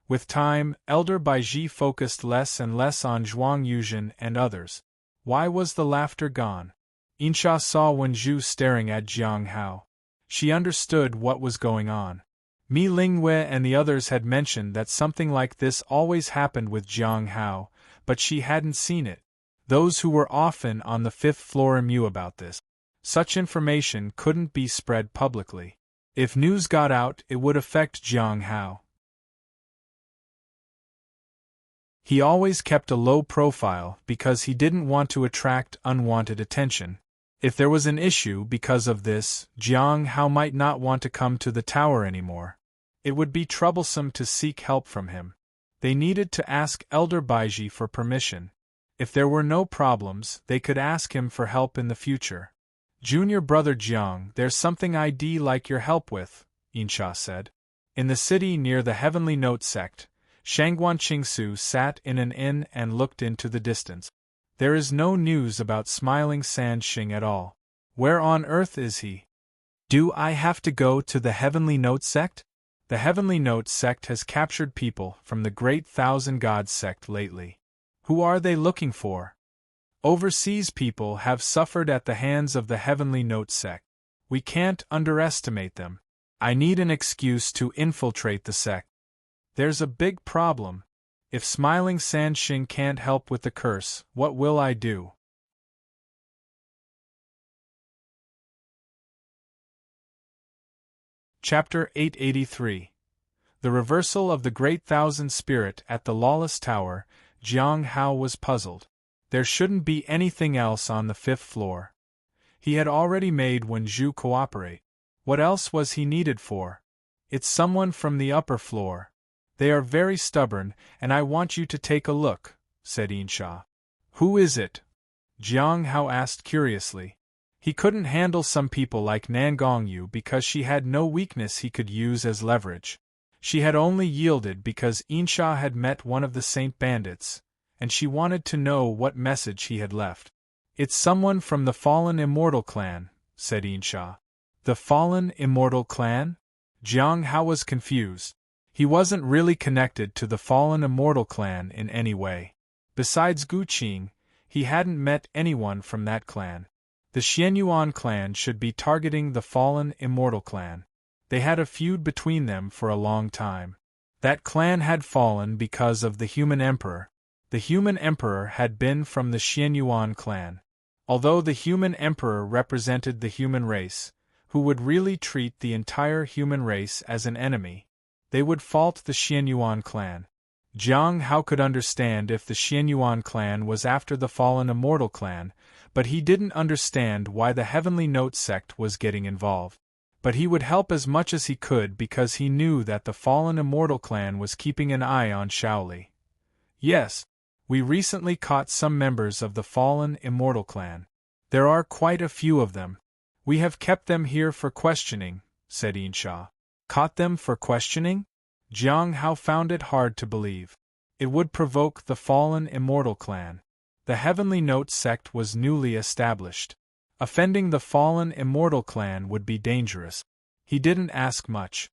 With time, Elder Baiji focused less and less on Zhuang Yuzhen and others. Why was the laughter gone? Insha saw Wenju staring at Jiang Hao. She understood what was going on. Mi Lingwei and the others had mentioned that something like this always happened with Jiang Hao, but she hadn't seen it. Those who were often on the fifth floor knew about this. Such information couldn't be spread publicly. If news got out, it would affect Jiang Hao. He always kept a low profile because he didn't want to attract unwanted attention. If there was an issue because of this, Jiang Hao might not want to come to the tower anymore. It would be troublesome to seek help from him. They needed to ask Elder Baiji for permission. If there were no problems, they could ask him for help in the future. Junior brother Jiang, there's something I'd like your help with, Insha said. In the city near the Heavenly Note sect, Shangguan Qingsu sat in an inn and looked into the distance. There is no news about Smiling Sand Xing at all. Where on earth is he? Do I have to go to the Heavenly Note sect? The Heavenly Note sect has captured people from the Great Thousand Gods sect lately. Who are they looking for? Overseas people have suffered at the hands of the Heavenly Note sect. We can't underestimate them. I need an excuse to infiltrate the sect. There's a big problem. If Smiling Sand Xing can't help with the curse, what will I do? Chapter 883. The reversal of the Great Thousand Spirit at the Lawless Tower. Jiang Hao was puzzled. There shouldn't be anything else on the fifth floor. He had already made Wenju cooperate. What else was he needed for? It's someone from the upper floor. They are very stubborn, and I want you to take a look, said Insha. Who is it? Jiang Hao asked curiously. He couldn't handle some people like Nangongyu because she had no weakness he could use as leverage. She had only yielded because Insha had met one of the Saint Bandits, and she wanted to know what message he had left. It's someone from the Fallen Immortal Clan, said Insha. The Fallen Immortal Clan? Jiang Hao was confused. He wasn't really connected to the Fallen Immortal Clan in any way. Besides Gu Qing, he hadn't met anyone from that clan. The Xianyuan clan should be targeting the Fallen Immortal Clan. They had a feud between them for a long time. That clan had fallen because of the Human Emperor. The Human Emperor had been from the Xianyuan clan. Although the Human Emperor represented the human race, who would really treat the entire human race as an enemy, they would fault the Xianyuan clan. Jiang Hao could understand if the Xianyuan clan was after the Fallen Immortal Clan, but he didn't understand why the Heavenly Note sect was getting involved. But he would help as much as he could because he knew that the Fallen Immortal Clan was keeping an eye on Shaoli. Yes, we recently caught some members of the Fallen Immortal Clan. There are quite a few of them. We have kept them here for questioning, said Insha. Caught them for questioning? Jiang Hao found it hard to believe. It would provoke the Fallen Immortal Clan. The Heavenly Note sect was newly established. Offending the Fallen Immortal Clan would be dangerous. He didn't ask much.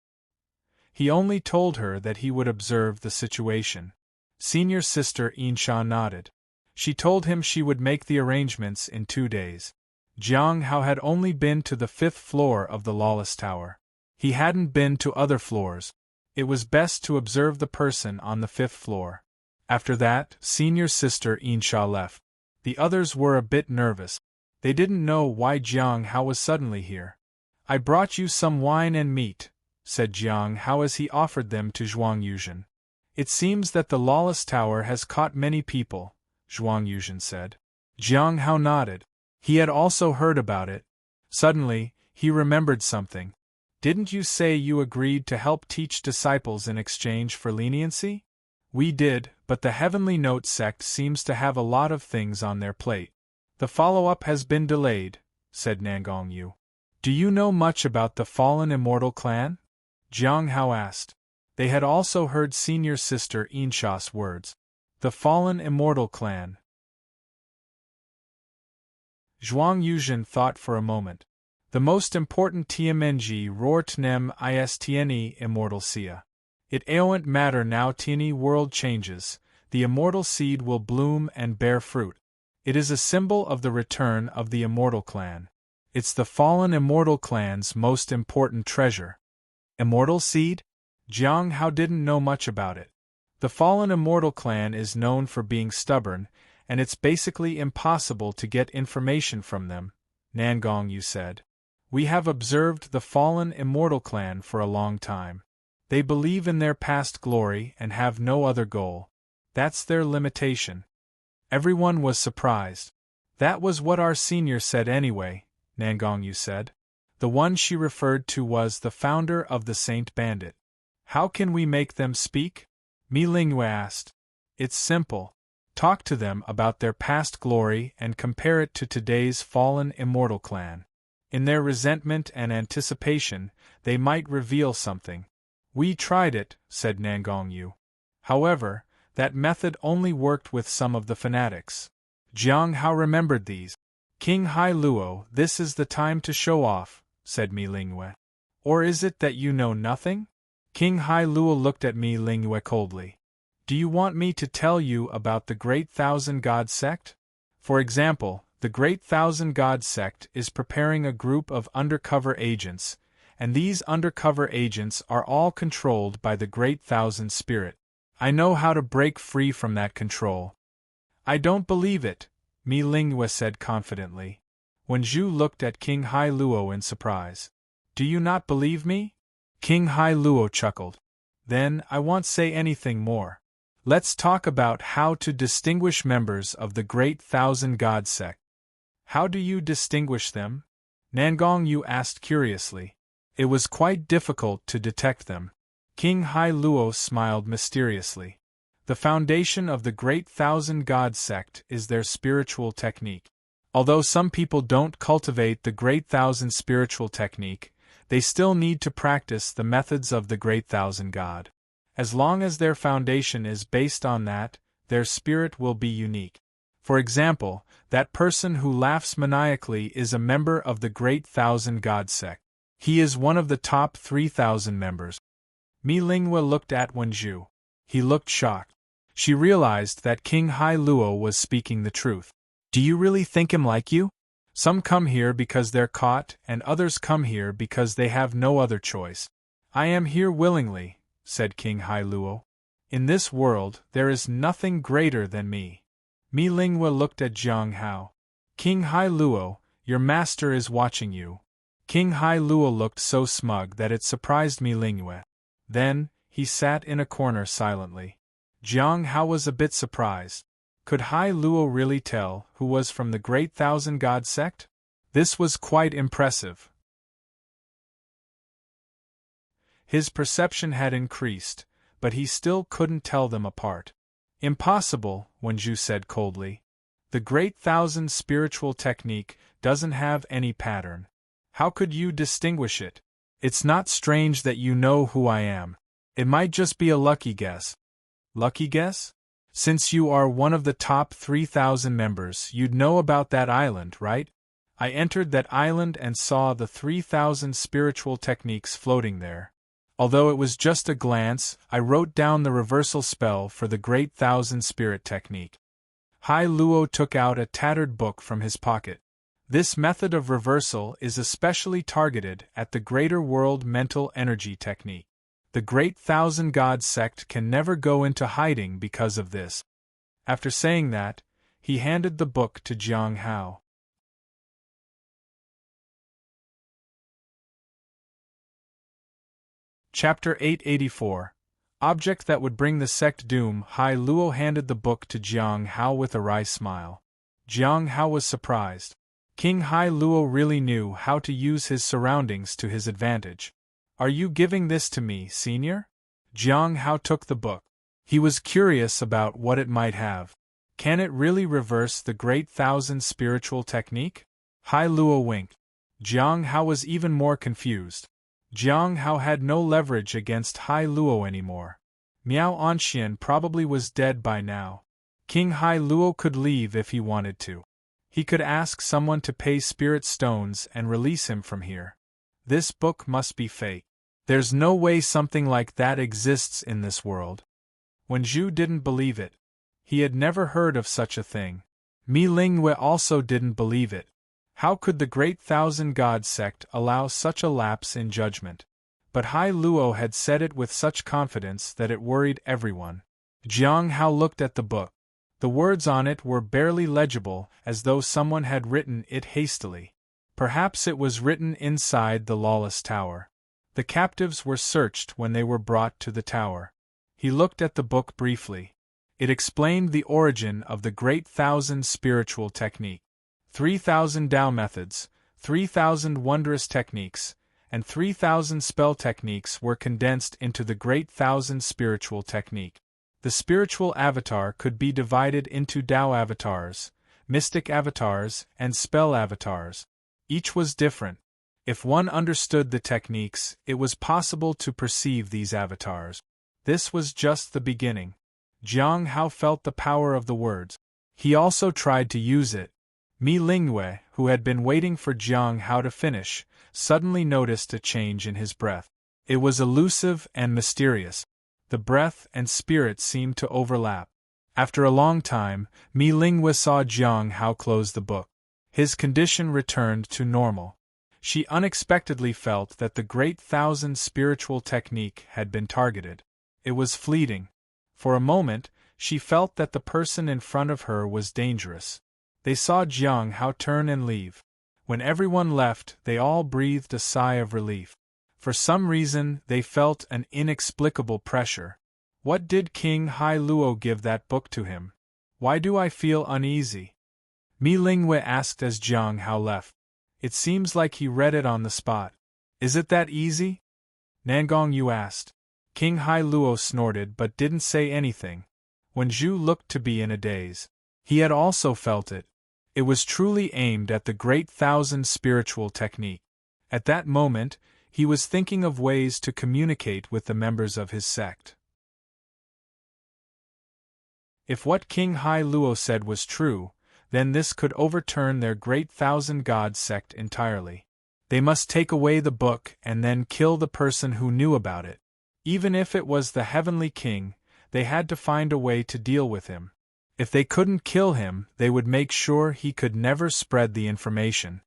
He only told her that he would observe the situation. Senior sister Insha nodded. She told him she would make the arrangements in 2 days. Jiang Hao had only been to the 5th floor of the Lawless Tower. He hadn't been to other floors. It was best to observe the person on the 5th floor. After that, senior sister Insha left. The others were a bit nervous. They didn't know why Jiang Hao was suddenly here. I brought you some wine and meat, said Jiang Hao as he offered them to Zhuang Yuzhen. It seems that the Lawless Tower has caught many people, Zhuang Yuzhen said. Jiang Hao nodded. He had also heard about it. Suddenly, he remembered something. Didn't you say you agreed to help teach disciples in exchange for leniency? We did, but the Heavenly Note sect seems to have a lot of things on their plate. The follow-up has been delayed, said Nangongyu. Do you know much about the Fallen Immortal Clan? Jiang Hao asked. They had also heard senior sister Insha's words. The Fallen Immortal Clan. Zhuang Yuzhen thought for a moment. The most important TMNG roar tnem istne immortal sia. It aoant matter now tini world changes, the immortal seed will bloom and bear fruit. It is a symbol of the return of the immortal clan. It's the fallen immortal clan's most important treasure. Immortal seed? Jiang Hao didn't know much about it. The fallen immortal clan is known for being stubborn, and it's basically impossible to get information from them, Nangong Yu said. We have observed the fallen immortal clan for a long time. They believe in their past glory and have no other goal. That's their limitation. Everyone was surprised. That was what our senior said anyway, Nangong Yu said. The one she referred to was the founder of the Saint Bandit. How can we make them speak? Mi Lingyue asked. It's simple. Talk to them about their past glory and compare it to today's fallen immortal clan. In their resentment and anticipation, they might reveal something. We tried it, said Nangong Yu. However, that method only worked with some of the fanatics. Jiang Hao remembered these. King Hai Luo, this is the time to show off, said Mi Lingyue. Or is it that you know nothing? King Hai Luo looked at Mi Lingyue coldly. Do you want me to tell you about the Great Thousand God sect? For example, the Great Thousand God sect is preparing a group of undercover agents, and these undercover agents are all controlled by the Great Thousand Spirit. I know how to break free from that control. I don't believe it, Mi Lingyue said confidently. When Zhu looked at King Hai Luo in surprise. Do you not believe me? King Hai Luo chuckled. Then I won't say anything more. Let's talk about how to distinguish members of the Great Thousand God sect. How do you distinguish them? Nangong Yu asked curiously. It was quite difficult to detect them. King Hai Luo smiled mysteriously. The foundation of the Great Thousand God sect is their spiritual technique. Although some people don't cultivate the Great Thousand spiritual technique, they still need to practice the methods of the Great Thousand God. As long as their foundation is based on that, their spirit will be unique. For example, that person who laughs maniacally is a member of the Great Thousand God sect. He is one of the top 3,000 members. Mi Lingyue looked at Wenju. He looked shocked. She realized that King Hai Luo was speaking the truth. Do you really think him like you? Some come here because they're caught, and others come here because they have no other choice. I am here willingly, said King Hai Luo. In this world, there is nothing greater than me. Mi Lingyue looked at Jiang Hao. King Hai Luo, your master is watching you. King Hai Luo looked so smug that it surprised Mi Lingyue. Then, he sat in a corner silently. Jiang Hao was a bit surprised. Could Hai Luo really tell who was from the Great Thousand God sect? This was quite impressive. His perception had increased, but he still couldn't tell them apart. Impossible, Wenju said coldly. The Great Thousand spiritual technique doesn't have any pattern. How could you distinguish it? It's not strange that you know who I am. It might just be a lucky guess. Lucky guess? Since you are one of the top 3,000 members, you'd know about that island, right? I entered that island and saw the 3,000 spiritual techniques floating there. Although it was just a glance, I wrote down the reversal spell for the Great Thousand Spirit technique. Hai Luo took out a tattered book from his pocket. This method of reversal is especially targeted at the Greater World Mental Energy technique. The Great Thousand God sect can never go into hiding because of this. After saying that, he handed the book to Jiang Hao. Chapter 884. Object that would bring the sect doom. Hai Luo handed the book to Jiang Hao with a wry smile. Jiang Hao was surprised. King Hai Luo really knew how to use his surroundings to his advantage. Are you giving this to me, senior? Jiang Hao took the book. He was curious about what it might have. Can it really reverse the Great Thousand spiritual technique? Hai Luo winked. Jiang Hao was even more confused. Jiang Hao had no leverage against Hai Luo anymore. Miao Anxian probably was dead by now. King Hai Luo could leave if he wanted to. He could ask someone to pay spirit stones and release him from here. This book must be fake. There's no way something like that exists in this world. When Zhu didn't believe it, he had never heard of such a thing. Mi Lingwei also didn't believe it. How could the Great Thousand God sect allow such a lapse in judgment? But Hai Luo had said it with such confidence that it worried everyone. Jiang Hao looked at the book. The words on it were barely legible, as though someone had written it hastily. Perhaps it was written inside the lawless tower. The captives were searched when they were brought to the tower. He looked at the book briefly. It explained the origin of the Great Thousand spiritual technique. 3,000 Tao methods, 3,000 wondrous techniques, and 3,000 spell techniques were condensed into the Great Thousand spiritual technique. The spiritual avatar could be divided into Tao avatars, mystic avatars, and spell avatars. Each was different. If one understood the techniques, it was possible to perceive these avatars. This was just the beginning. Jiang Hao felt the power of the words. He also tried to use it. Mi Lingwei, who had been waiting for Jiang Hao to finish, suddenly noticed a change in his breath. It was elusive and mysterious. The breath and spirit seemed to overlap. After a long time, Mi Lingwei saw Jiang Hao close the book. His condition returned to normal. She unexpectedly felt that the Great Thousand spiritual technique had been targeted. It was fleeting. For a moment, she felt that the person in front of her was dangerous. They saw Jiang Hao turn and leave. When everyone left, they all breathed a sigh of relief. For some reason, they felt an inexplicable pressure. What did King Hai Luo give that book to him? Why do I feel uneasy? Mi Lingwei asked as Jiang Hao left. It seems like he read it on the spot. Is it that easy? Nangong Yu asked. King Hai Luo snorted but didn't say anything. When Zhu looked to be in a daze. He had also felt it. It was truly aimed at the Great Thousand spiritual technique. At that moment, he was thinking of ways to communicate with the members of his sect. If what King Hai Luo said was true, then this could overturn their Great Thousand God sect entirely. They must take away the book and then kill the person who knew about it. Even if it was the Heavenly King, they had to find a way to deal with him. If they couldn't kill him, they would make sure he could never spread the information.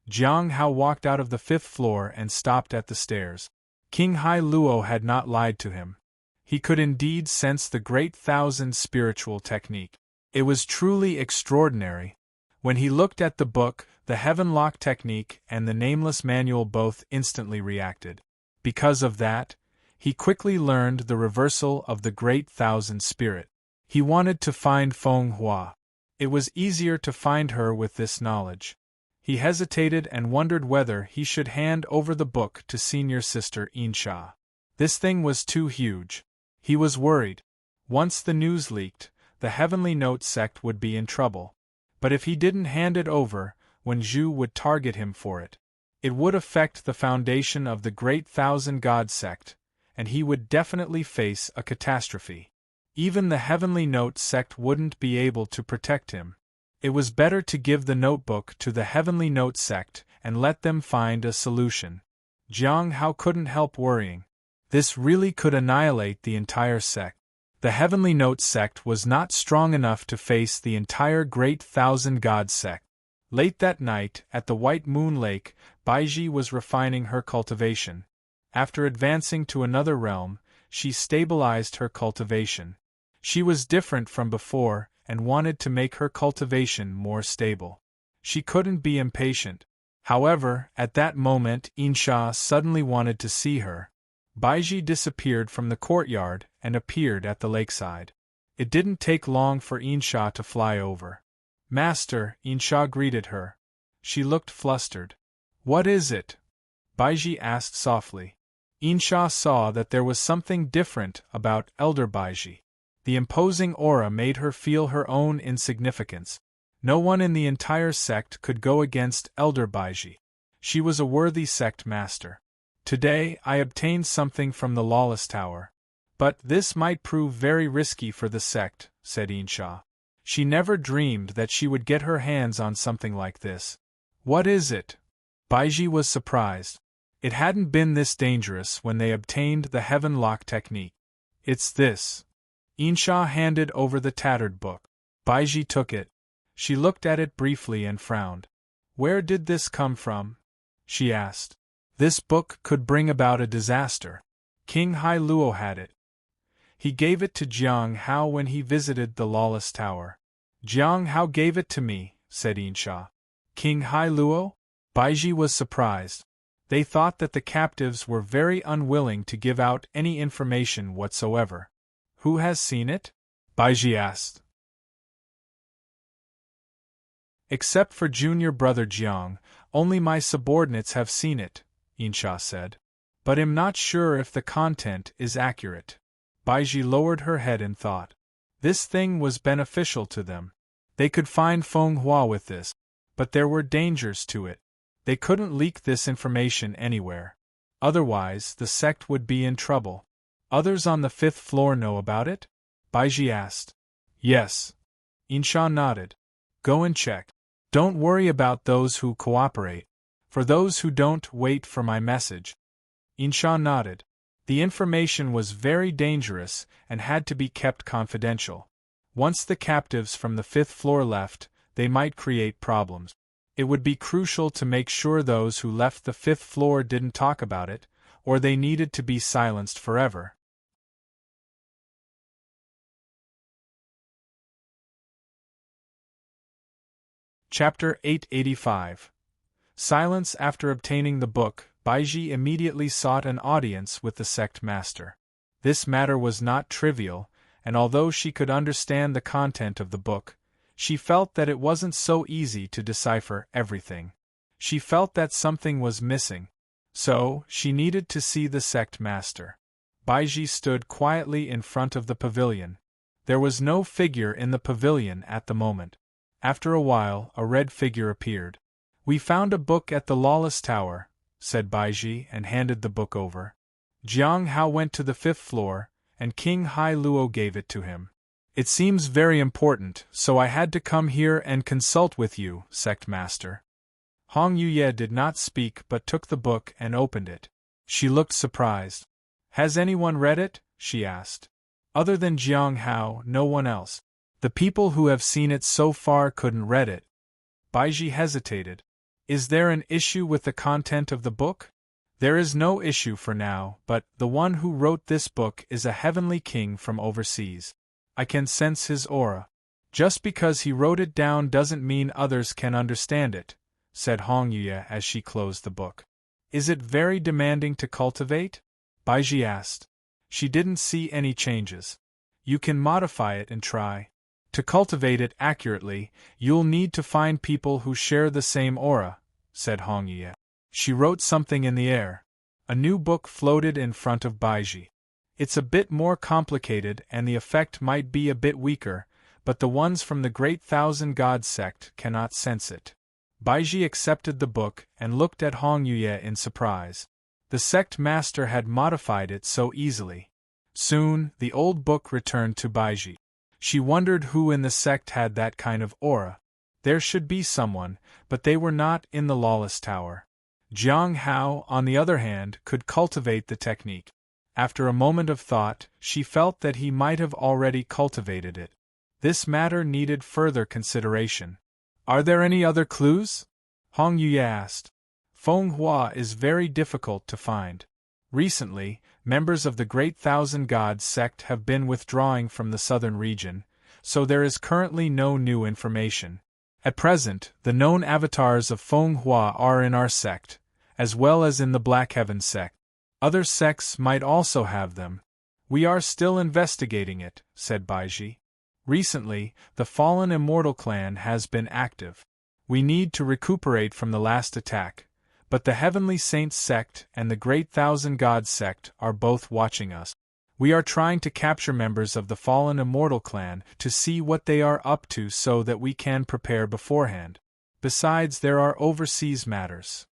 Jiang Hao walked out of the 5th floor and stopped at the stairs. King Hai Luo had not lied to him. He could indeed sense the Great Thousand spiritual technique. It was truly extraordinary. When he looked at the book, the Heaven Lock technique and the Nameless Manual both instantly reacted. Because of that, he quickly learned the reversal of the Great Thousand spirit. He wanted to find Feng Hua. It was easier to find her with this knowledge. He hesitated and wondered whether he should hand over the book to senior sister Insha. This thing was too huge. He was worried. Once the news leaked, the Heavenly Note sect would be in trouble. But if he didn't hand it over, Wen Zhu would target him for it. It would affect the foundation of the Great Thousand God sect, and he would definitely face a catastrophe. Even the Heavenly Note sect wouldn't be able to protect him. It was better to give the notebook to the Heavenly Note sect and let them find a solution. Jiang Hao couldn't help worrying. This really could annihilate the entire sect. The Heavenly Note sect was not strong enough to face the entire Great Thousand God sect. Late that night, at the White Moon Lake, Baiji was refining her cultivation. After advancing to another realm, she stabilized her cultivation. She was different from before and wanted to make her cultivation more stable. She couldn't be impatient. However, at that moment Insha suddenly wanted to see her. Baiji disappeared from the courtyard and appeared at the lakeside. It didn't take long for Insha to fly over. "Master," Insha greeted her. She looked flustered. "What is it?" Baiji asked softly. Insha saw that there was something different about Elder Baiji. The imposing aura made her feel her own insignificance. No one in the entire sect could go against Elder Baiji. She was a worthy sect master. "Today I obtained something from the Lawless Tower. But this might prove very risky for the sect," said Insha. She never dreamed that she would get her hands on something like this. What is it? Baiji was surprised. It hadn't been this dangerous when they obtained the Heaven Lock technique. It's this. Insha handed over the tattered book. Baiji took it. She looked at it briefly and frowned. Where did this come from? She asked. This book could bring about a disaster. King Hai Luo had it. He gave it to Jiang Hao when he visited the Lawless Tower. Jiang Hao gave it to me, said Insha. King Hai Luo? Baiji was surprised. They thought that the captives were very unwilling to give out any information whatsoever. Who has seen it? Baiji asked. Except for junior brother Jiang, only my subordinates have seen it, Insha said. But I'm not sure if the content is accurate. Baiji lowered her head in thought. This thing was beneficial to them. They could find Feng Hua with this. But there were dangers to it. They couldn't leak this information anywhere. Otherwise, the sect would be in trouble. Others on the 5th floor know about it? Baiji asked. Yes. Insha nodded. Go and check. Don't worry about those who cooperate. For those who don't, wait for my message. Insha nodded. The information was very dangerous and had to be kept confidential. Once the captives from the 5th floor left, they might create problems. It would be crucial to make sure those who left the 5th floor didn't talk about it, or they needed to be silenced forever. Chapter 885. Silence. After obtaining the book, Baiji immediately sought an audience with the sect master. This matter was not trivial, and although she could understand the content of the book, she felt that it wasn't so easy to decipher everything. She felt that something was missing. So, she needed to see the sect master. Baiji stood quietly in front of the pavilion. There was no figure in the pavilion at the moment. After a while, a red figure appeared. We found a book at the Lawless Tower, said Baiji and handed the book over. Jiang Hao went to the 5th floor, and King Hai Luo gave it to him. It seems very important, so I had to come here and consult with you, sect master. Hong Yuye did not speak but took the book and opened it. She looked surprised. Has anyone read it? She asked. Other than Jiang Hao, no one else. The people who have seen it so far couldn't read it. Baiji hesitated. Is there an issue with the content of the book? There is no issue for now, but the one who wrote this book is a heavenly king from overseas. I can sense his aura. Just because he wrote it down doesn't mean others can understand it, said Hong Yuye as she closed the book. Is it very demanding to cultivate? Baiji asked. She didn't see any changes. You can modify it and try. To cultivate it accurately, you'll need to find people who share the same aura, said Hong Yuye. She wrote something in the air. A new book floated in front of Baiji. It's a bit more complicated and the effect might be a bit weaker, but the ones from the Great Thousand God sect cannot sense it. Baiji accepted the book and looked at Hong Yuye in surprise. The sect master had modified it so easily. Soon, the old book returned to Baiji. She wondered who in the sect had that kind of aura. There should be someone, but they were not in the Lawless Tower. Jiang Hao, on the other hand, could cultivate the technique. After a moment of thought, she felt that he might have already cultivated it. This matter needed further consideration. Are there any other clues? Hong Yuye asked. Feng Hua is very difficult to find. Recently, members of the Great Thousand Gods sect have been withdrawing from the southern region, so there is currently no new information. At present, the known avatars of Feng Hua are in our sect, as well as in the Black Heaven sect. Other sects might also have them. We are still investigating it, said Baiji. Recently, the fallen Immortal clan has been active. We need to recuperate from the last attack, but the Heavenly Saints sect and the Great Thousand Gods sect are both watching us. We are trying to capture members of the fallen Immortal clan to see what they are up to so that we can prepare beforehand. Besides, there are overseas matters.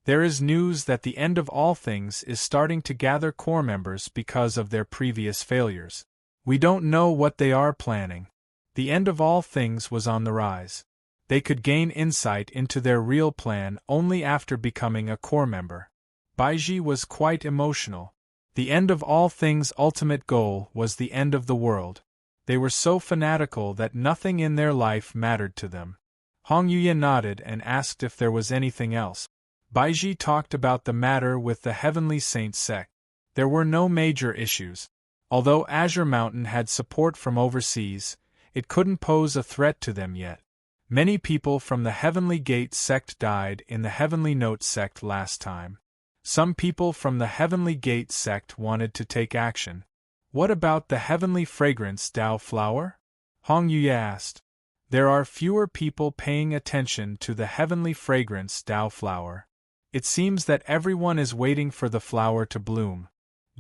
There is news that the End of All Things is starting to gather core members because of their previous failures. We don't know what they are planning. The end of all things was on the rise. They could gain insight into their real plan only after becoming a core member. Baiji was quite emotional. The end of all things' ultimate goal was the end of the world. They were so fanatical that nothing in their life mattered to them. Hong Yuya nodded and asked if there was anything else. Baiji talked about the matter with the Heavenly Saint sect. There were no major issues. Although Azure Mountain had support from overseas, it couldn't pose a threat to them yet. Many people from the Heavenly Gate sect died in the Heavenly Note sect last time. Some people from the Heavenly Gate sect wanted to take action. What about the Heavenly Fragrance Dao flower? Hong Yuya asked. There are fewer people paying attention to the Heavenly Fragrance Dao flower. It seems that everyone is waiting for the flower to bloom.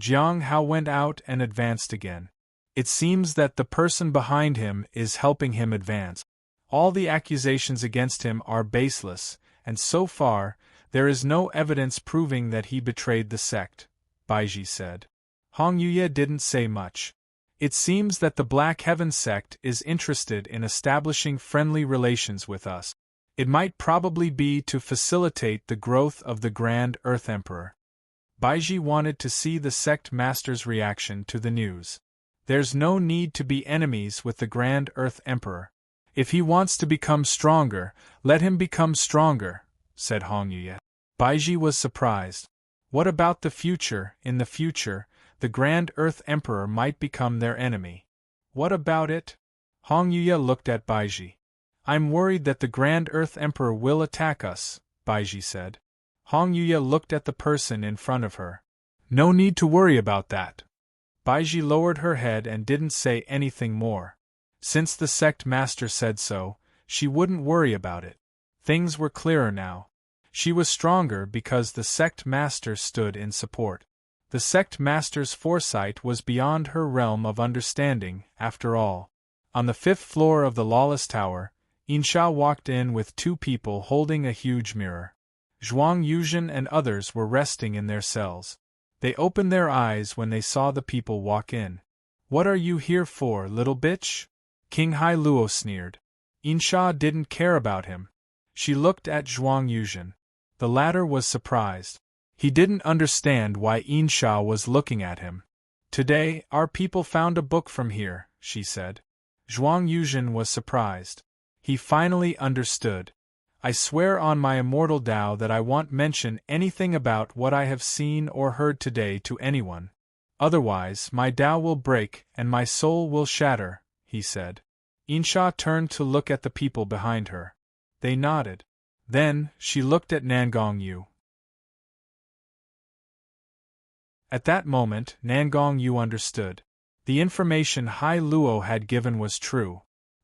Jiang Hao went out and advanced again. It seems that the person behind him is helping him advance. All the accusations against him are baseless, and so far, there is no evidence proving that he betrayed the sect, Baiji said. Hong Yuya didn't say much. It seems that the Black Heaven sect is interested in establishing friendly relations with us. It might probably be to facilitate the growth of the Grand Earth Emperor. Baiji wanted to see the sect master's reaction to the news. There's no need to be enemies with the Grand Earth Emperor. If he wants to become stronger, let him become stronger, said Hong Yuya. Baiji was surprised. What about the future? In the future, the Grand Earth Emperor might become their enemy. What about it? Hong Yuya looked at Baiji. I'm worried that the Grand Earth Emperor will attack us, Baiji said. Hong Yuya looked at the person in front of her. No need to worry about that. Baiji lowered her head and didn't say anything more. Since the sect master said so, she wouldn't worry about it. Things were clearer now. She was stronger because the sect master stood in support. The sect master's foresight was beyond her realm of understanding, after all. On the 5th floor of the Lawless Tower, Insha walked in with 2 people holding a huge mirror. Zhuang Yuzhen and others were resting in their cells. They opened their eyes when they saw the people walk in. What are you here for, little bitch? King Hai Luo sneered. Insha didn't care about him. She looked at Zhuang Yuzhen. The latter was surprised. He didn't understand why Insha was looking at him. Today, our people found a book from here, she said. Zhuang Yuzhen was surprised. He finally understood. I swear on my immortal Tao that I won't mention anything about what I have seen or heard today to anyone. Otherwise, my Tao will break and my soul will shatter, he said. Insha turned to look at the people behind her. They nodded. Then, she looked at Nangong Yu. At that moment, Nangong Yu understood. The information Hai Luo had given was true.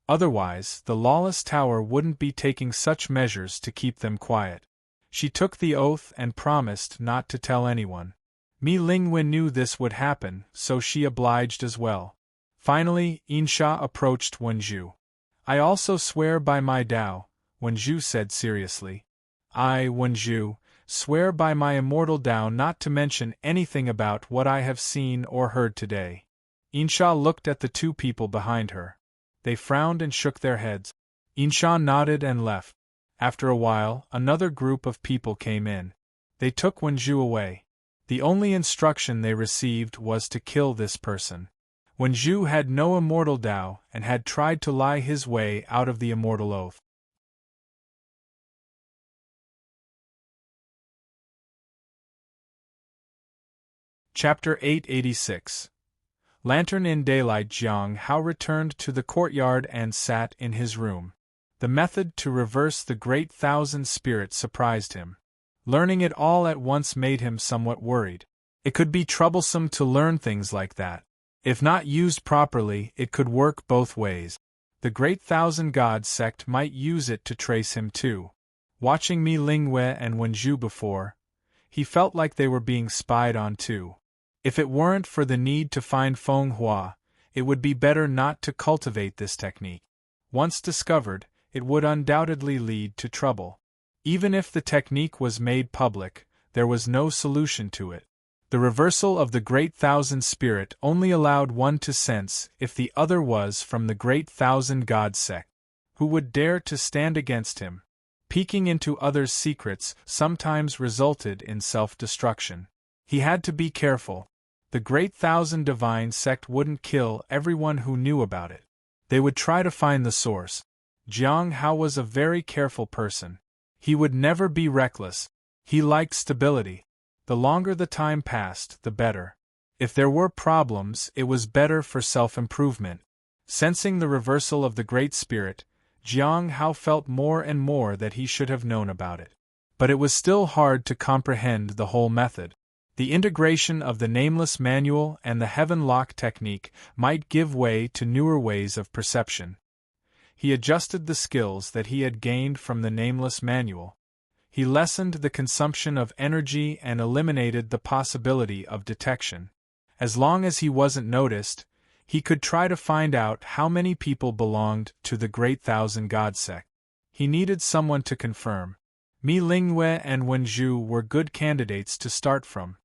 Otherwise, the Lawless Tower wouldn't be taking such measures to keep them quiet. She took the oath and promised not to tell anyone. Mi Lingwen knew this would happen, so she obliged as well. Finally, Insha approached Wenju. I also swear by my Tao, Wenju said seriously. I, Wenju, swear by my immortal Tao not to mention anything about what I have seen or heard today. Insha looked at the 2 people behind her. They frowned and shook their heads. Insha nodded and left. After a while, another group of people came in. They took Wenju away. The only instruction they received was to kill this person. Wenju had no immortal Tao and had tried to lie his way out of the immortal oath. Chapter 886. Lantern in daylight. Jiang Hao returned to the courtyard and sat in his room. The method to reverse the Great Thousand Spirit surprised him. Learning it all at once made him somewhat worried. It could be troublesome to learn things like that. If not used properly, it could work both ways. The Great Thousand Gods sect might use it to trace him too. Watching Mi Lingwei and Wenju before, he felt like they were being spied on too. If it weren't for the need to find Feng Hua, it would be better not to cultivate this technique. Once discovered, it would undoubtedly lead to trouble. Even if the technique was made public, there was no solution to it. The reversal of the Great Thousand Spirit only allowed one to sense if the other was from the Great Thousand God sect. Who would dare to stand against him? Peeking into others' secrets sometimes resulted in self-destruction. He had to be careful. The Great Thousand Divine sect wouldn't kill everyone who knew about it. They would try to find the source. Jiang Hao was a very careful person. He would never be reckless. He liked stability. The longer the time passed, the better. If there were problems, it was better for self-improvement. Sensing the reversal of the Great Spirit, Jiang Hao felt more and more that he should have known about it. But it was still hard to comprehend the whole method. The integration of the Nameless Manual and the Heaven Lock technique might give way to newer ways of perception. He adjusted the skills that he had gained from the Nameless Manual. He lessened the consumption of energy and eliminated the possibility of detection. As long as he wasn't noticed, he could try to find out how many people belonged to the Great Thousand God sect. He needed someone to confirm. Mi Lingwei and Wenju were good candidates to start from.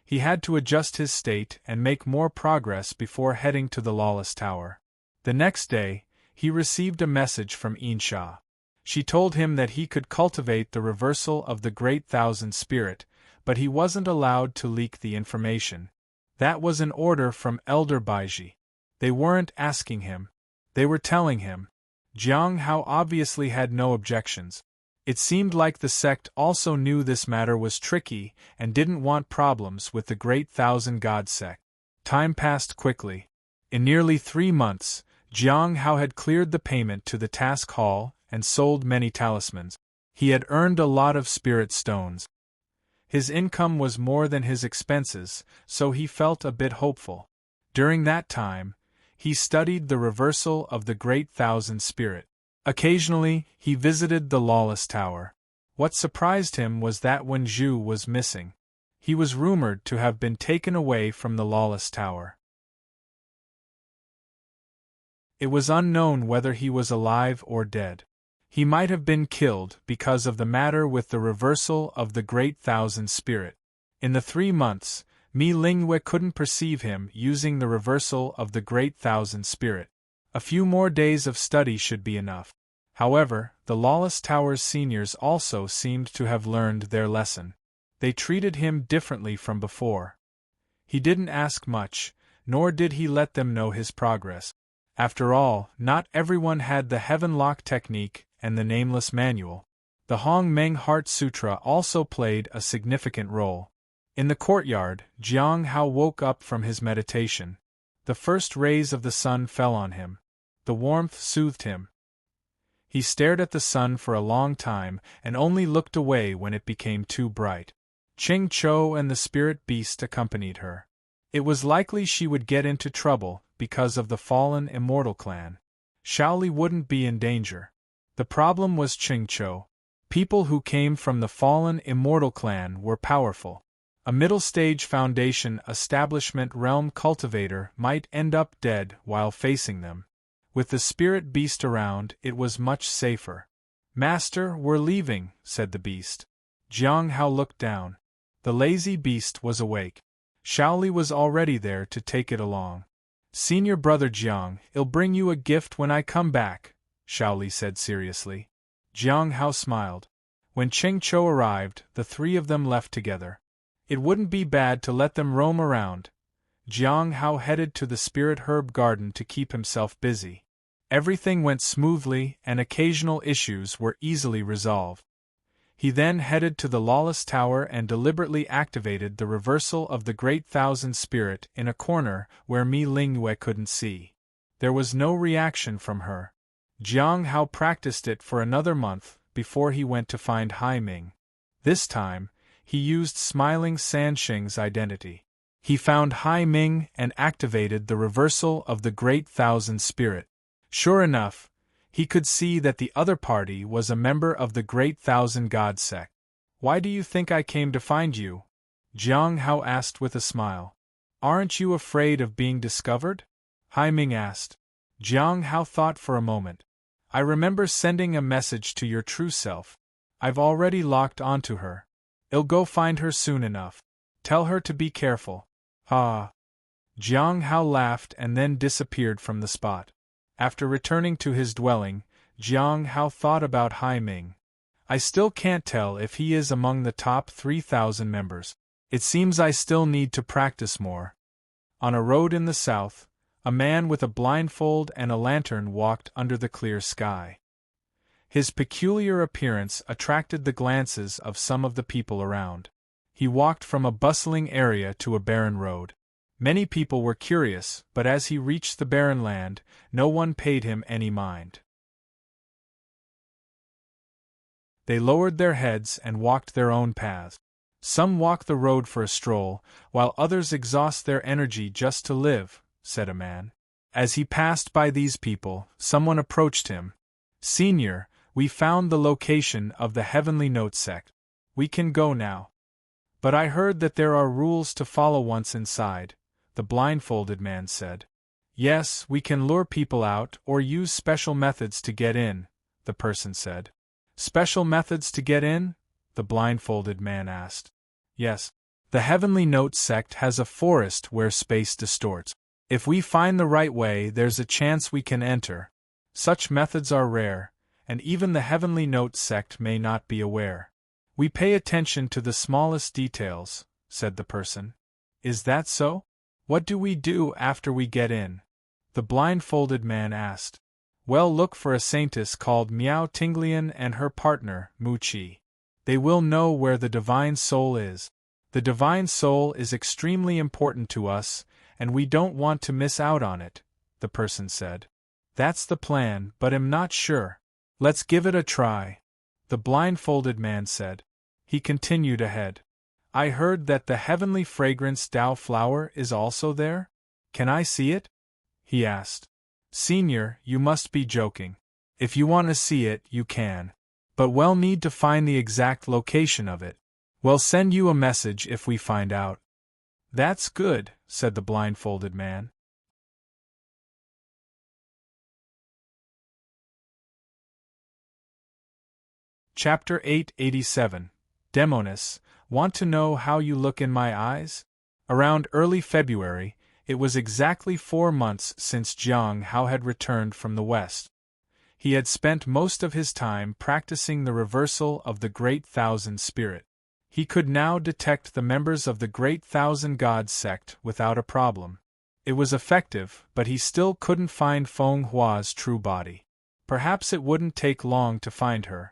He had to adjust his state and make more progress before heading to the Lawless Tower. The next day, he received a message from Insha. She told him that he could cultivate the reversal of the Great Thousand Spirit, but he wasn't allowed to leak the information. That was an order from Elder Baiji. They weren't asking him. They were telling him. Jiang Hao obviously had no objections. It seemed like the sect also knew this matter was tricky and didn't want problems with the Great Thousand God sect. Time passed quickly. In nearly 3 months, Jiang Hao had cleared the payment to the task hall and sold many talismans. He had earned a lot of spirit stones. His income was more than his expenses, so he felt a bit hopeful. During that time, he studied the reversal of the Great Thousand Spirit. Occasionally, he visited the Lawless Tower. What surprised him was that Wenju was missing. He was rumored to have been taken away from the Lawless Tower. It was unknown whether he was alive or dead. He might have been killed because of the matter with the reversal of the Great Thousand Spirit. In the 3 months, Mi Lingwei couldn't perceive him using the reversal of the Great Thousand Spirit. A few more days of study should be enough. However, the Lawless Tower's seniors also seemed to have learned their lesson. They treated him differently from before. He didn't ask much, nor did he let them know his progress. After all, not everyone had the Heaven Lock technique and the Nameless Manual. The Hong Meng Heart Sutra also played a significant role. In the courtyard, Jiang Hao woke up from his meditation. The first rays of the sun fell on him. The warmth soothed him. He stared at the sun for a long time and only looked away when it became too bright. Ching Chou and the spirit beast accompanied her. It was likely she would get into trouble because of the fallen immortal clan. Shaoli wouldn't be in danger. The problem was Ching Chou. People who came from the fallen immortal clan were powerful. A middle-stage Foundation establishment realm cultivator might end up dead while facing them. With the spirit beast around, it was much safer. "Master, we're leaving," said the beast. Jiang Hao looked down. The lazy beast was awake. Shaoli was already there to take it along. "Senior brother Jiang, I'll bring you a gift when I come back," Shaoli said seriously. Jiang Hao smiled. When Ching Chou arrived, the 3 of them left together. It wouldn't be bad to let them roam around. Jiang Hao headed to the spirit herb garden to keep himself busy. Everything went smoothly and occasional issues were easily resolved. He then headed to the Lawless Tower and deliberately activated the reversal of the Great Thousand Spirit in a corner where Mi Lingwei couldn't see. There was no reaction from her. Jiang Hao practiced it for another month before he went to find Hai Ming. This time, he used Smiling Sanxing's identity. He found Hai Ming and activated the reversal of the Great Thousand Spirit. Sure enough, he could see that the other party was a member of the Great Thousand God sect. "Why do you think I came to find you?" Jiang Hao asked with a smile. "Aren't you afraid of being discovered?" Hai Ming asked. Jiang Hao thought for a moment. "I remember sending a message to your true self. I've already locked onto her. I'll go find her soon enough." Tell her to be careful. Ah. Jiang Hao laughed and then disappeared from the spot. After returning to his dwelling, Jiang Hao thought about Hai Ming. I still can't tell if he is among the top 3,000 members. It seems I still need to practice more. On a road in the south, a man with a blindfold and a lantern walked under the clear sky. His peculiar appearance attracted the glances of some of the people around. He walked from a bustling area to a barren road. Many people were curious, but as he reached the barren land, no one paid him any mind. They lowered their heads and walked their own paths. Some walk the road for a stroll, while others exhaust their energy just to live, said a man. As he passed by these people, someone approached him. Senior, we found the location of the Heavenly Note sect. We can go now. But I heard that there are rules to follow once inside, the blindfolded man said. Yes, we can lure people out or use special methods to get in, the person said. Special methods to get in? The blindfolded man asked. Yes. The Heavenly Note sect has a forest where space distorts. If we find the right way, there's a chance we can enter. Such methods are rare, and even the Heavenly Note sect may not be aware. We pay attention to the smallest details, said the person. Is that so? What do we do after we get in? The blindfolded man asked. Well, look for a saintess called Miao Tinglian and her partner, Mu Qi. They will know where the Divine Soul is. The Divine Soul is extremely important to us, and we don't want to miss out on it, the person said. That's the plan, but I'm not sure. Let's give it a try, the blindfolded man said. He continued ahead. I heard that the heavenly fragrance Dao flower is also there? Can I see it? He asked. Senior, you must be joking. If you want to see it, you can. But we'll need to find the exact location of it. We'll send you a message if we find out. That's good, said the blindfolded man. Chapter 887. Demonis, want to know how you look in my eyes? Around early February, it was exactly 4 months since Jiang Hao had returned from the West. He had spent most of his time practicing the reversal of the Great Thousand Spirit. He could now detect the members of the Great Thousand Gods sect without a problem. It was effective, but he still couldn't find Feng Hua's true body. Perhaps it wouldn't take long to find her.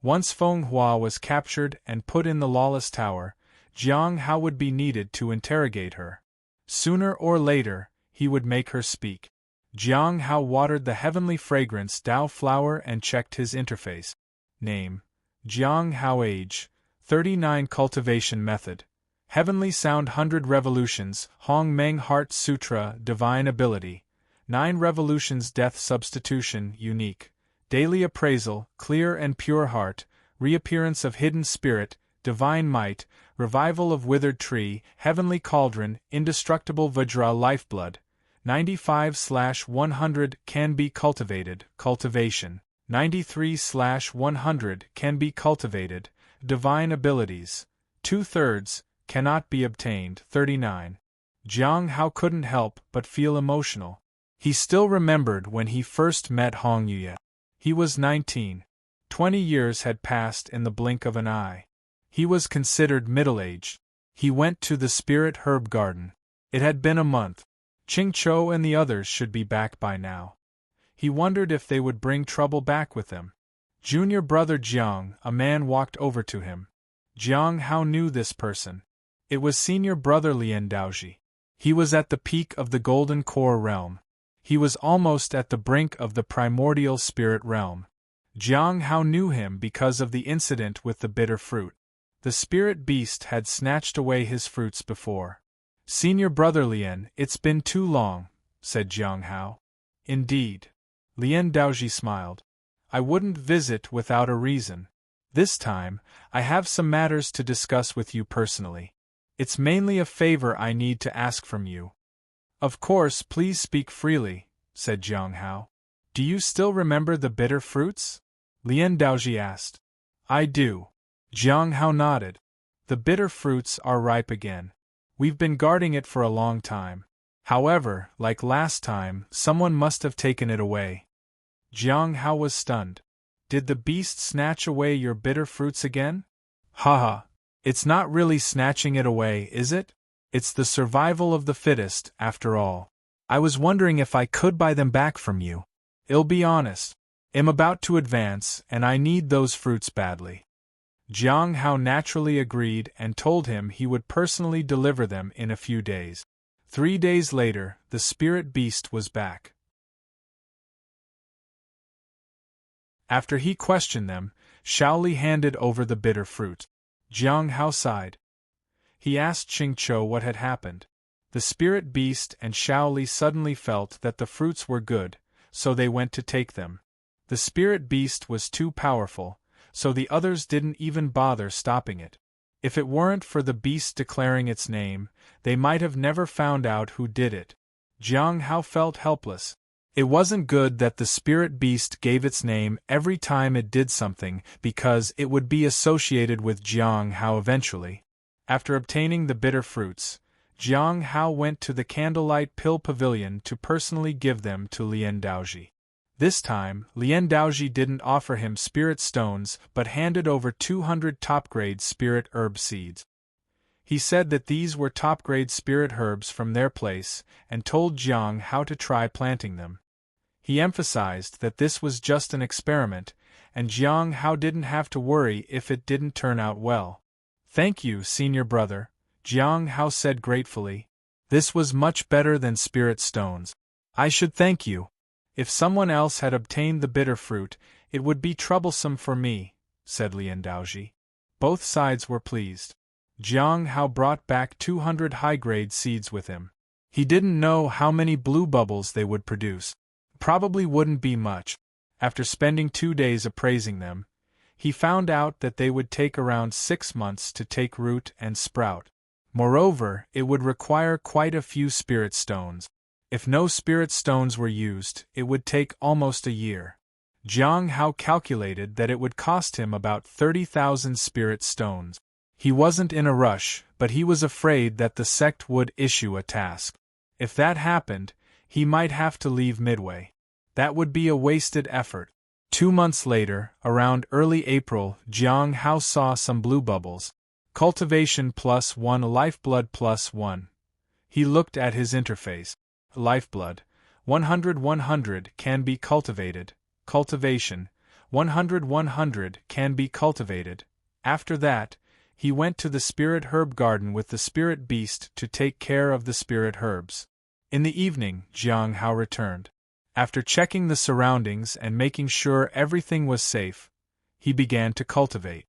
Once Feng Hua was captured and put in the Lawless Tower, Jiang Hao would be needed to interrogate her. Sooner or later, he would make her speak. Jiang Hao watered the heavenly fragrance Dao flower and checked his interface. Name: Jiang Hao. Age: 39. Cultivation method: Heavenly Sound 100 revolutions. Hong Meng Heart Sutra. Divine ability: 9 revolutions. Death substitution. Unique: Daily appraisal. Clear and pure heart. Reappearance of hidden spirit. Divine might. Revival of withered tree. Heavenly cauldron. Indestructible Vajra lifeblood. 95/100 can be cultivated. Cultivation. 93/100 can be cultivated. Divine abilities. 2/3 cannot be obtained. 39. Jiang Hao couldn't help but feel emotional. He still remembered when he first met Hong Yuye. He was 19. 20 years had passed in the blink of an eye. He was considered middle-aged. He went to the Spirit Herb Garden. It had been a month. Ching Chou and the others should be back by now. He wondered if they would bring trouble back with them. Junior brother Jiang, a man, walked over to him. Jiang Hao knew this person. It was senior brother Lian Daoji. He was at the peak of the Golden Core realm. He was almost at the brink of the primordial spirit realm. Jiang Hao knew him because of the incident with the bitter fruit. The spirit beast had snatched away his fruits before. Senior brother Lian, it's been too long, said Jiang Hao. Indeed. Lian Daoji smiled. I wouldn't visit without a reason. This time, I have some matters to discuss with you personally. It's mainly a favor I need to ask from you. Of course, please speak freely, said Jiang Hao. Do you still remember the bitter fruits? Lian Daoji asked. I do. Jiang Hao nodded. The bitter fruits are ripe again. We've been guarding it for a long time. However, like last time, someone must have taken it away. Jiang Hao was stunned. Did the beast snatch away your bitter fruits again? Haha. It's not really snatching it away, is it? It's the survival of the fittest, after all. I was wondering if I could buy them back from you. I'll be honest. I'm about to advance, and I need those fruits badly. Jiang Hao naturally agreed and told him he would personally deliver them in a few days. 3 days later, the spirit beast was back. After he questioned them, Shaoli handed over the bitter fruit. Jiang Hao sighed. He asked Xingqiu what had happened. The spirit beast and Shaoli suddenly felt that the fruits were good, so they went to take them. The spirit beast was too powerful, so the others didn't even bother stopping it. If it weren't for the beast declaring its name, they might have never found out who did it. Jiang Hao felt helpless. It wasn't good that the spirit beast gave its name every time it did something, because it would be associated with Jiang Hao eventually. After obtaining the bitter fruits, Jiang Hao went to the Candlelight Pill Pavilion to personally give them to Lian Daoji. This time, Lian Daoji didn't offer him spirit stones but handed over 200 top-grade spirit herb seeds. He said that these were top-grade spirit herbs from their place and told Jiang Hao to try planting them. He emphasized that this was just an experiment, and Jiang Hao didn't have to worry if it didn't turn out well. "Thank you, senior brother," Jiang Hao said gratefully. "This was much better than spirit stones. I should thank you. If someone else had obtained the bitter fruit, it would be troublesome for me," said Lian Daoji. Both sides were pleased. Jiang Hao brought back 200 high-grade seeds with him. He didn't know how many blue bubbles they would produce. Probably wouldn't be much. After spending 2 days appraising them, he found out that they would take around 6 months to take root and sprout. Moreover, it would require quite a few spirit stones. If no spirit stones were used, it would take almost a year. Jiang Hao calculated that it would cost him about 30,000 spirit stones. He wasn't in a rush, but he was afraid that the sect would issue a task. If that happened, he might have to leave midway. That would be a wasted effort. 2 months later, around early April, Jiang Hao saw some blue bubbles. Cultivation +1, lifeblood +1. He looked at his interface. Lifeblood, 100-100 can be cultivated. Cultivation, 100-100 can be cultivated. After that, he went to the spirit herb garden with the spirit beast to take care of the spirit herbs. In the evening, Jiang Hao returned. After checking the surroundings and making sure everything was safe, he began to cultivate.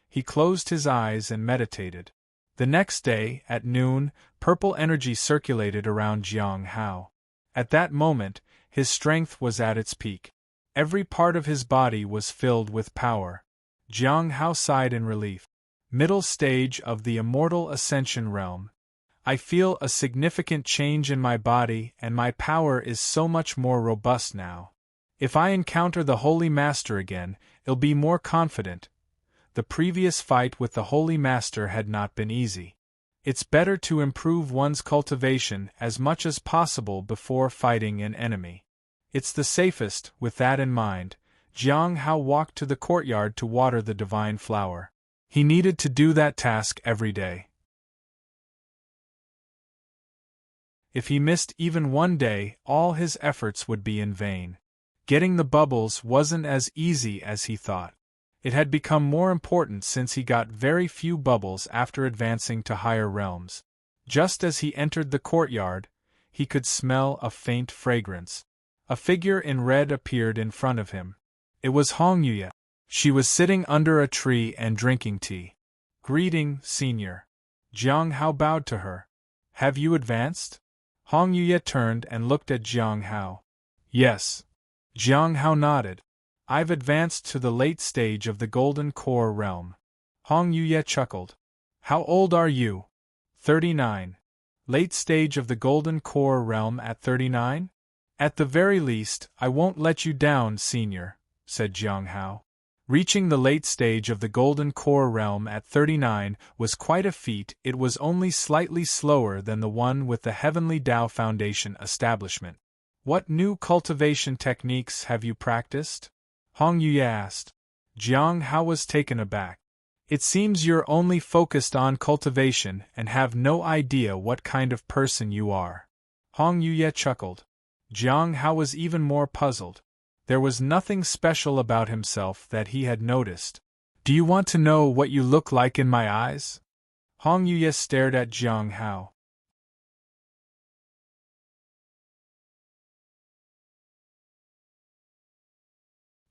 He closed his eyes and meditated. The next day, at noon, purple energy circulated around Jiang Hao. At that moment, his strength was at its peak. Every part of his body was filled with power. Jiang Hao sighed in relief. Middle stage of the immortal ascension realm. I feel a significant change in my body and my power is so much more robust now. If I encounter the Holy Master again, I'll be more confident. The previous fight with the Holy Master had not been easy. It's better to improve one's cultivation as much as possible before fighting an enemy. It's the safest. With that in mind, Jiang Hao walked to the courtyard to water the divine flower. He needed to do that task every day. If he missed even one day, all his efforts would be in vain. Getting the bubbles wasn't as easy as he thought. It had become more important since he got very few bubbles after advancing to higher realms. Just as he entered the courtyard, he could smell a faint fragrance. A figure in red appeared in front of him. It was Hong Yuya. She was sitting under a tree and drinking tea. "Greeting, senior." Jiang Hao bowed to her. "Have you advanced?" Hong Yuya turned and looked at Jiang Hao. "Yes." Jiang Hao nodded. "I've advanced to the late stage of the Golden Core realm." Hong Yuya chuckled. "How old are you?" 39. Late stage of the Golden Core realm at 39? "At the very least, I won't let you down, senior," said Jiang Hao. Reaching the late stage of the Golden Core realm at 39 was quite a feat. It was only slightly slower than the one with the Heavenly Tao Foundation establishment. What new cultivation techniques have you practiced? Hong Yue asked. Jiang Hao was taken aback. It seems you're only focused on cultivation and have no idea what kind of person you are. Hong Yue chuckled. Jiang Hao was even more puzzled. There was nothing special about himself that he had noticed. Do you want to know what you look like in my eyes? Hong Yue stared at Jiang Hao.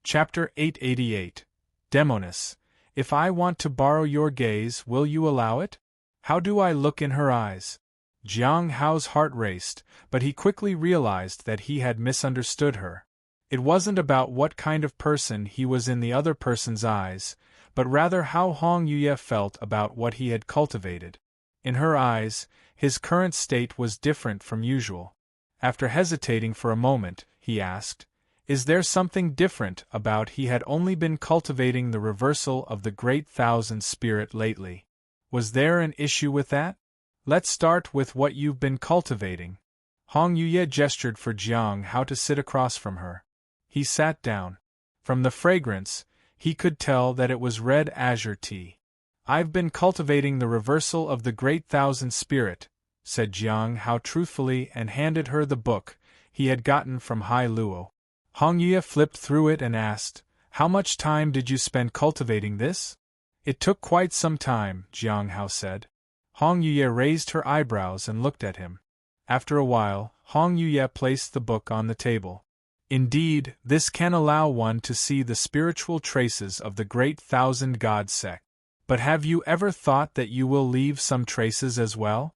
Chapter 888. Demoness. If I want to borrow your gaze, will you allow it? How do I look in her eyes? Jiang Hao's heart raced, but he quickly realized that he had misunderstood her. It wasn't about what kind of person he was in the other person's eyes, but rather how Hong Yue felt about what he had cultivated. In her eyes, his current state was different from usual. After hesitating for a moment, he asked, "Is there something different about he had only been cultivating the reversal of the Great Thousand Spirit lately? Was there an issue with that? Let's start with what you've been cultivating." Hong Yue gestured for Jiang Hao to sit across from her. He sat down. From the fragrance, he could tell that it was red azure tea. "I've been cultivating the reversal of the Great Thousand Spirit," said Jiang Hao truthfully and handed her the book he had gotten from Hai Luo. Hong Yue flipped through it and asked, "How much time did you spend cultivating this?" "It took quite some time," Jiang Hao said. Hong Yue raised her eyebrows and looked at him. After a while, Hong Yue placed the book on the table. "Indeed, this can allow one to see the spiritual traces of the Great Thousand God sect. But have you ever thought that you will leave some traces as well?"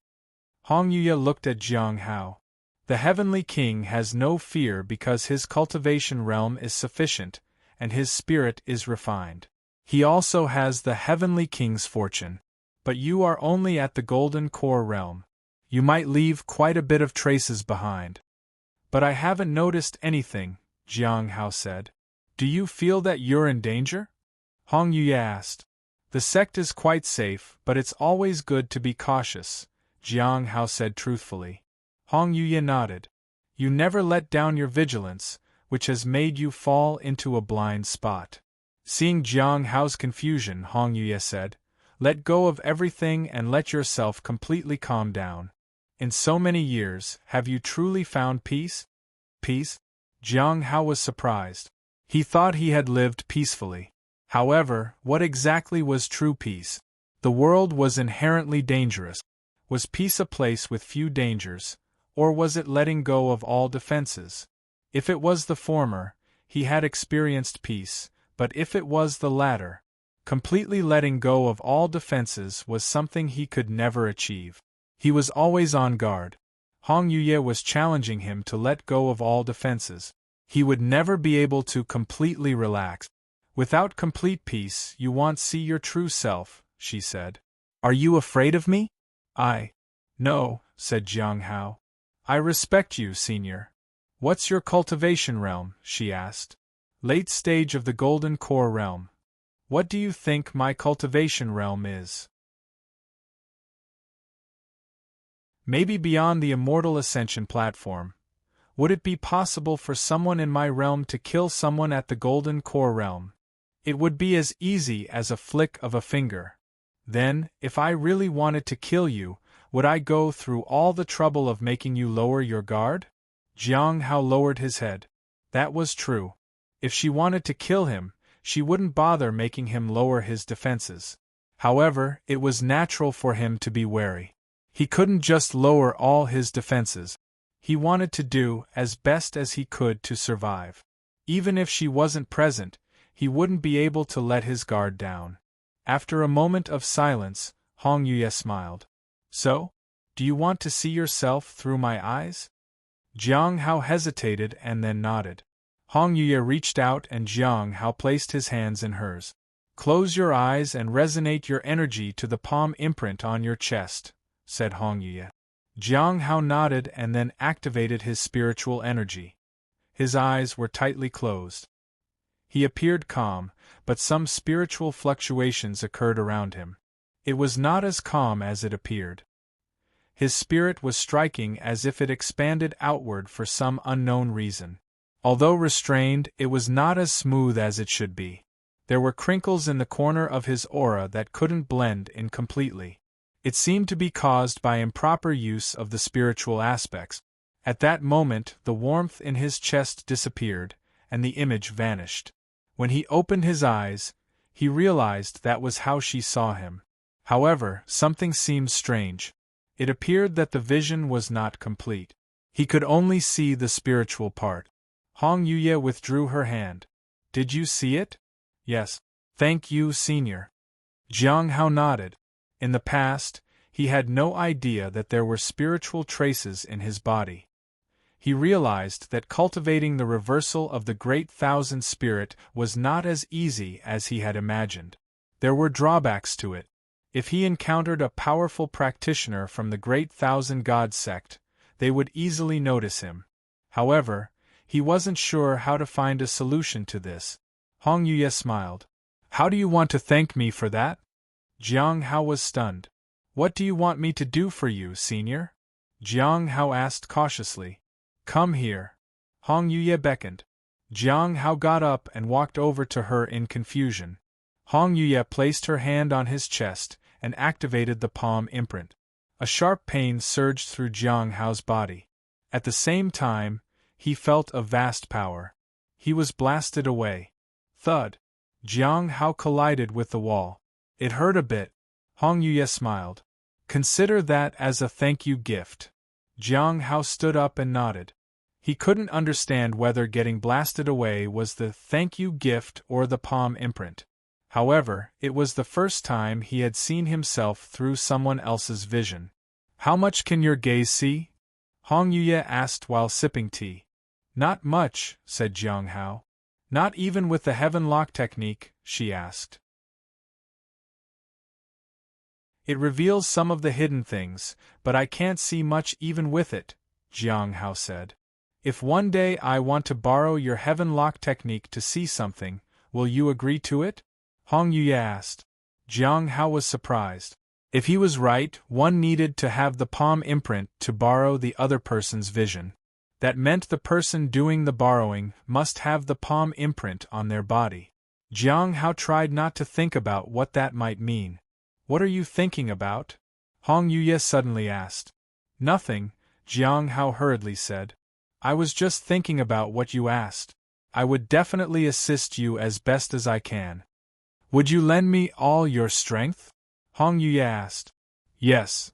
Hong Yue looked at Jiang Hao. "The Heavenly King has no fear because his cultivation realm is sufficient, and his spirit is refined. He also has the Heavenly King's fortune. But you are only at the Golden Core realm. You might leave quite a bit of traces behind." "But I haven't noticed anything," Jiang Hao said. "Do you feel that you're in danger?" Hong Yue asked. "The sect is quite safe, but it's always good to be cautious," Jiang Hao said truthfully. Hong Yue nodded. "You never let down your vigilance, which has made you fall into a blind spot." Seeing Jiang Hao's confusion, Hong Yue said, "Let go of everything and let yourself completely calm down. In so many years, have you truly found peace?" "Peace?" Jiang Hao was surprised. He thought he had lived peacefully. However, what exactly was true peace? The world was inherently dangerous. Was peace a place with few dangers, or was it letting go of all defenses? If it was the former, he had experienced peace, but if it was the latter, completely letting go of all defenses was something he could never achieve. He was always on guard. Hong Yue was challenging him to let go of all defenses. He would never be able to completely relax. "Without complete peace, you won't see your true self," she said. "Are you afraid of me?" "No," said Jiang Hao. "I respect you, senior." "What's your cultivation realm?" she asked. "Late stage of the Golden Core realm." "What do you think my cultivation realm is?" "Maybe beyond the Immortal Ascension platform. Would it be possible for someone in my realm to kill someone at the Golden Core realm? It would be as easy as a flick of a finger. Then, if I really wanted to kill you, would I go through all the trouble of making you lower your guard?" Jiang Hao lowered his head. That was true. If she wanted to kill him, she wouldn't bother making him lower his defenses. However, it was natural for him to be wary. He couldn't just lower all his defenses. He wanted to do as best as he could to survive. Even if she wasn't present, he wouldn't be able to let his guard down. After a moment of silence, Hong Yue smiled. "So? Do you want to see yourself through my eyes?" Jiang Hao hesitated and then nodded. Hong Yue reached out and Jiang Hao placed his hands in hers. "Close your eyes and resonate your energy to the palm imprint on your chest," said Hong Yue. Jiang Hao nodded and then activated his spiritual energy. His eyes were tightly closed. He appeared calm, but some spiritual fluctuations occurred around him. It was not as calm as it appeared. His spirit was striking as if it expanded outward for some unknown reason. Although restrained, it was not as smooth as it should be. There were crinkles in the corner of his aura that couldn't blend in completely. It seemed to be caused by improper use of the spiritual aspects. At that moment, the warmth in his chest disappeared, and the image vanished. When he opened his eyes, he realized that was how she saw him. However, something seemed strange. It appeared that the vision was not complete. He could only see the spiritual part. Hong Yuye withdrew her hand. Did you see it? Yes. Thank you, Senior. Jiang Hao nodded. In the past, he had no idea that there were spiritual traces in his body. He realized that cultivating the reversal of the Great Thousand Spirit was not as easy as he had imagined. There were drawbacks to it. If he encountered a powerful practitioner from the Great Thousand God sect, they would easily notice him. However, he wasn't sure how to find a solution to this. Hong Yuye smiled. How do you want to thank me for that? Jiang Hao was stunned. What do you want me to do for you, Senior? Jiang Hao asked cautiously. Come here. Hong Yuye beckoned. Jiang Hao got up and walked over to her in confusion. Hong Yuye placed her hand on his chest and activated the palm imprint. A sharp pain surged through Jiang Hao's body. At the same time, he felt a vast power. He was blasted away. Thud. Jiang Hao collided with the wall. It hurt a bit. Hong Yuye smiled. Consider that as a thank you gift. Jiang Hao stood up and nodded. He couldn't understand whether getting blasted away was the thank you gift or the palm imprint. However, it was the first time he had seen himself through someone else's vision. How much can your gaze see? Hong Yuye asked while sipping tea. Not much, said Jiang Hao. Not even with the heaven lock technique, she asked. It reveals some of the hidden things, but I can't see much even with it, Jiang Hao said. If one day I want to borrow your heaven lock technique to see something, will you agree to it? Hong Yuye asked. Jiang Hao was surprised. If he was right, one needed to have the palm imprint to borrow the other person's vision. That meant the person doing the borrowing must have the palm imprint on their body. Jiang Hao tried not to think about what that might mean. What are you thinking about? Hong Yuye suddenly asked. Nothing, Jiang Hao hurriedly said. I was just thinking about what you asked. I would definitely assist you as best as I can. Would you lend me all your strength? Hong Yuye asked. Yes.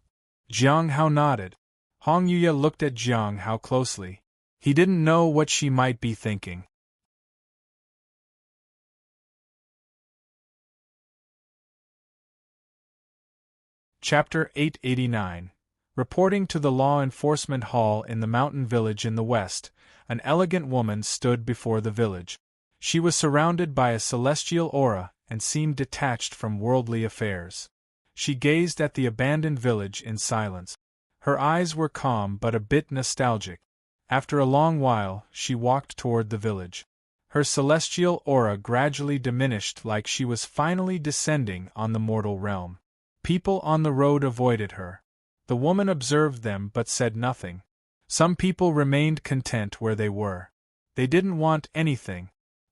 Jiang Hao nodded. Hong Yuye looked at Jiang Hao closely. He didn't know what she might be thinking. Chapter 889. Reporting to the law enforcement hall in the mountain village in the west, an elegant woman stood before the village. She was surrounded by a celestial aura and seemed detached from worldly affairs. She gazed at the abandoned village in silence. Her eyes were calm but a bit nostalgic. After a long while, she walked toward the village. Her celestial aura gradually diminished like she was finally descending on the mortal realm. People on the road avoided her. The woman observed them but said nothing. Some people remained content where they were. They didn't want anything.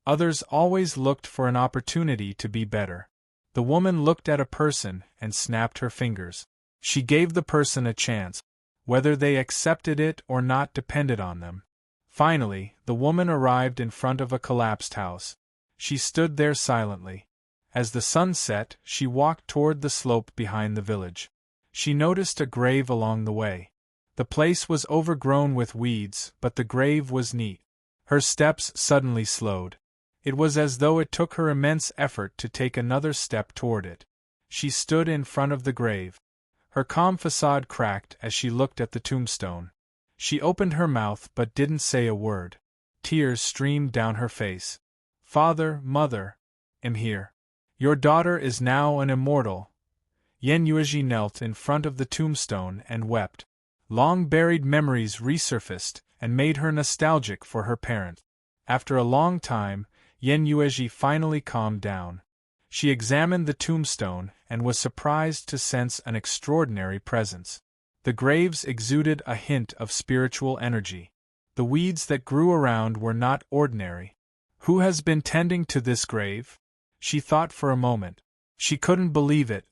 Others always looked for an opportunity to be better. The woman looked at a person and snapped her fingers. She gave the person a chance. Whether they accepted it or not depended on them. Finally, the woman arrived in front of a collapsed house. She stood there silently. As the sun set, she walked toward the slope behind the village. She noticed a grave along the way. The place was overgrown with weeds, but the grave was neat. Her steps suddenly slowed. It was as though it took her immense effort to take another step toward it. She stood in front of the grave. Her calm facade cracked as she looked at the tombstone. She opened her mouth but didn't say a word. Tears streamed down her face. Father, Mother, I'm here. Your daughter is now an immortal. Yen Yuezhi knelt in front of the tombstone and wept. Long-buried memories resurfaced and made her nostalgic for her parent. After a long time, Yen Yuezhi finally calmed down. She examined the tombstone and was surprised to sense an extraordinary presence. The graves exuded a hint of spiritual energy. The weeds that grew around were not ordinary. Who has been tending to this grave? She thought for a moment. She couldn't believe it.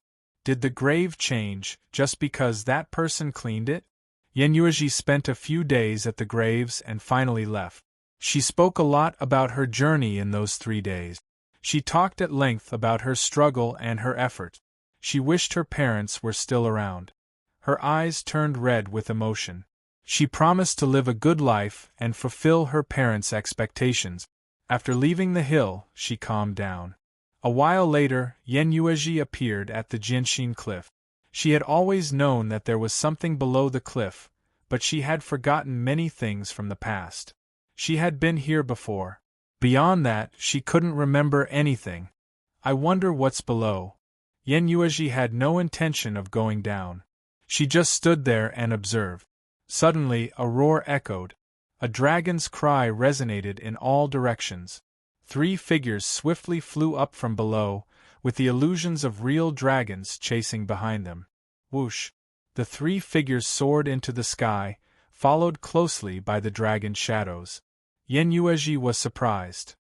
Did the grave change just because that person cleaned it? Yen Yuezhi spent a few days at the graves and finally left. She spoke a lot about her journey in those 3 days. She talked at length about her struggle and her effort. She wished her parents were still around. Her eyes turned red with emotion. She promised to live a good life and fulfill her parents' expectations. After leaving the hill, she calmed down. A while later, Yen Yuezhi appeared at the Jinshin cliff. She had always known that there was something below the cliff, but she had forgotten many things from the past. She had been here before. Beyond that, she couldn't remember anything. I wonder what's below. Yen Yuezhi had no intention of going down. She just stood there and observed. Suddenly, a roar echoed. A dragon's cry resonated in all directions. 3 figures swiftly flew up from below, with the illusions of real dragons chasing behind them. Whoosh! The 3 figures soared into the sky, followed closely by the dragon shadows. Yen Yuezhi was surprised.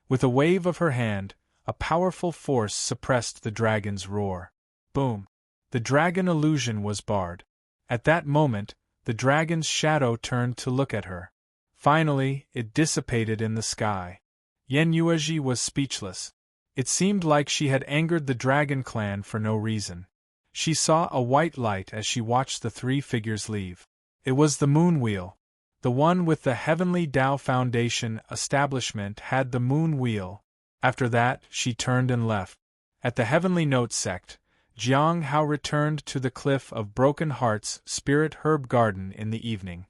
With a wave of her hand, a powerful force suppressed the dragon's roar. Boom! The dragon illusion was barred. At that moment, the dragon's shadow turned to look at her. Finally, it dissipated in the sky. Yen Yuezhi was speechless. It seemed like she had angered the dragon clan for no reason. She saw a white light as she watched the 3 figures leave. It was the moon wheel. The one with the Heavenly Tao Foundation establishment had the moon wheel. After that, she turned and left. At the Heavenly Note sect, Jiang Hao returned to the Cliff of Broken Hearts Spirit Herb Garden in the evening.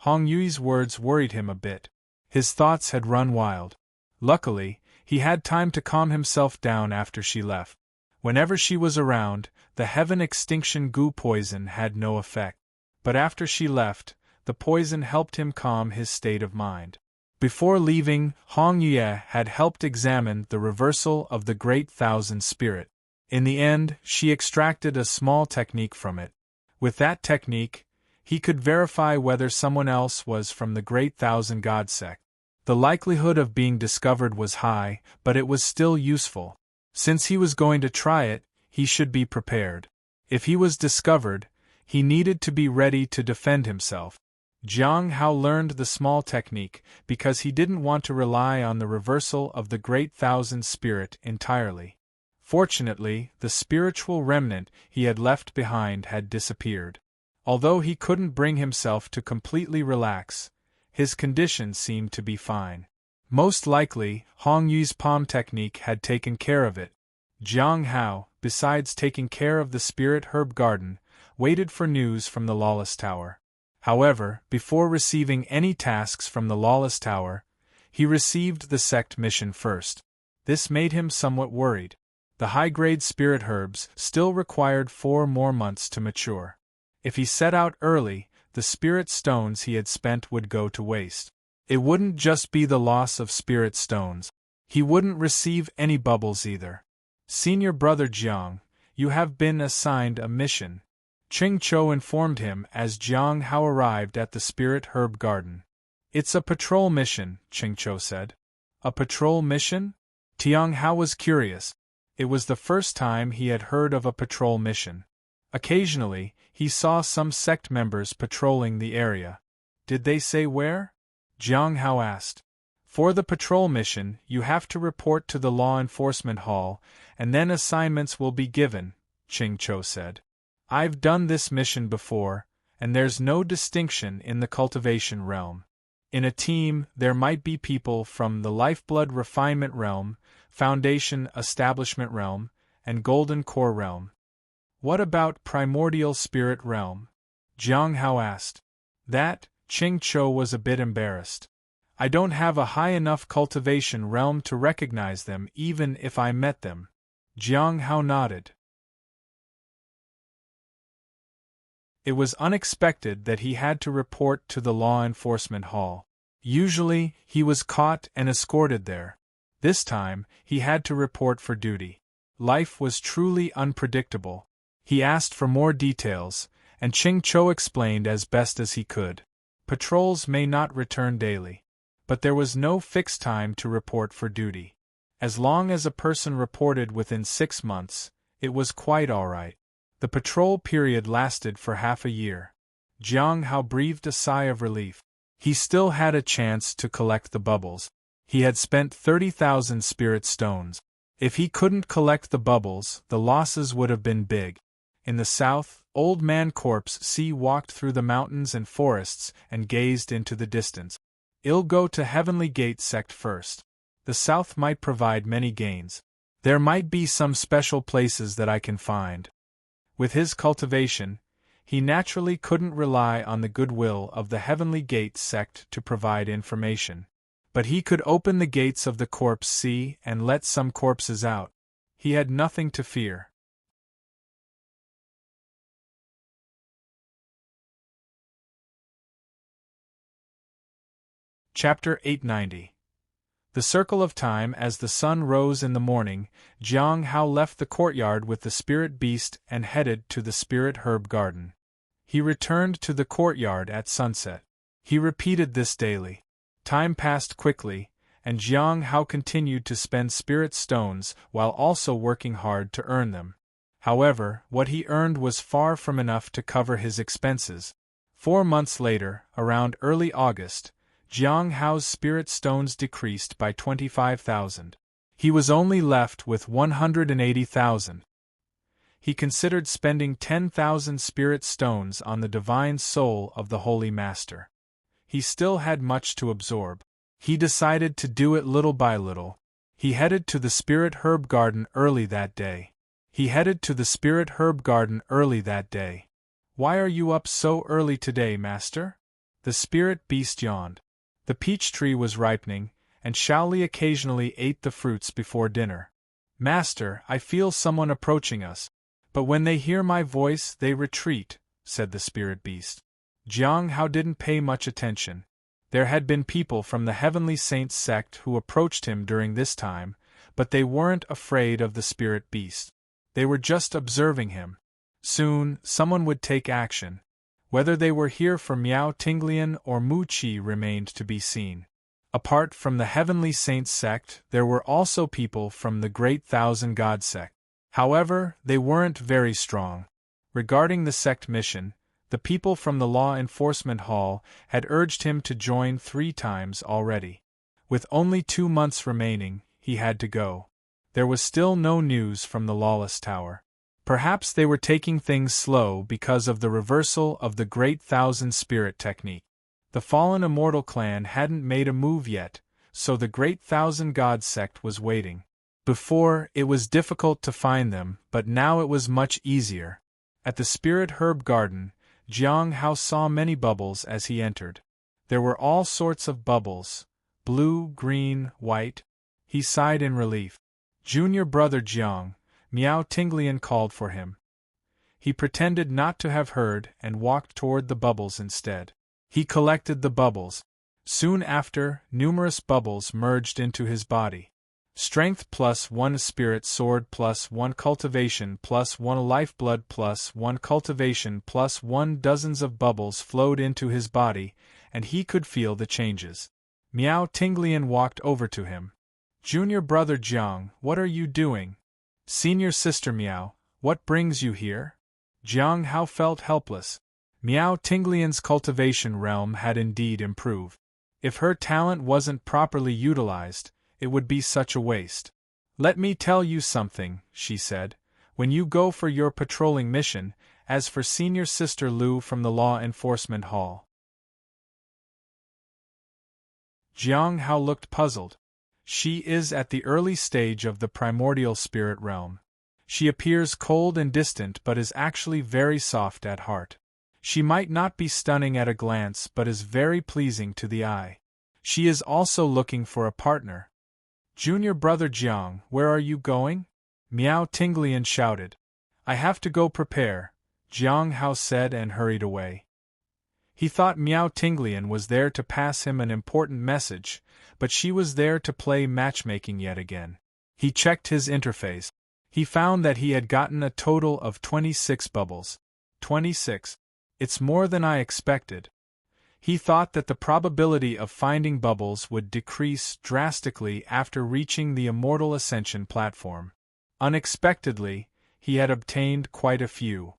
Hong Yui's words worried him a bit. His thoughts had run wild. Luckily, he had time to calm himself down after she left. Whenever she was around, the Heaven Extinction Goo poison had no effect. But after she left, the poison helped him calm his state of mind. Before leaving, Hong Yue had helped examine the reversal of the Great Thousand Spirit. In the end, she extracted a small technique from it. With that technique, he could verify whether someone else was from the Great Thousand God sect. The likelihood of being discovered was high, but it was still useful. Since he was going to try it, he should be prepared. If he was discovered, he needed to be ready to defend himself. Jiang Hao learned the small technique because he didn't want to rely on the reversal of the Great Thousand Spirit entirely. Fortunately, the spiritual remnant he had left behind had disappeared. Although he couldn't bring himself to completely relax, his condition seemed to be fine. Most likely, Hong Yu's palm technique had taken care of it. Jiang Hao, besides taking care of the Spirit Herb Garden, waited for news from the Lawless Tower. However, before receiving any tasks from the Lawless Tower, he received the sect mission first. This made him somewhat worried. The high-grade spirit herbs still required 4 more months to mature. If he set out early, the spirit stones he had spent would go to waste. It wouldn't just be the loss of spirit stones. He wouldn't receive any bubbles either. Senior brother Jiang, you have been assigned a mission. Ching Chou informed him as Jiang Hao arrived at the Spirit Herb Garden. It's a patrol mission, Ching Chou said. A patrol mission? Tiang Hao was curious. It was the first time he had heard of a patrol mission. Occasionally, he saw some sect members patrolling the area. Did they say where? Jiang Hao asked. For the patrol mission, you have to report to the Law Enforcement Hall, and then assignments will be given, Ching Chou said. I've done this mission before, and there's no distinction in the cultivation realm. In a team, there might be people from the Lifeblood Refinement realm, Foundation Establishment realm, and Golden Core realm. What about Primordial Spirit realm? Jiang Hao asked. That, Ching Chou was a bit embarrassed. I don't have a high enough cultivation realm to recognize them even if I met them. Jiang Hao nodded. It was unexpected that he had to report to the Law Enforcement Hall. Usually, he was caught and escorted there. This time, he had to report for duty. Life was truly unpredictable. He asked for more details, and Ching Cho explained as best as he could. Patrols may not return daily. But there was no fixed time to report for duty. As long as a person reported within 6 months, it was quite all right. The patrol period lasted for half a year. Jiang Hao breathed a sigh of relief. He still had a chance to collect the bubbles. He had spent 30,000 spirit stones. If he couldn't collect the bubbles, the losses would have been big. In the south, Old Man Corpse C walked through the mountains and forests and gazed into the distance. "I'll go to Heavenly Gate sect first. The south might provide many gains. There might be some special places that I can find." With his cultivation, he naturally couldn't rely on the goodwill of the Heavenly Gate sect to provide information. But he could open the gates of the Corpse C and let some corpses out. He had nothing to fear. Chapter 890. The Circle of Time. As the sun rose in the morning, Jiang Hao left the courtyard with the spirit beast and headed to the spirit herb garden. He returned to the courtyard at sunset. He repeated this daily. Time passed quickly, and Jiang Hao continued to spend spirit stones while also working hard to earn them. However, what he earned was far from enough to cover his expenses. 4 months later, around early August, Jiang Hao's spirit stones decreased by 25,000. He was only left with 180,000. He considered spending 10,000 spirit stones on the divine soul of the Holy Master. He still had much to absorb. He decided to do it little by little. He headed to the spirit herb garden early that day. "Why are you up so early today, Master?" The spirit beast yawned. The peach tree was ripening, and Shaoli occasionally ate the fruits before dinner. "Master, I feel someone approaching us. But when they hear my voice, they retreat," said the spirit beast. Jiang Hao didn't pay much attention. There had been people from the Heavenly Saints sect who approached him during this time, but they weren't afraid of the spirit beast. They were just observing him. Soon, someone would take action. Whether they were here for Miao Tinglian or Mu Qi remained to be seen. Apart from the Heavenly Saints sect, there were also people from the Great Thousand God sect. However, they weren't very strong. Regarding the sect mission, the people from the Law Enforcement Hall had urged him to join 3 times already. With only 2 months remaining, he had to go. There was still no news from the Lawless Tower. Perhaps they were taking things slow because of the reversal of the Great Thousand Spirit technique. The fallen immortal clan hadn't made a move yet, so the Great Thousand God sect was waiting. Before, it was difficult to find them, but now it was much easier. At the spirit herb garden, Jiang Hao saw many bubbles as he entered. There were all sorts of bubbles: blue, green, white. He sighed in relief. "Junior brother Jiang," Miao Tinglian called for him. He pretended not to have heard and walked toward the bubbles instead. He collected the bubbles. Soon after, numerous bubbles merged into his body. Strength +1, spirit sword +1, cultivation +1, lifeblood +1, cultivation +1. Dozens of bubbles flowed into his body, and he could feel the changes. Miao Tinglian walked over to him. "Junior brother Jiang, what are you doing?" "Senior sister Miao, what brings you here?" Jiang Hao felt helpless. Miao Tinglian's cultivation realm had indeed improved. If her talent wasn't properly utilized, it would be such a waste. "Let me tell you something," she said. "When you go for your patrolling mission, as for senior sister Lu from the Law Enforcement Hall." Jiang Hao looked puzzled. "She is at the early stage of the primordial spirit realm. She appears cold and distant but is actually very soft at heart. She might not be stunning at a glance but is very pleasing to the eye. She is also looking for a partner." "Junior brother Jiang, where are you going?" Miao Tinglian shouted. "I have to go prepare," Jiang Hao said and hurried away. He thought Miao Tinglian was there to pass him an important message, but she was there to play matchmaking yet again. He checked his interface. He found that he had gotten a total of 26 bubbles. 26. It's more than I expected. He thought that the probability of finding bubbles would decrease drastically after reaching the Immortal Ascension platform. Unexpectedly, he had obtained quite a few.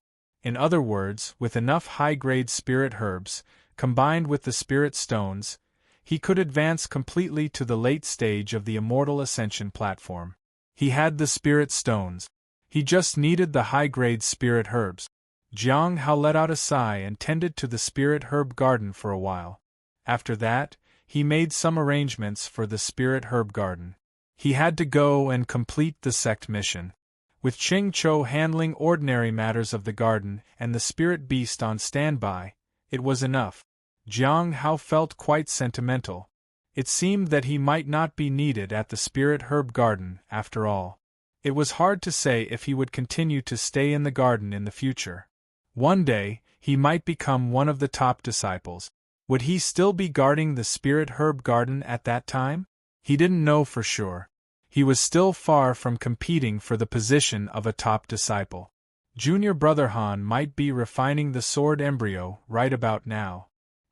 In other words, with enough high-grade spirit herbs, combined with the spirit stones, he could advance completely to the late stage of the Immortal Ascension platform. He had the spirit stones. He just needed the high-grade spirit herbs. Jiang Hao let out a sigh and tended to the spirit herb garden for a while. After that, he made some arrangements for the spirit herb garden. He had to go and complete the sect mission. With Ching Chou handling ordinary matters of the garden and the spirit beast on standby, it was enough. Jiang Hao felt quite sentimental. It seemed that he might not be needed at the spirit herb garden, after all. It was hard to say if he would continue to stay in the garden in the future. One day, he might become one of the top disciples. Would he still be guarding the spirit herb garden at that time? He didn't know for sure. He was still far from competing for the position of a top disciple. Junior Brother Han might be refining the sword embryo right about now.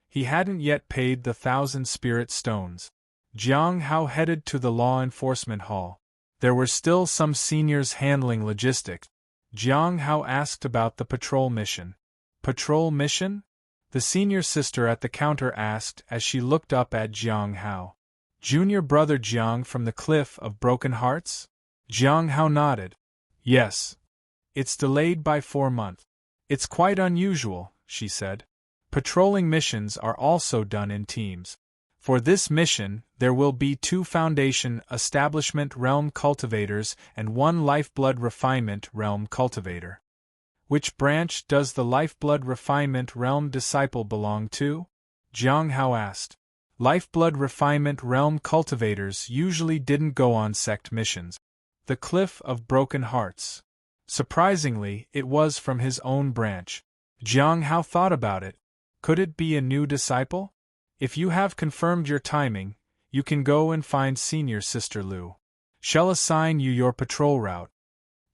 He hadn't yet paid the 1,000 spirit stones. Jiang Hao headed to the law enforcement hall. There were still some seniors handling logistics. Jiang Hao asked about the patrol mission. Patrol mission? The senior sister at the counter asked as she looked up at Jiang Hao. Junior brother Jiang from the Cliff of Broken Hearts? Jiang Hao nodded. Yes. It's delayed by 4 months. It's quite unusual, she said. Patrolling missions are also done in teams. For this mission, there will be 2 Foundation Establishment Realm Cultivators and 1 Lifeblood Refinement Realm Cultivator. Which branch does the Lifeblood Refinement Realm Disciple belong to? Jiang Hao asked. Lifeblood Refinement Realm Cultivators usually didn't go on sect missions. The Cliff of Broken Hearts. Surprisingly, it was from his own branch. Jiang Hao thought about it. Could it be a new disciple? If you have confirmed your timing, you can go and find Senior Sister Lu. She'll assign you your patrol route.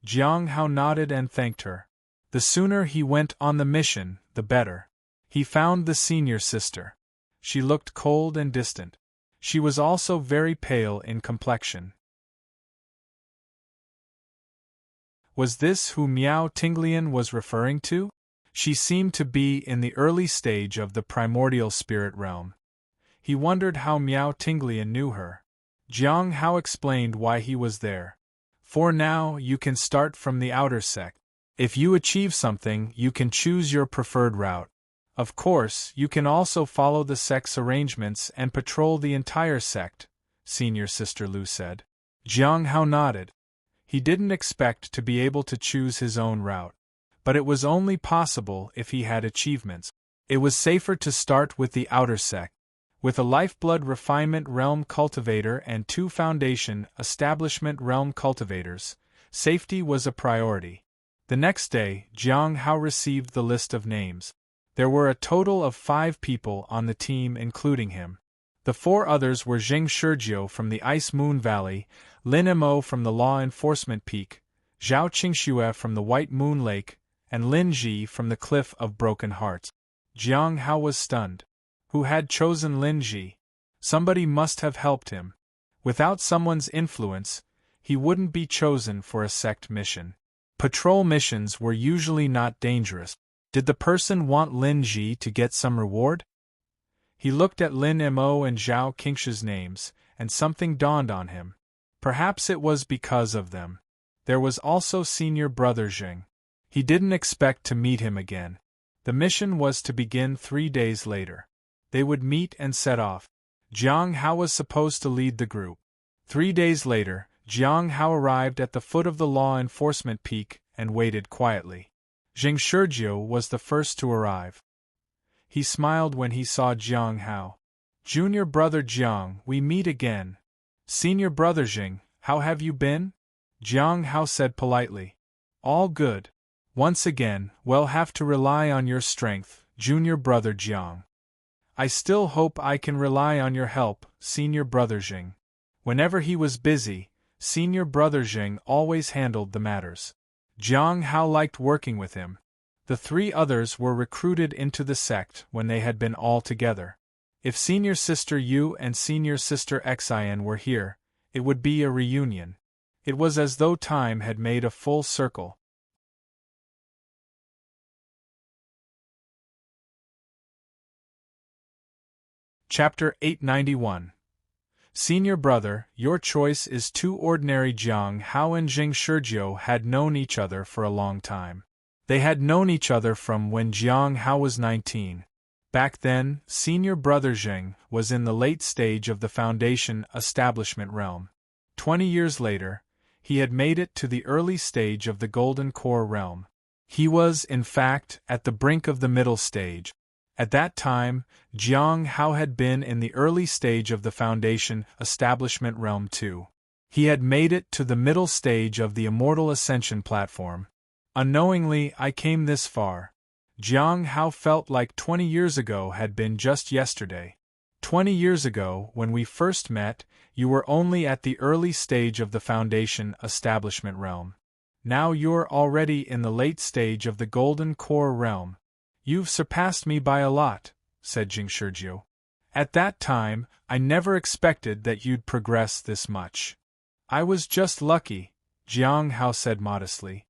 Jiang Hao nodded and thanked her. The sooner he went on the mission, the better. He found the senior sister. She looked cold and distant. She was also very pale in complexion. Was this who Miao Tinglian was referring to? She seemed to be in the early stage of the primordial spirit realm. He wondered how Miao Tinglian knew her. Jiang Hao explained why he was there. For now, you can start from the outer sect. If you achieve something, you can choose your preferred route. Of course, you can also follow the sect's arrangements and patrol the entire sect, Senior Sister Lu said. Jiang Hao nodded. He didn't expect to be able to choose his own route. But it was only possible if he had achievements. It was safer to start with the outer sect. With a Lifeblood Refinement Realm Cultivator and 2 Foundation Establishment Realm Cultivators, safety was a priority. The next day, Jiang Hao received the list of names. There were a total of 5 people on the team including him. The 4 others were Zheng Shurjiu from the Ice Moon Valley, Lin Mo from the Law Enforcement Peak, Zhao Qingxue from the White Moon Lake, and Lin Ji from the Cliff of Broken Hearts. Jiang Hao was stunned. Who had chosen Lin Ji? Somebody must have helped him. Without someone's influence, he wouldn't be chosen for a sect mission. Patrol missions were usually not dangerous. Did the person want Lin Ji to get some reward? He looked at Lin Mo and Zhao Qingxue's names, and something dawned on him. Perhaps it was because of them. There was also Senior Brother Zheng. He didn't expect to meet him again. The mission was to begin 3 days later. They would meet and set off. Jiang Hao was supposed to lead the group. 3 days later, Jiang Hao arrived at the foot of the Law Enforcement Peak and waited quietly. Zheng Shurjiu was the first to arrive. He smiled when he saw Jiang Hao. Junior Brother Jiang, we meet again. Senior Brother Zheng, how have you been? Jiang Hao said politely. All good. Once again, we'll have to rely on your strength, junior brother Jiang. I still hope I can rely on your help, senior brother Jing. Whenever he was busy, senior brother Jing always handled the matters. Jiang Hao liked working with him. The three others were recruited into the sect when they had been all together. If senior sister Yu and senior sister Xian were here, it would be a reunion. It was as though time had made a full circle. Chapter 891. Senior brother, your choice is too ordinary. Jiang Hao and Jing Shurjiu had known each other for a long time. They had known each other from when Jiang Hao was 19. Back then, senior brother Jing was in the late stage of the foundation establishment realm. 20 years later, he had made it to the early stage of the golden core realm. He was, in fact, at the brink of the middle stage. At that time, Jiang Hao had been in the early stage of the foundation establishment realm too. He had made it to the middle stage of the immortal ascension platform. Unknowingly, I came this far. Jiang Hao felt like 20 years ago had been just yesterday. 20 years ago, when we first met, you were only at the early stage of the foundation establishment realm. Now you're already in the late stage of the golden core realm. You've surpassed me by a lot, said Jing Shurjiu. At that time, I never expected that you'd progress this much. I was just lucky, Jiang Hao said modestly.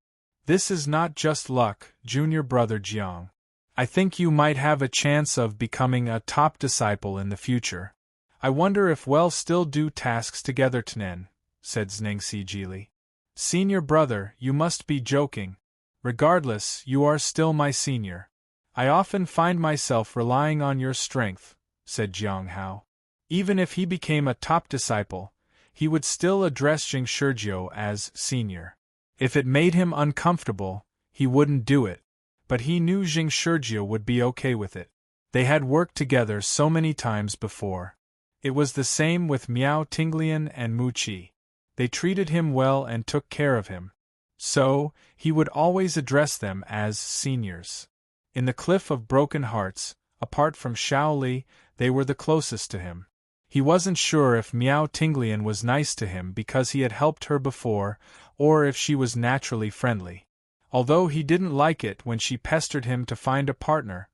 This is not just luck, junior brother Jiang. I think you might have a chance of becoming a top disciple in the future. I wonder if we'll still do tasks together. Tnen, said Zningxi Jili. Senior brother, you must be joking. Regardless, you are still my senior. I often find myself relying on your strength, said Jiang Hao. Even if he became a top disciple, he would still address Jing Shurjiu as senior. If it made him uncomfortable, he wouldn't do it, but he knew Jing Shurjiu would be okay with it. They had worked together so many times before. It was the same with Miao Tinglian and Mu Qi. They treated him well and took care of him. So, he would always address them as seniors. In the Cliff of Broken Hearts, apart from Shao Li, they were the closest to him. He wasn't sure if Miao Tinglian was nice to him because he had helped her before, or if she was naturally friendly. Although he didn't like it when she pestered him to find a partner,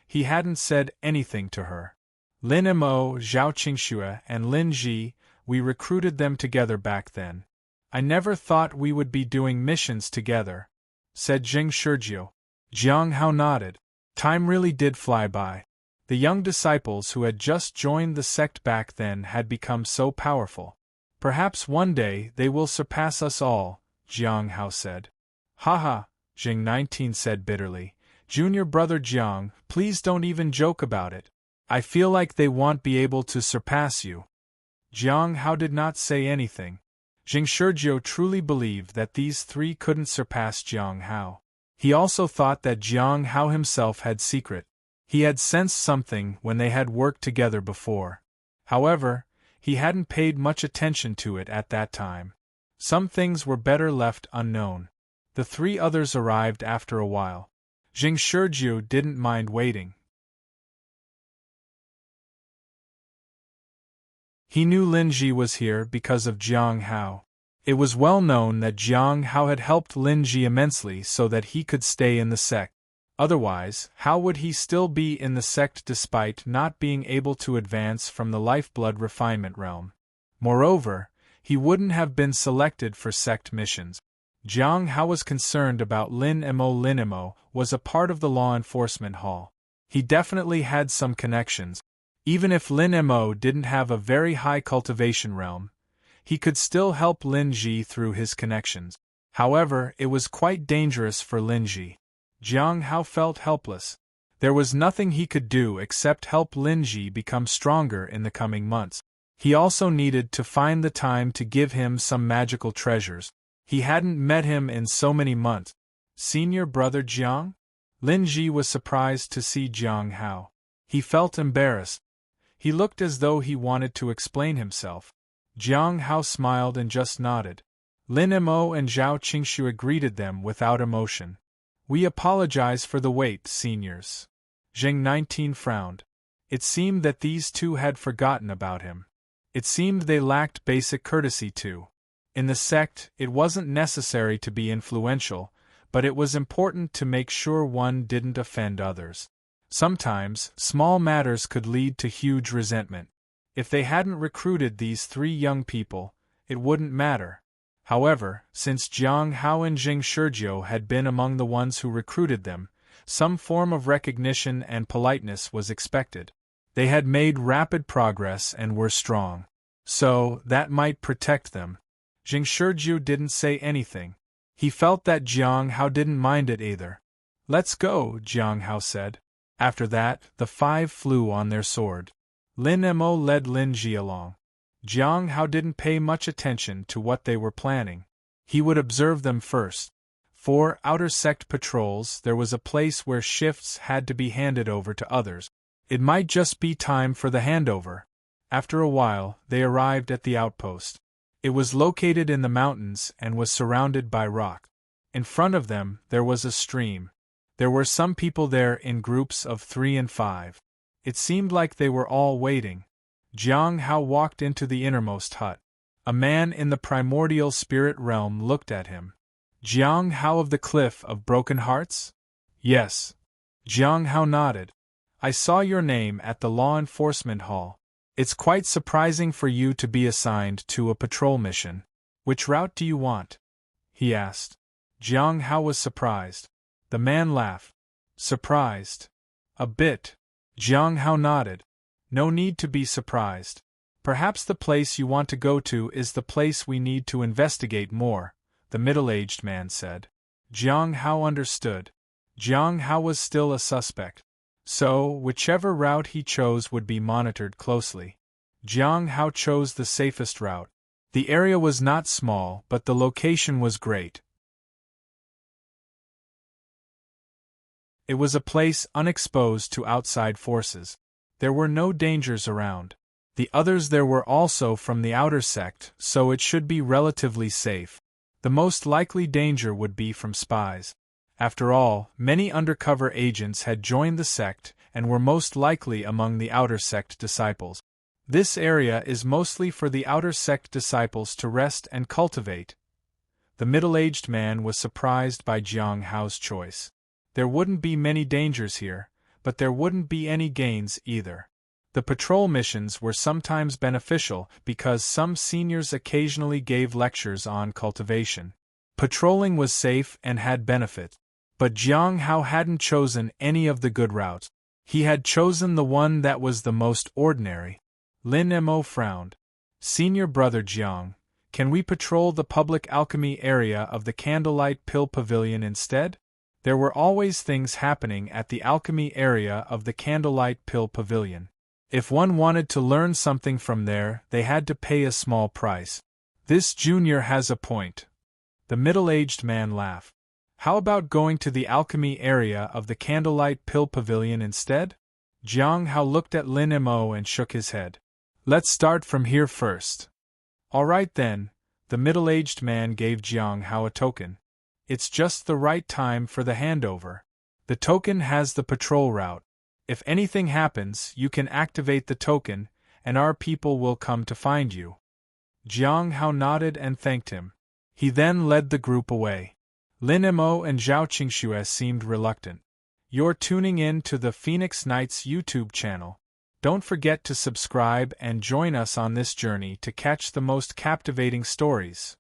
he hadn't said anything to her. Lin Mo, Zhao Qingxue, and Lin Ji, we recruited them together back then. I never thought we would be doing missions together, said Jing Shurjiu. Jiang Hao nodded. Time really did fly by. The young disciples who had just joined the sect back then had become so powerful. Perhaps one day they will surpass us all, Jiang Hao said. Haha, Jing 19 said bitterly. Junior brother Jiang, please don't even joke about it. I feel like they won't be able to surpass you. Jiang Hao did not say anything. Jing Shurjiu truly believed that these three couldn't surpass Jiang Hao. He also thought that Jiang Hao himself had secret. He had sensed something when they had worked together before. However, he hadn't paid much attention to it at that time. Some things were better left unknown. The three others arrived after a while. Jing Shurjiu didn't mind waiting. He knew Lin Ji was here because of Jiang Hao. It was well known that Jiang Hao had helped Lin Ji immensely so that he could stay in the sect. Otherwise, how would he still be in the sect despite not being able to advance from the lifeblood refinement realm? Moreover, he wouldn't have been selected for sect missions. Jiang Hao was concerned about Lin Mo. Lin Mo was a part of the law enforcement hall. He definitely had some connections. Even if Lin Mo didn't have a very high cultivation realm, he could still help Lin Ji through his connections. However, it was quite dangerous for Lin Ji. Jiang Hao felt helpless. There was nothing he could do except help Lin Ji become stronger in the coming months. He also needed to find the time to give him some magical treasures. He hadn't met him in so many months. Senior brother Jiang? Lin Ji was surprised to see Jiang Hao. He felt embarrassed. He looked as though he wanted to explain himself. Jiang Hao smiled and just nodded. Lin Mo and Zhao Qingxue greeted them without emotion. We apologize for the wait, seniors. Jing 19 frowned. It seemed that these two had forgotten about him. It seemed they lacked basic courtesy too. In the sect, it wasn't necessary to be influential, but it was important to make sure one didn't offend others. Sometimes, small matters could lead to huge resentment. If they hadn't recruited these three young people, it wouldn't matter. However, since Jiang Hao and Jing Shizhou had been among the ones who recruited them, some form of recognition and politeness was expected. They had made rapid progress and were strong. So, that might protect them. Jing Shizhou didn't say anything. He felt that Jiang Hao didn't mind it either. "Let's go," Jiang Hao said. After that, the five flew on their sword. Lin Mo led Lin Ji along. Jiang Hao didn't pay much attention to what they were planning. He would observe them first. For outer sect patrols, there was a place where shifts had to be handed over to others. It might just be time for the handover. After a while, they arrived at the outpost. It was located in the mountains and was surrounded by rock. In front of them, there was a stream. There were some people there in groups of 3 and 5. It seemed like they were all waiting. Jiang Hao walked into the innermost hut. A man in the primordial spirit realm looked at him. "Jiang Hao of the Cliff of Broken Hearts?" "Yes." Jiang Hao nodded. "I saw your name at the law enforcement hall. It's quite surprising for you to be assigned to a patrol mission. Which route do you want?" he asked. Jiang Hao was surprised. The man laughed. "Surprised?" "A bit." Jiang Hao nodded. "No need to be surprised. Perhaps the place you want to go to is the place we need to investigate more," the middle-aged man said. Jiang Hao understood. Jiang Hao was still a suspect. So, whichever route he chose would be monitored closely. Jiang Hao chose the safest route. The area was not small, but the location was great. It was a place unexposed to outside forces. There were no dangers around. The others there were also from the outer sect, so it should be relatively safe. The most likely danger would be from spies. After all, many undercover agents had joined the sect and were most likely among the outer sect disciples. This area is mostly for the outer sect disciples to rest and cultivate. The middle-aged man was surprised by Jiang Hao's choice. There wouldn't be many dangers here, but there wouldn't be any gains either. The patrol missions were sometimes beneficial because some seniors occasionally gave lectures on cultivation. Patrolling was safe and had benefit. But Jiang Hao hadn't chosen any of the good routes. He had chosen the one that was the most ordinary. Lin Mo frowned. "Senior brother Jiang, can we patrol the public alchemy area of the Candlelight Pill Pavilion instead?" There were always things happening at the alchemy area of the Candlelight Pill Pavilion. If one wanted to learn something from there, they had to pay a small price. "This junior has a point." The middle-aged man laughed. "How about going to the alchemy area of the Candlelight Pill Pavilion instead?" Jiang Hao looked at Lin Mo and shook his head. "Let's start from here first." "All right then," the middle-aged man gave Jiang Hao a token. "It's just the right time for the handover. The token has the patrol route. If anything happens, you can activate the token, and our people will come to find you." Jiang Hao nodded and thanked him. He then led the group away. Lin Mo and Zhao Qingxue seemed reluctant. "You're tuning in to the Phoenix Knights YouTube channel. Don't forget to subscribe and join us on this journey to catch the most captivating stories.